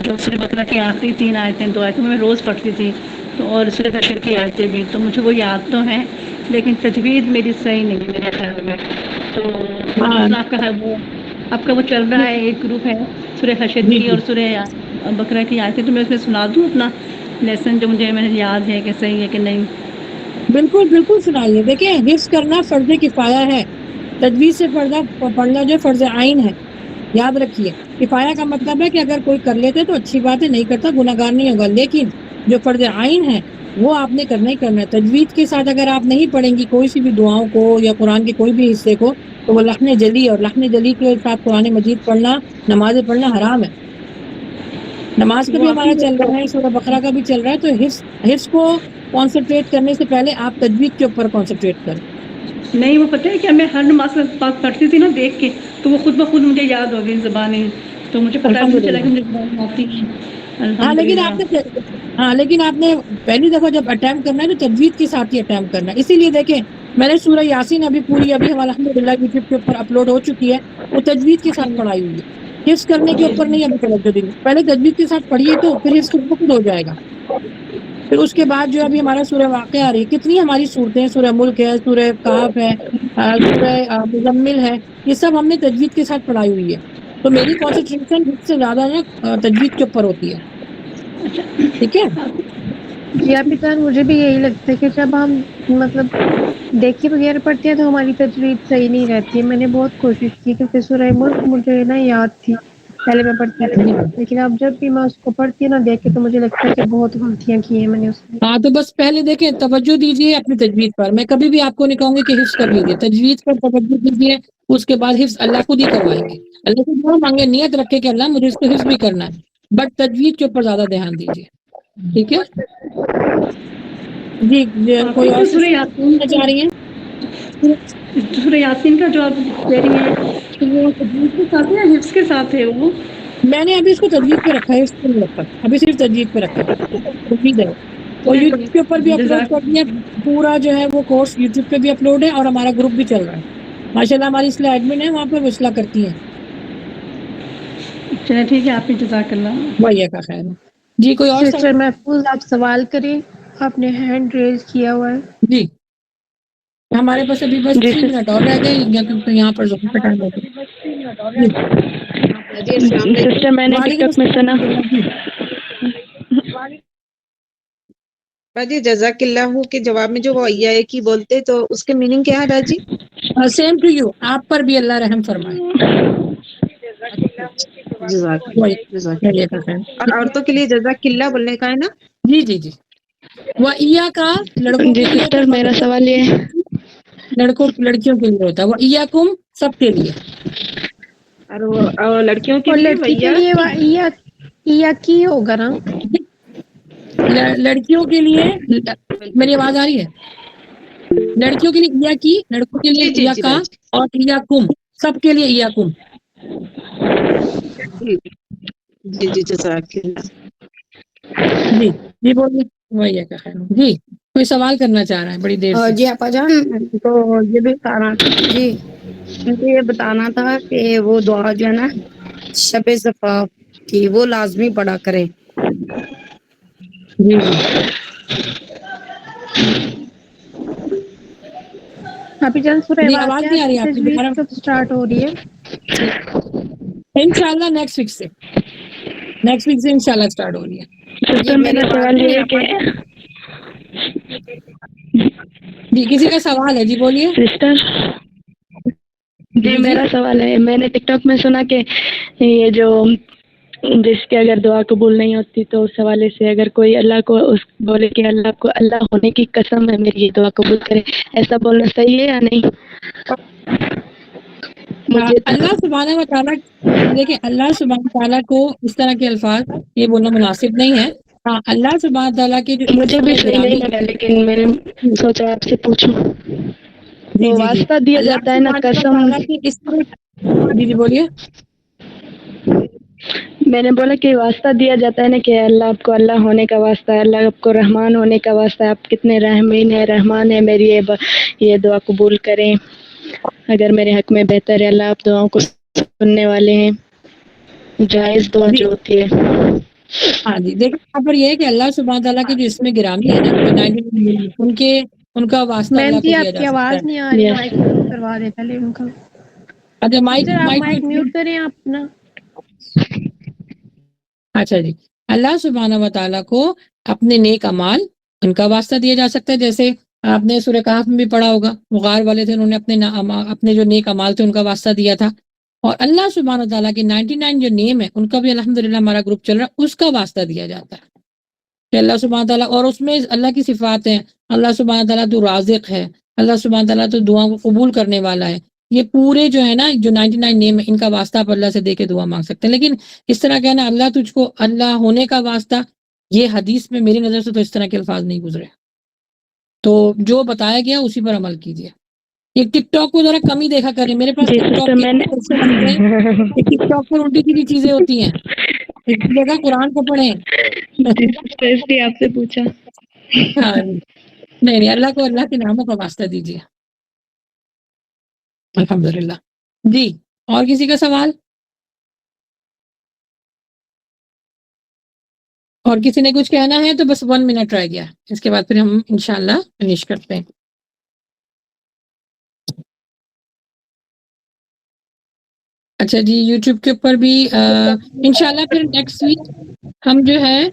جو سورہ بقرہ کی آخری 3 آیتیں 2 آیتیں میں روز پڑھتی تھی, تو اور سورہ حشر کی آیتیں بھی, تو مجھے وہ یاد تو ہیں, لیکن تجوید میری صحیح نہیں ہے میرے خیال میں. تو ہاں دوسرا آپ کا وہ چل رہا ہے, ایک گروپ ہے سورہ حشر جی کی جی اور سورہ بقرہ کی آیتیں, تو میں اس میں سنا دوں اپنا لیسن جو مجھے یاد ہے کہ صحیح ہے کہ نہیں. بالکل بالکل سنائیے. دیکھیں, حفظ کرنا فرض کفایہ ہے, تجوید سے پڑھنا جو فرض عین ہے. یاد رکھیے, کفایہ کا مطلب ہے کہ اگر کوئی کر لیتے تو اچھی بات ہے, نہیں کرتا گناہگار نہیں ہوگا, لیکن جو فرض عین ہے وہ آپ نے کرنا ہی کرنا ہے. تجوید کے ساتھ اگر آپ نہیں پڑھیں گی کوئی سی بھی دعاؤں کو یا قرآن کے کوئی بھی حصے کو, تو وہ لخن جلی, اور لخن جلی کے ساتھ قرآن مجید پڑھنا, نمازیں پڑھنا حرام ہے. نماز کا وہ بھی آپ ہمارا کی چل رہا ہے, سورہ بقرہ کا بھی چل رہا ہے, تو حفظ کو کانسنٹریٹ کرنے سے پہلے آپ تجوید کے اوپر کانسنٹریٹ کریں. نہیں, وہ پتہ ہے کہ میں ہر نماز کے بعد پڑھتی تھی نا دیکھ کے, تو وہ خود بخود مجھے یاد ہو گئی زبانیں, تو مجھے پتہ بھی نہیں چلا الحمدللہ. کہ مجھے زبانیں آتی ہیں. ہاں لیکن الحمدللہ. آپ نے پہلی دفعہ جب اٹیمپٹ کرنا ہے تو تجوید کے ساتھ ہی اٹیمپٹ کرنا ہے. اسی لیے دیکھیں, میں نے سورہ یاسین ابھی ہم الحمدللہ یوٹیوب کے اوپر اپلوڈ ہو چکی ہے, وہ تجوید کے ساتھ پڑھائی ہوئی ہے. حفظ کرنے کے اوپر نہیں ابھی توجہ دیں گے, پہلے تجوید کے ساتھ پڑھیے, تو پھر حفظ خود ہو جائے گا. پھر اس کے بعد جو ابھی ہمارا سورہ واقعہ آ رہی ہے, کتنی ہماری صورتیں ہیں, سورہ ملک ہے, سورہ کہف ہے, سورہ مزمل ہے, یہ سب ہم نے تجوید کے ساتھ پڑھائی ہوئی ہے. تو میری کانسنٹریشن حفظ سے زیادہ نا تجوید کے اوپر ہوتی ہے. ٹھیک ہے. جی آپی جان, مجھے بھی یہی لگتا ہے کہ جب ہم مطلب دیکھی وغیرہ پڑھتے ہیں تو ہماری تجوید صحیح نہیں رہتی ہے. میں نے بہت کوشش کی, کیونکہ سورہ ملک مجھے نا یاد تھی, پہلے میں پڑھتی تھی, لیکن اب جب بھی میں اس کو پڑھتی ہوں نا دیکھ کے, تو مجھے لگتا ہے کہ بہت غلطیاں کی ہیں میں نے اس میں. ہاں, تو بس پہلے دیکھیں, توجہ دیجیے اپنی تجوید پر. میں کبھی بھی آپ کو نہیں کہوں گی کہ حفظ کر لیجیے, تجوید پر توجہ دیجیے. اس کے بعد حفظ اللہ خود ہی کروائیں گے. اللہ سے دعا مانگے, نیت رکھے کہ اللہ مجھے اس کو حفظ بھی کرنا ہے, بٹ تجوید کے اوپر زیادہ دھیان دیجیے. ٹھیک ہے. جی, آپ کوئی ہی اور تو سورہ یاسین چاہ رہی ہیں؟ سورہ یاسین کا جو آپ کہہ رہی ہیں, تو وہ تجوید کے ساتھ ہے یا حفظ کے ساتھ ہے وہ؟ میں نے ابھی اس کو تجوید پہ رکھا ہے، اس کو نہیں رکھا، ابھی صرف تجوید پہ رکھا ہے، تجوید ہے، اور یوٹیوب کے اوپر بھی اپلوڈ کر دیا پورا جو ہے وہ کورس یوٹیوب پہ بھی اپلوڈ ہے، اور ہمارا گروپ بھی چل رہا ہے ماشاء اللہ، ہماری اصلاح ایڈمن ہے وہاں پہ وہ اصلاح کرتی ہیں. چلے ٹھیک ہے، آپ کی جزاک اللہ. وہی کا خیر ہے جی. کوئی اور سسٹر محفوظ آپ سوال کریں، آپ نے ہینڈ ریز کیا ہوا ہے. جی ہمارے پاس ابھی بس 3 منٹ اور رہ گئے، یا تو یہاں پر ظہر کا ٹائم ہو گیا. جی جی السلام علیکم. سسٹر میں نے ٹک وعلیکم ٹاک میں سنا السلام جی. راجی جزاک اللہ کے جواب میں جو وہ ہے کی بولتے تو اس کے میننگ کیا ہے راجی؟ سیم ٹو یو، آپ پر بھی اللہ رحم فرمائے. جزاک وہی جزاک چلیے کا خیر. اور عورتوں کے لیے جزاک اللہ بولنے کا ہے نا؟ جی جی جی. وہ ایا کا لڑکوں جی کے لیے سسٹر میرا سوال یہ ہے، لڑکوں لڑکیوں کے لیے ہوتا ہے، وہ ایاکم سب کے لیے. اور لڑکیوں کے اور لیے لڑکی کے ویا لیے یا کی ہوگا نا. لڑکیوں کے لیے میری آواز آ رہی ہے؟ لڑکیوں کے لیے ایا کی، لڑکوں کے لیے جی جی ایا جی کا، راجی اور ایاکم سب کے لیے ایاکم. جی جی جزاک اللہ. جی جی بولیے. وہی کا خیر. جی کوئی سوال کرنا چاہ رہا ہے بڑی دیر سے؟ جی آپا جان تو یہ بھی بتانا جی مجھے یہ بتانا تھا کہ وہ دعا جو ہے نا شب صفا کی وہ لازمی پڑھا کرے. جی جی ابھی جان سورہ جی آواز واقعہ نہیں آ رہی کی ہے آپ کی تجوید دوبارہ. کب سٹارٹ ہو رہی ہے؟ انشاءاللہ نیکسٹ ویک سے، نیکسٹ ویک سے انشاءاللہ اسٹارٹ ہو رہی ہے. جی سسٹر میری میرا آواز سوال نہیں یہ ہے آپا کہ جان. جی کسی کا سوال ہے؟ جی بولیے. سسٹر جی میرا سوال ہے، میں نے ٹک ٹاک میں سنا کہ یہ جو جس کے اگر دعا قبول نہیں ہوتی تو اس حوالے سے اگر کوئی اللہ کو اس بولے کہ اللہ کو اللہ ہونے کی قسم ہے میری یہ دعا قبول کرے، ایسا بولنا صحیح ہے یا نہیں؟ مجھے اللہ سبحانہ و تعالیٰ، دیکھیں اللہ سبحانہ و تعالیٰ کو اس طرح کے الفاظ یہ بولنا مناسب نہیں ہے. ہاں اللہ سبحانہ و تعالیٰ کے جو مجھے اسم بھی صحیح نہیں گرامی، لگا لیکن میں نے سوچا آپ سے پوچھوں. جی وہ جی جی واسطہ دیا اللہ جاتا ہے نا سبحانہ و قسم. تعالیٰ کے اسم. جی جی بولیے. میں نے بولا کہ واسطہ دیا جاتا ہے نا کہ اللہ آپ کو اللہ ہونے کا واسطہ ہے، اللہ آپ کو رحمان ہونے کا واسطہ ہے، آپ کتنے رحمین ہیں رحمان ہیں، میری یہ دعا قبول کریں اگر میرے حق میں بہتر ہے. اللہ آپ دعاؤں کو سننے والے ہیں، جائز دعا جی جو ہوتی ہے. ہاں جی دیکھیں یہاں پر یہ ہے کہ اللہ سبحانہ تعالیٰ کے جو اسم گرامی ہے نا جو 99 ان کا واسطہ میم اللہ کو جی دیا آپ جا کی سکتا آواز ہے. نہیں آ رہی، یس. مائک میوٹ کروا دیں پہلے ان کا. اچھا مائک سر آپ مائک مائک میوٹ کریں آپ نا. اچھا جی. اللہ سبحانہ و تعالیٰ کو اپنے نیک اعمال ان کا واسطہ دیا جا سکتا ہے، جیسے آپ نے سورہ کہف میں بھی پڑھا ہوگا، غار والے تھے، انہوں نے اپنے جو نیک اعمال تھے ان کا واسطہ دیا تھا. اور اللہ سبحانہ و تعالیٰ کے 99 جو نیم ہے ان کا بھی الحمدللہ ہمارا گروپ چل رہا ہے، اس کا واسطہ دیا جاتا ہے کہ اللہ سبحانہ تعالیٰ، اور اس میں اللہ کی صفات ہیں. اللہ سبحانہ تعالیٰ تو رازق ہے، اللہ سبحانہ تعالیٰ تو دعاؤں کو قبول کرنے والا ہے. یہ پورے جو ہے نا جو 99 نیم ہے ان کا واسطہ آپ اللہ سے دے کے دعا مانگ سکتے ہیں. لیکن اس طرح کہنا اللہ تجھ کو اللہ ہونے کا واسطہ، یہ حدیث میں میری نظر سے تو اس طرح کے الفاظ نہیں گزرے. تو جو بتایا گیا اسی پر عمل کیجیے. یہ ٹک ٹاک کو ذرا کم ہی دیکھا کریں، میرے پاس جی ٹک سسٹر ٹاک کے میں نے ایسے بنتے ہیں کہ ٹک ٹاک پر الٹی سیدھی چیزیں ہوتی ہیں. اس کی جگہ قرآن کو پڑھیں. جی سسٹر اس لیے آپ سے پوچھا. ہاں نہیں نہیں، اللہ کو اللہ کے ناموں کا واسطہ دیجیے. الحمدللہ. جی اور کسی کا سوال؟ اور کسی نے کچھ کہنا ہے تو بس 1 منٹ رہ گیا، اس کے بعد پھر ہم انشاءاللہ فنش کرتے ہیں. اچھا جی یوٹیوب کے اوپر بھی انشاءاللہ پھر نیکسٹ ویک ہم جو ہے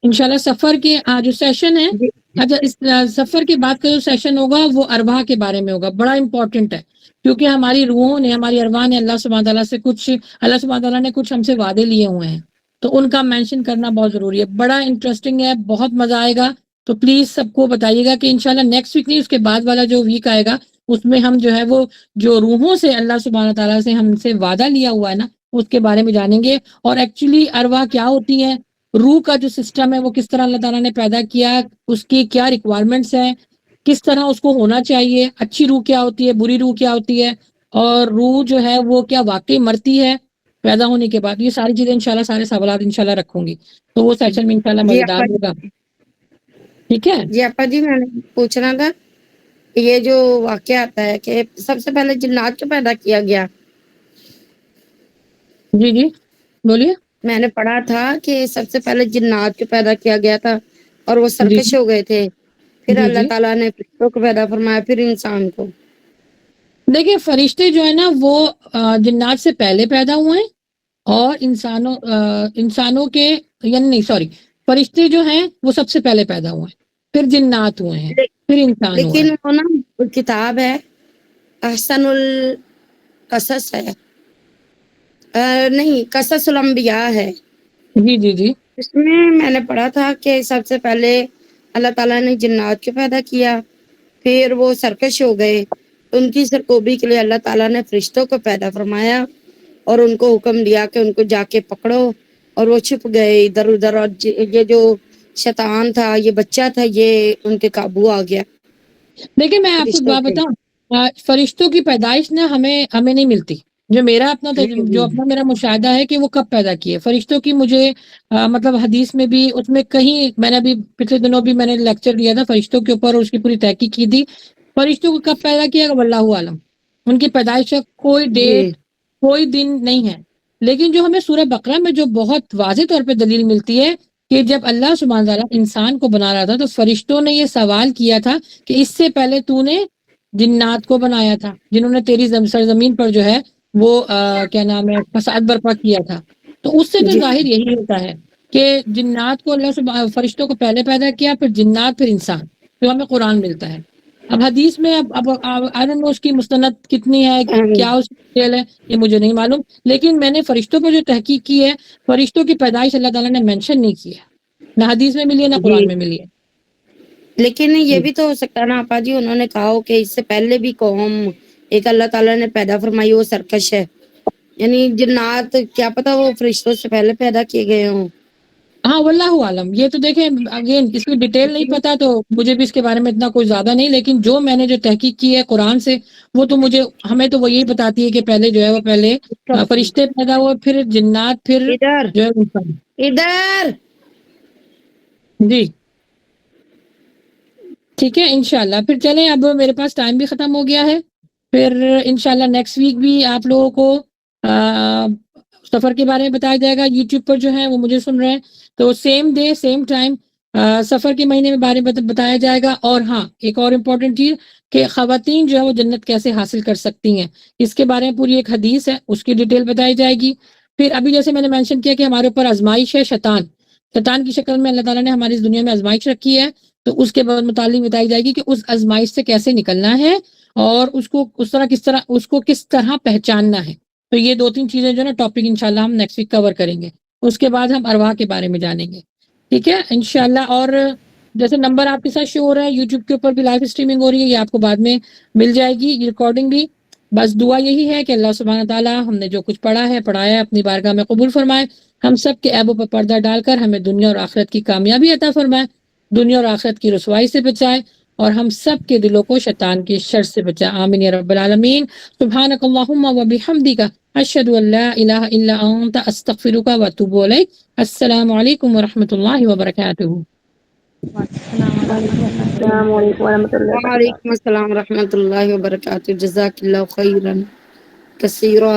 انشاءاللہ سفر کے جو سیشن ہے، اچھا اس سفر کے بعد کا جو سیشن ہوگا وہ ارواح کے بارے میں ہوگا. بڑا امپورٹنٹ ہے کیونکہ ہماری روحوں نے، ہماری ارواح نے اللہ سبحانہ تعالیٰ سے کچھ، اللہ سبحانہ تعالیٰ نے کچھ ہم سے وعدے لیے ہوئے ہیں، تو ان کا مینشن کرنا بہت ضروری ہے. بڑا انٹرسٹنگ ہے، بہت مزہ آئے گا. تو پلیز سب کو بتائیے گا کہ انشاءاللہ نیکسٹ ویک نہیں، اس کے بعد والا جو ویک آئے گا اس میں ہم جو ہے وہ جو روحوں سے اللہ سبحانہ تعالیٰ سے ہم سے وعدہ لیا ہوا ہے نا اس کے بارے میں جانیں گے. اور ایکچولی ارواح کیا ہوتی ہیں، روح کا جو سسٹم ہے وہ کس طرح اللہ تعالیٰ نے پیدا کیا، اس کی کیا ریکوائرمنٹس ہیں، کس طرح اس کو ہونا چاہیے، اچھی روح کیا ہوتی ہے، بری روح کیا ہوتی ہے، اور روح جو ہے وہ کیا واقعی مرتی ہے، پیدا ہونے کے بعد. یہ ساری چیزیں انشاءاللہ سارے سوالات انشاءاللہ رکھوں گی, تو وہ سیشن میں انشاءاللہ جی مزیدار آپا ہوگا. ٹھیک ہے. جی آپا جی میں نے پوچھنا تھا کہ یہ جو واقعہ آتا ہے کہ سب سے پہلے جنات کو پیدا کیا گیا. جی جی بولیے. میں نے پڑھا تھا کہ سب سے پہلے جنات کو پیدا کیا گیا تھا اور وہ جی سرکش ہو گئے تھے, پھر جی اللہ جی تعالیٰ نے فرشتوں کو پیدا فرمایا, پھر انسان کو. دیکھیے فرشتے جو ہے نا وہ جنات سے پہلے پیدا ہوئے ہیں, اور انسانوں کے یعنی نہیں سوری, فرشتے جو ہیں وہ سب سے پہلے پیدا ہوئے ہیں, پھر جنات ہوئے ہیں, لے- پھر انسان ہوا لیکن ہے. وہ نا کتاب ہے احسن القصص ہے, نہیں قصص الانبیاء ہے. جی جی جی اس میں نے پڑھا تھا کہ سب سے پہلے اللہ تعالیٰ نے جنات کو پیدا کیا, پھر وہ سرکش ہو گئے, ان کی سرکوبی کے لیے اللہ تعالیٰ نے فرشتوں کو پیدا فرمایا اور ان کو حکم دیا کہ ان کو جا کے پکڑو, اور وہ چھپ گئے ادھر ادھر, اور یہ جو شیطان تھا, یہ بچہ تھا, یہ ان کے قابو آ گیا دیکھیں میں آپ کو ایک فرشتوں بات کے. بتاؤں, فرشتوں کی پیدائش نا ہمیں نہیں ملتی. جو میرا اپنا جو اپنا میرا مشاہدہ ہے کہ وہ کب پیدا کیے فرشتوں کی, مجھے مطلب حدیث میں بھی اس میں کہیں, میں نے ابھی پچھلے دنوں بھی میں نے لیکچر دیا تھا فرشتوں کے اوپر اور اس کی پوری تحقیق کی تھی. فرشتوں کو کب پیدا کیا گا واللہ عالم, ان کی پیدائش کا کوئی جی ڈیٹ کوئی دن نہیں ہے. لیکن جو ہمیں سورہ بقرہ میں جو بہت واضح طور پہ دلیل ملتی ہے کہ جب اللہ سبحانہ تعالیٰ انسان کو بنا رہا تھا تو فرشتوں نے یہ سوال کیا تھا کہ اس سے پہلے تو نے جنات کو بنایا تھا جنہوں نے تیری سرزمین پر جو ہے وہ کیا نام ہے فساد برپا کیا تھا. تو اس سے تو جی ظاہر یہی ہوتا ہے کہ جنات کو اللہ فرشتوں کو پہلے پیدا کیا, پھر جنات, پھر انسان, جو ہمیں قرآن ملتا ہے. اب حدیث میں اب I don't know اس کی مستند کتنی ہے, کیا اس کی ڈیٹیل ہے, یہ مجھے نہیں معلوم, لیکن میں نے فرشتوں پر جو تحقیق کی ہے, فرشتوں کی پیدائش اللہ تعالیٰ نے مینشن نہیں کی ہے, نہ حدیث میں ملی ہے نہ جی قرآن میں ملی ہے. لیکن یہ جی بھی تو ہو سکتا ہے نا آپا جی, انہوں نے کہا ہو کہ اس سے پہلے بھی قوم ایک اللہ تعالیٰ نے پیدا فرمائی, وہ سرکش ہے, یعنی جنات کیا پتا وہ فرشتوں سے پہلے پیدا کیے گئے ہوں. ہاں واللہ عالم. یہ تو دیکھیں اگین اس کی ڈیٹیل نہیں پتا, تو مجھے بھی اس کے بارے میں اتنا کوئی زیادہ نہیں, لیکن جو میں نے جو تحقیق کی ہے قرآن سے وہ تو ہمیں تو وہ یہی بتاتی ہے کہ پہلے جو ہے وہ پہلے فرشتے پیدا ہوئے, پھر جنات, پھر ادھر جو ہے انسان. ادھر جی ٹھیک ہے انشاءاللہ. پھر چلیں, اب میرے پاس ٹائم بھی ختم ہو گیا ہے, پھر انشاءاللہ نیکسٹ ویک بھی آپ لوگوں کو سفر کے بارے میں بتایا جائے گا. یوٹیوب پر جو ہے وہ مجھے سن رہے ہیں تو سیم ڈے سیم ٹائم سفر کے مہینے میں بارے میں بتایا جائے گا. اور ہاں ایک اور امپورٹنٹ چیز کہ خواتین جو ہے وہ جنت کیسے حاصل کر سکتی ہیں, اس کے بارے میں پوری ایک حدیث ہے, اس کی ڈیٹیل بتائی جائے گی. پھر ابھی جیسے میں نے مینشن کیا کہ ہمارے اوپر آزمائش ہے, شیطان کی شکل میں اللہ تعالیٰ نے ہماری اس دنیا میں آزمائش رکھی ہے, تو اس کے متعلق بتائی جائے گی کہ اس آزمائش سے کیسے نکلنا ہے اور اس کو کس طرح پہچاننا ہے. تو یہ 2-3 چیزیں جو نا ٹاپک انشاءاللہ ہم نیکسٹ ویک کور کریں گے. اس کے بعد ہم ارواح کے بارے میں جانیں گے. ٹھیک ہے انشاءاللہ. اور جیسے نمبر آپ کے ساتھ شو ہو رہا ہے یوٹیوب کے اوپر بھی لائیو اسٹریمنگ ہو رہی ہے, یہ آپ کو بعد میں مل جائے گی یہ ریکارڈنگ بھی. بس دعا یہی ہے کہ اللہ سبحانہ تعالیٰ ہم نے جو کچھ پڑھا ہے پڑھایا ہے اپنی بارگاہ میں قبول فرمائے, ہم سب کے عیبوں پر پردہ ڈال کر ہمیں دنیا اور آخرت کی کامیابی عطا فرمائے, دنیا اور آخرت کی رسوائی سے بچائے, اور ہم سب کے دلوں کو شیطان کی شر سے بچائے. آمین یا رب العالمین. سبحانک اللہم و بحمدک, اشہد ان لا الہ الا انت, استغفرک و اتوب الیک. السلام علیکم ورحمۃ اللہ وبرکاتہ. السلام علیکم ورحمۃ اللہ وبرکاتہ. وعلیکم السلام ورحمۃ اللہ وبرکاتہ. جزاک اللہ خیرا کثیرا.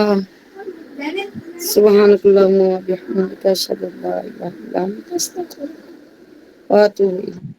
سبحانک اللہم و بحمدک, اشہد ان لا الہ الا انت, استغفرک و اتوب الیک.